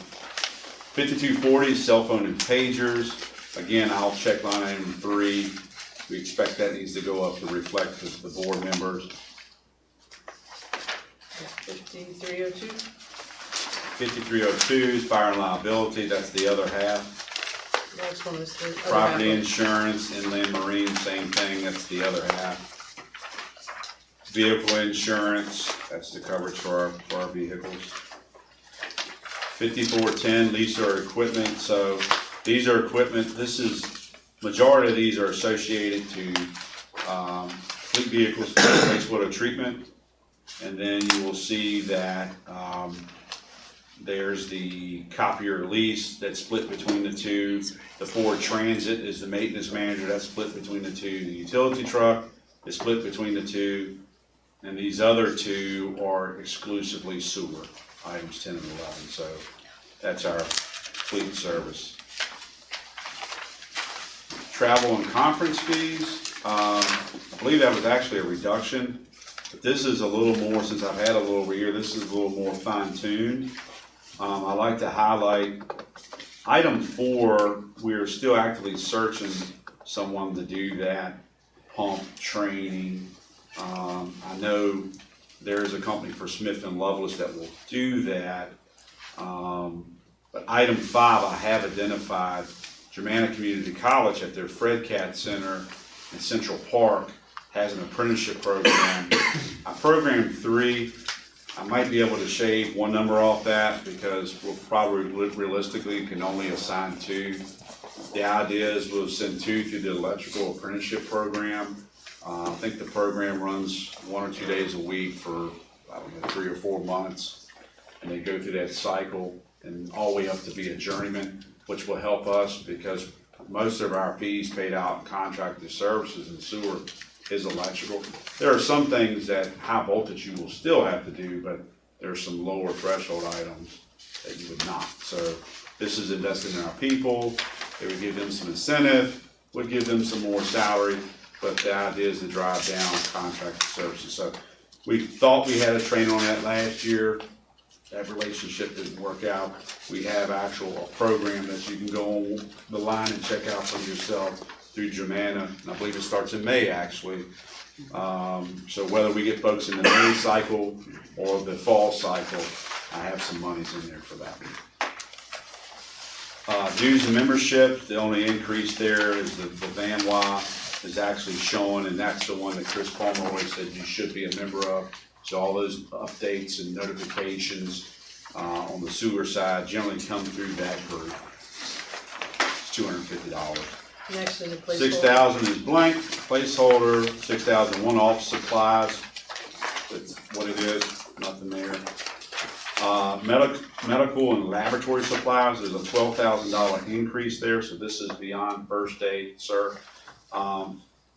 5240, cell phone and pagers. Again, I'll check line item 3. We expect that needs to go up to reflect the board members. 5302, 5302 is fire and liability, that's the other half. next one is the other half Property of- insurance, inland marine, same thing, that's the other half. Vehicle insurance, that's the coverage for our vehicles. 5410, lease or equipment, so these are equipment, majority of these are associated to, fleet vehicles for wastewater treatment. And then you will see that, there's the copier lease that's split between the two. The Ford Transit is the maintenance manager, that's split between the two. The utility truck is split between the two. And these other two are exclusively sewer, items 10 and 11. So that's our fleet service. Travel and conference fees, I believe that was actually a reduction. But this is a little more, since I've had a little over here, this is a little more fine-tuned. I like to highlight item 4, we're still actively searching someone to do that pump training. I know there's a company for Smith and Lovelace that will do that. But item 5, I have identified Germanna Community College at their Fred Cat Center in Central Park has an apprenticeship program. I programmed 3. I might be able to shave one number off that because we'll probably realistically can only assign 2. The idea is we'll send 2 through the electrical apprenticeship program. I think the program runs 1 or 2 days a week for, I don't know, 3 or 4 months. And they go through that cycle and all the way up to be a journeyman, which will help us because most of our fees paid out in contracted services and sewer is electrical. There are some things that high voltage you will still have to do, but there are some lower threshold items that you would not. So this is investing in our people. It would give them some incentive, would give them some more salary, but the idea is to drive down contracted services. So we thought we had a train on that last year. That relationship didn't work out. We have a program that you can go on the line and check out for yourself through Germanna, and I believe it starts in May actually. So whether we get folks in the May cycle or the fall cycle, I have some monies in there for that. Dues and membership, the only increase there is the VANWA is actually showing, and that's the one that Chris Palmer always said you should be a member of. So all those updates and notifications on the sewer side generally come through that group. It's $250. Next is a placeholder. 6,000 is blank, placeholder, 6,000 one-off supplies, that's what it is, nothing there. Medical and laboratory supplies, there's a $12,000 increase there, so this is beyond first aid, sir.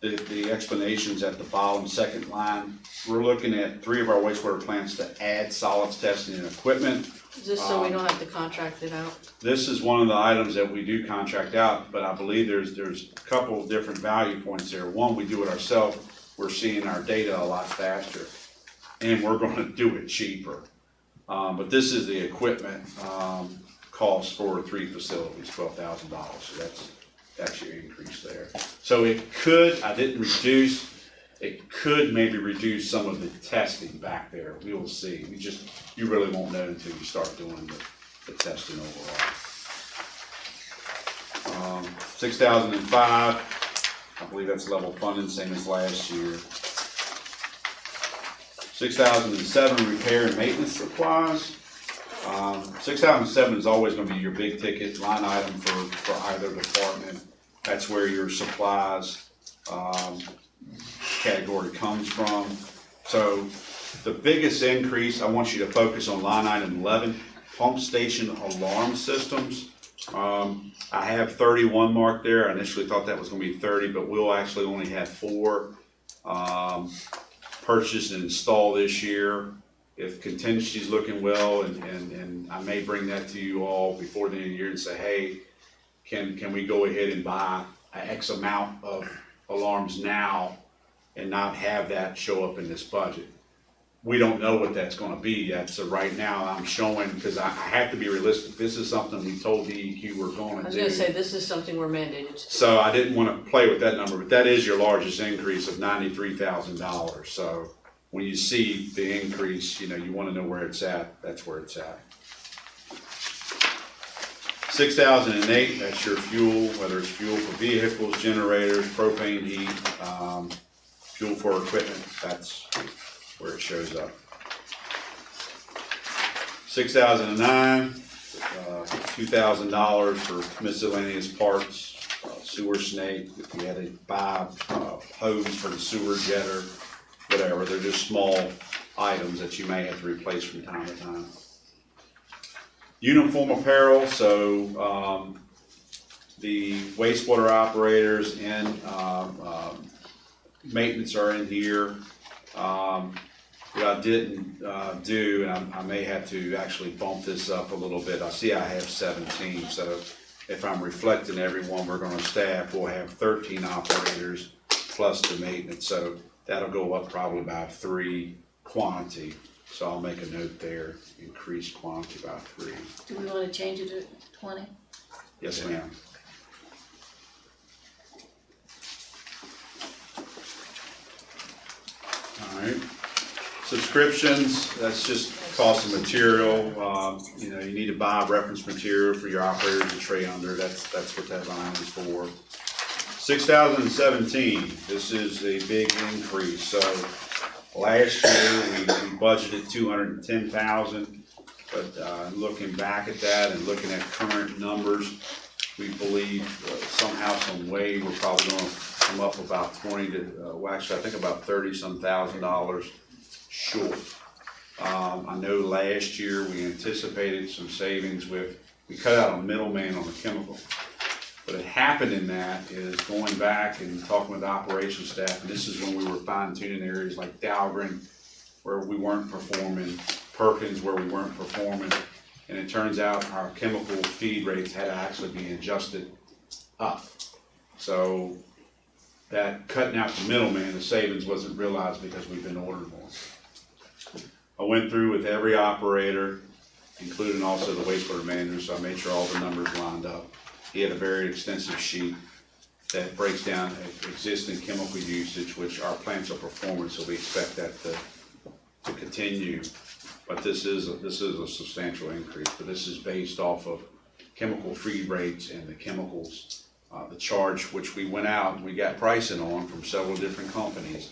The explanations at the bottom, second line, we're looking at 3 of our wastewater plants to add solids testing and equipment. Just so we don't have to contract it out. This is one of the items that we do contract out, but I believe there's a couple of different value points there. One, we do it ourselves, we're seeing our data a lot faster, and we're gonna do it cheaper. But this is the equipment, cost for 3 facilities, $12,000, so that's your increase there. So it could, I didn't reduce, it could maybe reduce some of the testing back there. We will see. You really won't know until you start doing the testing overall. 6,005, I believe that's level funding, same as last year. 6,007, repair and maintenance supplies. 6,007 is always gonna be your big ticket line item for either department. That's where your supplies, category comes from. So the biggest increase, I want you to focus on line item 11, pump station alarm systems. I have 31 marked there. I initially thought that was gonna be 30, but we'll actually only have 4 purchased and installed this year. If contingency's looking well, and I may bring that to you all before the end of the year and say, hey, can we go ahead and buy an X amount of alarms now and not have that show up in this budget? We don't know what that's gonna be yet, so right now I'm showing, because I have to be realistic, this is something we told DEQ we're I gonna was do. gonna say, this is something we're mandated to do. So I didn't wanna play with that number, but that is your largest increase of $93,000. So when you see the increase, you know, you wanna know where it's at, that's where it's at. 6008, that's your fuel, whether it's fuel for vehicles, generators, propane heat, fuel for equipment, that's where it shows up. 6009, $2,000 for miscellaneous parts, sewer snake, if you had to buy hose for the sewer jetter, whatever, they're just small items that you may have to replace from time to time. Uniform apparel, so the wastewater operators and maintenance are in here. What I didn't do, and I may have to actually bump this up a little bit, I see I have 17, so if I'm reflecting everyone we're gonna staff, we'll have 13 operators plus the maintenance, so that'll go up probably by 3 quantity. So I'll make a note there, increase quantity by 3. Do we wanna change it to 20? Yes, ma'am. All right. Subscriptions, that's just cost of material. You know, you need to buy reference material for your operators to trade under. That's what that line is for. 6017, this is a big increase. So last year we budgeted 210,000, but looking back at that and looking at current numbers, we believe somehow, some way, we're probably going to come up about 20 to, well, actually, I think about 30-some $1,000 short. I know last year we anticipated some savings with, we cut out a middleman on the chemical. What had happened in that is going back and talking with the operations staff, and this is when we were fine tuning areas like Dahlgren, where we weren't performing, Perkins, where we weren't performing, and it turns out our chemical feed rates had to actually be adjusted up. So that cutting out the middleman, the savings wasn't realized because we've been ordering more. I went through with every operator, including also the wastewater manager, so I made sure all the numbers lined up. He had a very extensive sheet that breaks down existing chemical usage, which our plants are performing, so we expect that to continue. But this is a substantial increase, but this is based off of chemical feed rates and the chemicals, the charge which we went out and we got pricing on from several different companies.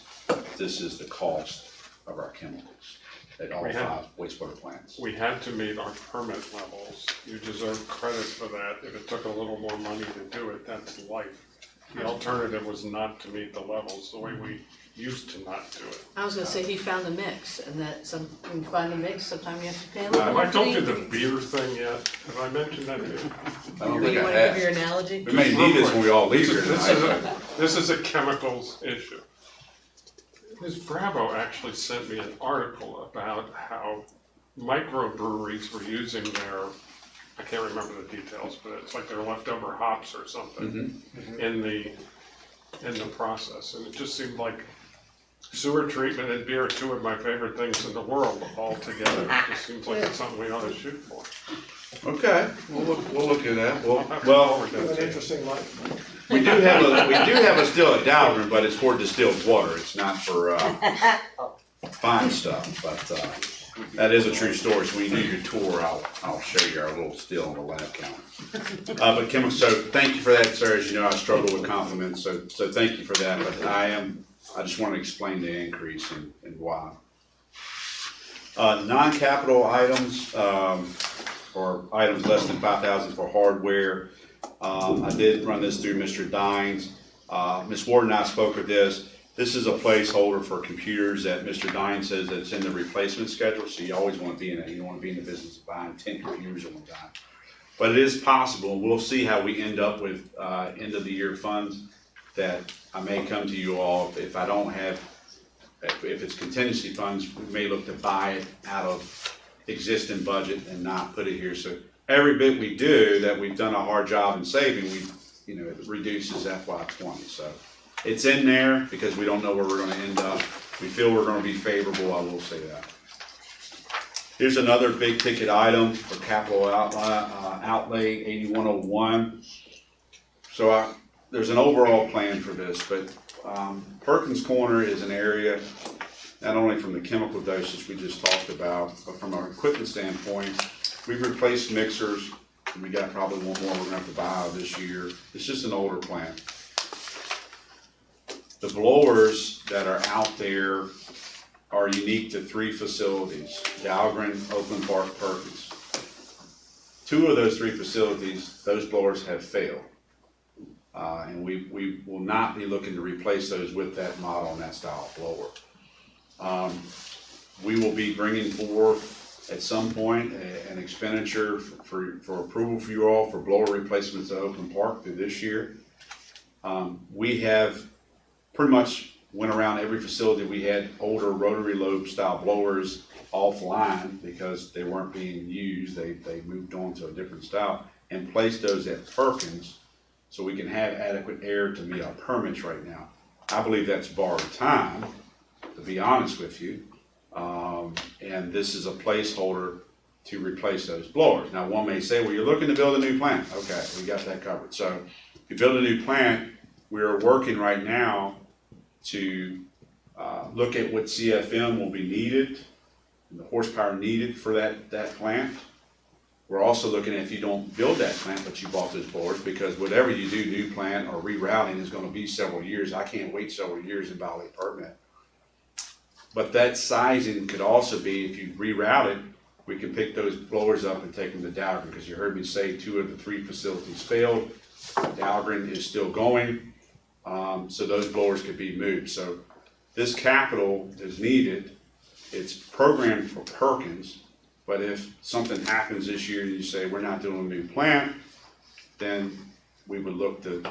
This is the cost of our chemicals at all 5 wastewater plants. We had to meet our permit levels. You deserve credit for that. If it took a little more money to do it, that's life. The alternative was not to meet the levels the way we used to not do it. I was gonna say, he found the mix, and that when you find the mix, sometimes you have to pay a little Have more. I told you the beer thing yet? Have I mentioned that to you? I don't You think I wanna give have. your analogy? We may need this when we all leave here tonight. This is a chemicals issue. Ms. Bravo actually sent me an article about how microbreweries were using their, I can't remember the details, but it's like their leftover hops or something in the process. And it just seemed like sewer treatment and beer are 2 of my favorite things in the world all together. It just seems like it's something we ought to shoot for. Okay, we'll look at that. I'll have to Well, forward that An to you. interesting life. we do have a still at Dahlgren, but it's for distilled water. It's not for fine stuff. But that is a true story. So when you do your tour, I'll show you our little still on the lab counter. But chemicals. So thank you for that, sir. As you know, I struggle with compliments. So thank you for that. But I just want to explain the increase and why. Non-capital items. Or items less than 5,000 for hardware. I did run this through Mr. Dines. Ms. Ward and I spoke of this. This is a placeholder for computers that Mr. Dine says that's in the replacement schedule, so you always want to be in it. You don't want to be in the business of buying 10 computers at one time. But it is possible, and we'll see how we end up with end of the year funds, that I may come to you all if I don't have, if it's contingency funds, we may look to buy it out of existing budget and not put it here. So every bit we do that we've done a hard job in saving, it reduces FY '20. So it's in there because we don't know where we're gonna end up. We feel we're gonna be favorable, I will say that. Here's another big ticket item for capital outlay 8101. So there's an overall plan for this, but Perkins Corner is an area, not only from the chemical dosage we just talked about, but from our equipment standpoint, we've replaced mixers, and we got probably one more we're gonna have to buy this year. It's just an older plant. The blowers that are out there are unique to 3 facilities, Dahlgren, Oakland Park, Perkins. 2 of those 3 facilities, those blowers have failed. And we will not be looking to replace those with that model and that style of blower. We will be bringing forth at some point an expenditure for approval for you all for blower replacements at Oakland Park through this year. We have pretty much went around every facility. We had older rotary lobe style blowers offline because they weren't being used. They moved on to a different style and placed those at Perkins so we can have adequate air to meet our permits right now. I believe that's borrowed time, to be honest with you. And this is a placeholder to replace those blowers. Now, one may say, well, you're looking to build a new plant. Okay, we got that covered. So if you build a new plant, we are working right now to look at what CFM will be needed, and the horsepower needed for that plant. We're also looking at if you don't build that plant, but you bought those blowers, because whatever you do, new plant or rerouting, is gonna be several years. I can't wait several years and violate a permit. But that sizing could also be, if you reroute it, we can pick those blowers up and take them to Dahlgren, because you heard me say 2 of the 3 facilities failed. Dahlgren is still going, so those blowers could be moved. So this capital is needed. It's programmed for Perkins, but if something happens this year and you say, we're not doing a new plant, then we would look to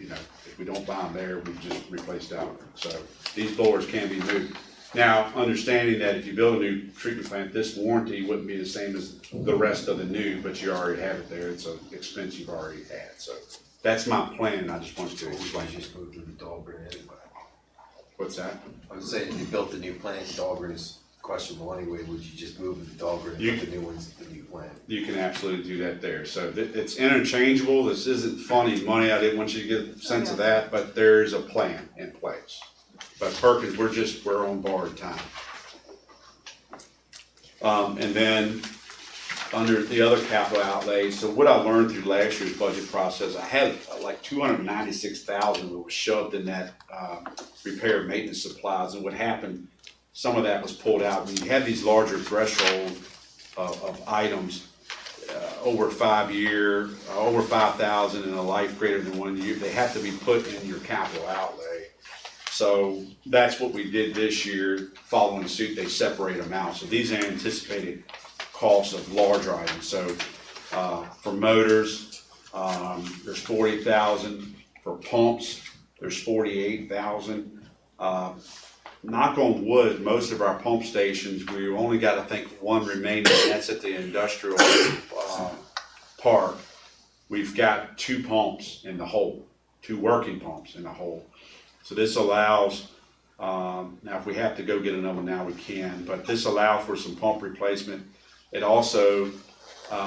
if we don't buy them there, we just replace Dahlgren. So these blowers can be moved. Now, understanding that if you build a new treatment plant, this warranty wouldn't be the same as the rest of the new, but you already have it there. It's an expense you've already had. So that's my plan. I just wanted to explain. We just moved to the Dahlgren anyway. What's that? I was saying, if you built the new plant, Dahlgren is questionable anyway, would you just move to Dahlgren and put the new ones to the new plant? You can absolutely do that there. So it's interchangeable. This isn't funny money. I didn't want you to get a sense of that, but there's a plan in place. But Perkins, we're on borrowed time. And then under the other capital outlays, so what I learned through last year's budget process, I had like $296,000 that was shoved in that repair and maintenance supplies. And what happened, some of that was pulled out. When you have these larger threshold of items, over 5 year, over 5,000 in a life greater than 1 year, they have to be put in your capital outlay. So that's what we did this year. Following suit, they separate them out. So these are anticipated costs of larger items. So for motors, there's 40,000. For pumps, there's 48,000. Knock on wood, most of our pump stations, we only got, I think, 1 remaining, and that's at the industrial park. We've got 2 pumps in the hole, 2 working pumps in the hole. So this allows, now if we have to go get another one now, we can, but this allows for some pump replacement. It also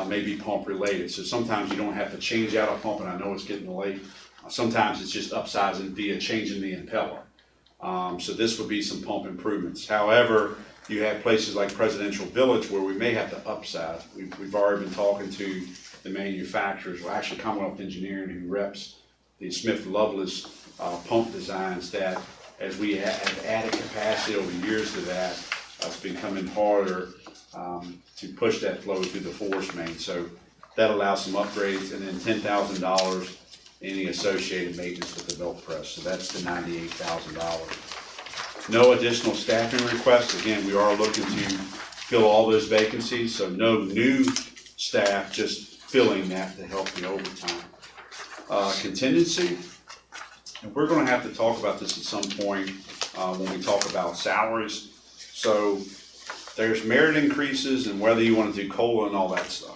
may be pump related. So sometimes you don't have to change out a pump, and I know it's getting late. Sometimes it's just upsizing via changing the impeller. So this would be some pump improvements. However, you have places like Presidential Village where we may have to upsize. We've already been talking to the manufacturers, well, actually Commonwealth Engineering, who reps the Smith Lovelace pump designs, that as we have added capacity over years to that, it's becoming harder to push that flow through the force main. So that allows some upgrades, and then $10,000 any associated maintenance with the milk press, so that's the $98,000. No additional staffing requests, again, we are looking to fill all those vacancies, so no new staff, just filling that to help the overtime. Contingency, and we're gonna have to talk about this at some point, when we talk about salaries. So there's merit increases and whether you wanna do COLA and all that stuff.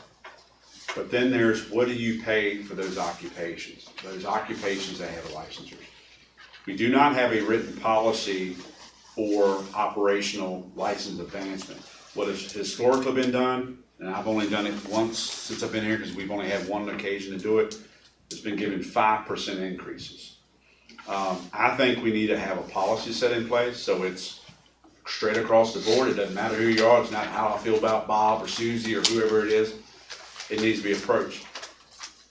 But then there's what do you pay for those occupations that have licensures. We do not have a written policy for operational license advancement. What has historically been done, and I've only done it once since I've been here because we've only had one occasion to do it, it's been given 5% increases. I think we need to have a policy set in place so it's straight across the board. It doesn't matter who you are. It's not how I feel about Bob or Susie or whoever it is. It needs to be approached.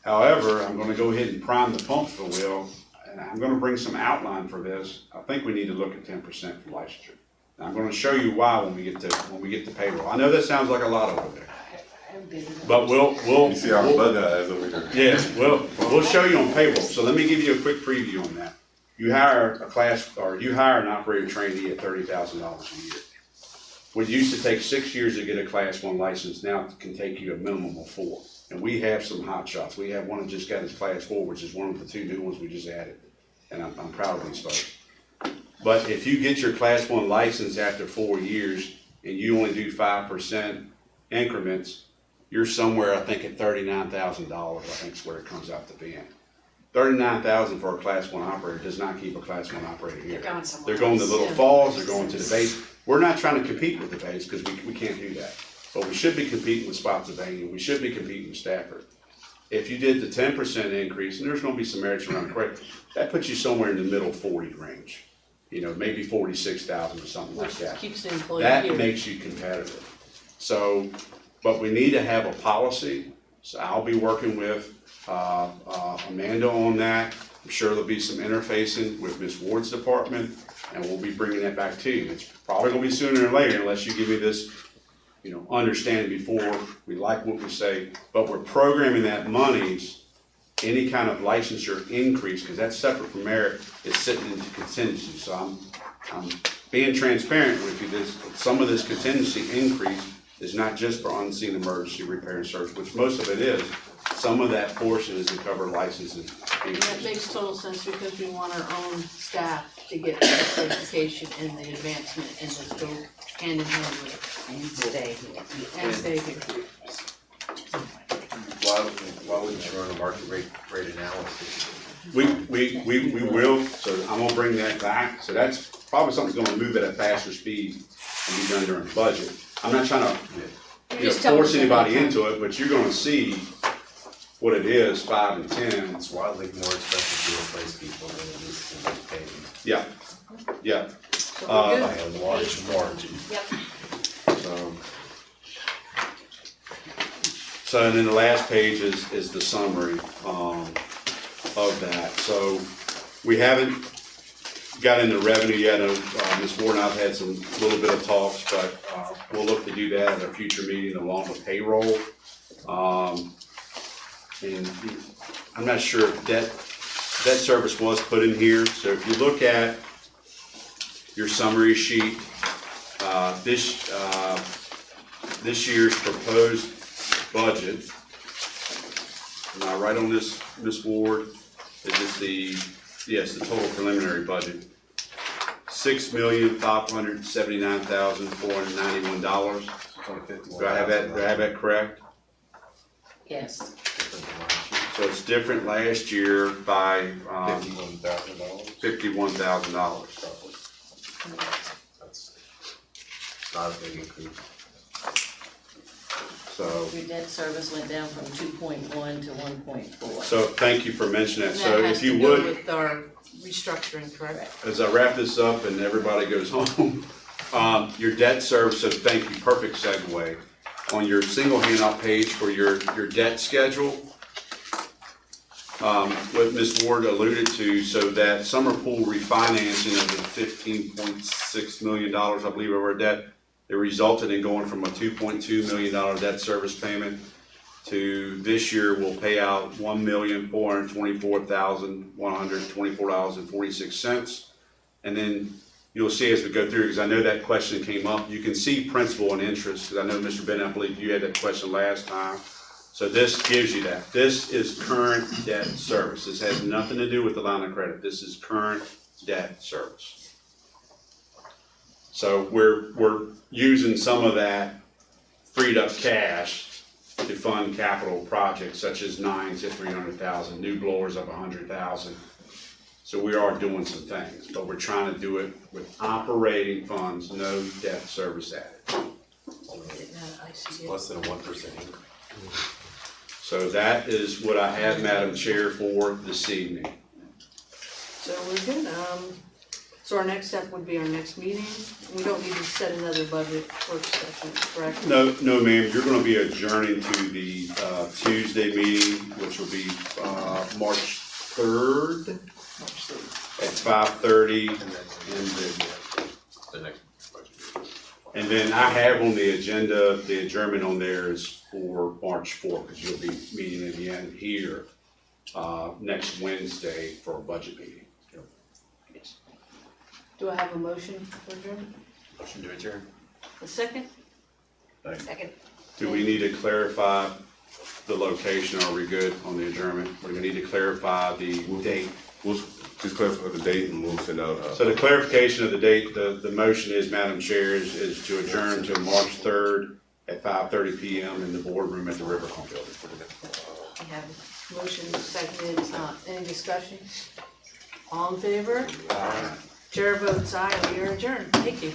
However, I'm gonna go ahead and prime the pump, if you will, and I'm gonna bring some outline for this. I think we need to look at 10% for licensure. And I'm gonna show you why when we get to payroll. I know that sounds like a lot over there. But we'll. You see our bug eyes over here. Yes, we'll show you on payroll. So let me give you a quick preview on that. You hire an operator trainee at $30,000 a year. What used to take 6 years to get a class 1 license now can take you a minimum of 4. And we have some hot shots. We have one that just got his class 4, which is one of the 2 new ones we just added. And I'm proud of these folks. But if you get your class 1 license after 4 years and you only do 5% increments, you're somewhere, I think, at $39,000, I think is where it comes out to being. $39,000 for a class 1 operator does not keep a class 1 operator here. They're going somewhere They're going to else. Little Falls, they're going to the base. We're not trying to compete with the base because we can't do that. But we should be competing with Spotsylvania, we should be competing with Stafford. If you did the 10% increase, and there's gonna be some merits around the correct, that puts you somewhere in the middle 40 range. You know, maybe 46,000 or something like Which that. keeps the employee That here. makes you competitive. So, but we need to have a policy, so I'll be working with Amanda on that. I'm sure there'll be some interfacing with Ms. Ward's department, and we'll be bringing that back to you. It's probably gonna be sooner or later unless you give me this, understanding before we like what we say, but we're programming that monies, any kind of licensure increase, because that's separate from merit, is sitting into contingency. So I'm being transparent with you. Some of this contingency increase is not just for unseen emergency repair and service, which most of it is. Some of that portion is to cover licenses. And that makes total sense because we want our own staff to get the certification and the advancement and just go hand in hand with it. And stay here. And stay here. Why wouldn't you run a market rate analysis? We will, so I'm gonna bring that back. So that's probably something that's gonna move at a faster speed and be done during the budget. I'm not trying to Just tell force us anybody anytime. into it, but you're gonna see what it is, 5 and 10. It's wildly more expensive to replace people than it is to get paid Yeah. So Uh, we're by good. a large margin. Yep. So and then the last page is the summary of that. So we haven't got into revenue yet. Ms. Ward and I've had some little bit of talks, but we'll look to do that at our future meeting along with payroll. And I'm not sure if debt service was put in here. So if you look at your summary sheet, this year's proposed budget, am I right on this, Ms. Ward? Is it the total preliminary budget? $6,579,491. Do I have that correct? Yes. So it's different last year by $51,000. $51,000. That's not a big increase. So, Your debt service went down from 2.1 to 1.4. so thank you for mentioning that. And So that has if you to do would, with our restructuring, correct? as I wrap this up and everybody goes home, your debt service, so thank you, perfect segue. On your single handout page for your debt schedule, what Ms. Ward alluded to, so that summer pool refinancing of the $15.6 million, I believe, of our debt, it resulted in going from a $2.2 million debt service payment to this year will pay out $1,424,124.46. And then you'll see as we go through, because I know that question came up, you can see principal and interest, because I know Mr. Bennett, I believe you had that question last time. So this gives you that. This is current debt service. This has nothing to do with the line of credit. This is current debt service. So we're using some of that freed up cash to fund capital projects such as nines at 300,000, new blowers of 100,000. So we are doing some things, but we're trying to do it with operating funds, no debt service added. It's less than a 1% increase. So that is what I have, Madam Chair, for this evening. So we're good. So our next step would be our next meeting. We don't need to set another budget work session, correct? No, ma'am, you're gonna be adjourning to the Tuesday meeting, which will be March 3rd at 5:30. The next budget. And then I have on the agenda, the adjournment on there is for March 4th, because you'll be meeting again here next Wednesday for a budget meeting. Do I have a motion for adjournment? Motion to adjourn. A second? Second. Do we need to clarify the location? Are we good on the adjournment? Or do we need to clarify the date? We'll just clarify the date and we'll send out, So the clarification of the date, the motion is, Madam Chair, is to adjourn to March 3rd at 5:30 PM in the boardroom at the Riverfront Building. We have a motion, seconded, any discussion? All in favor? Chair votes aye, we are adjourned. Thank you.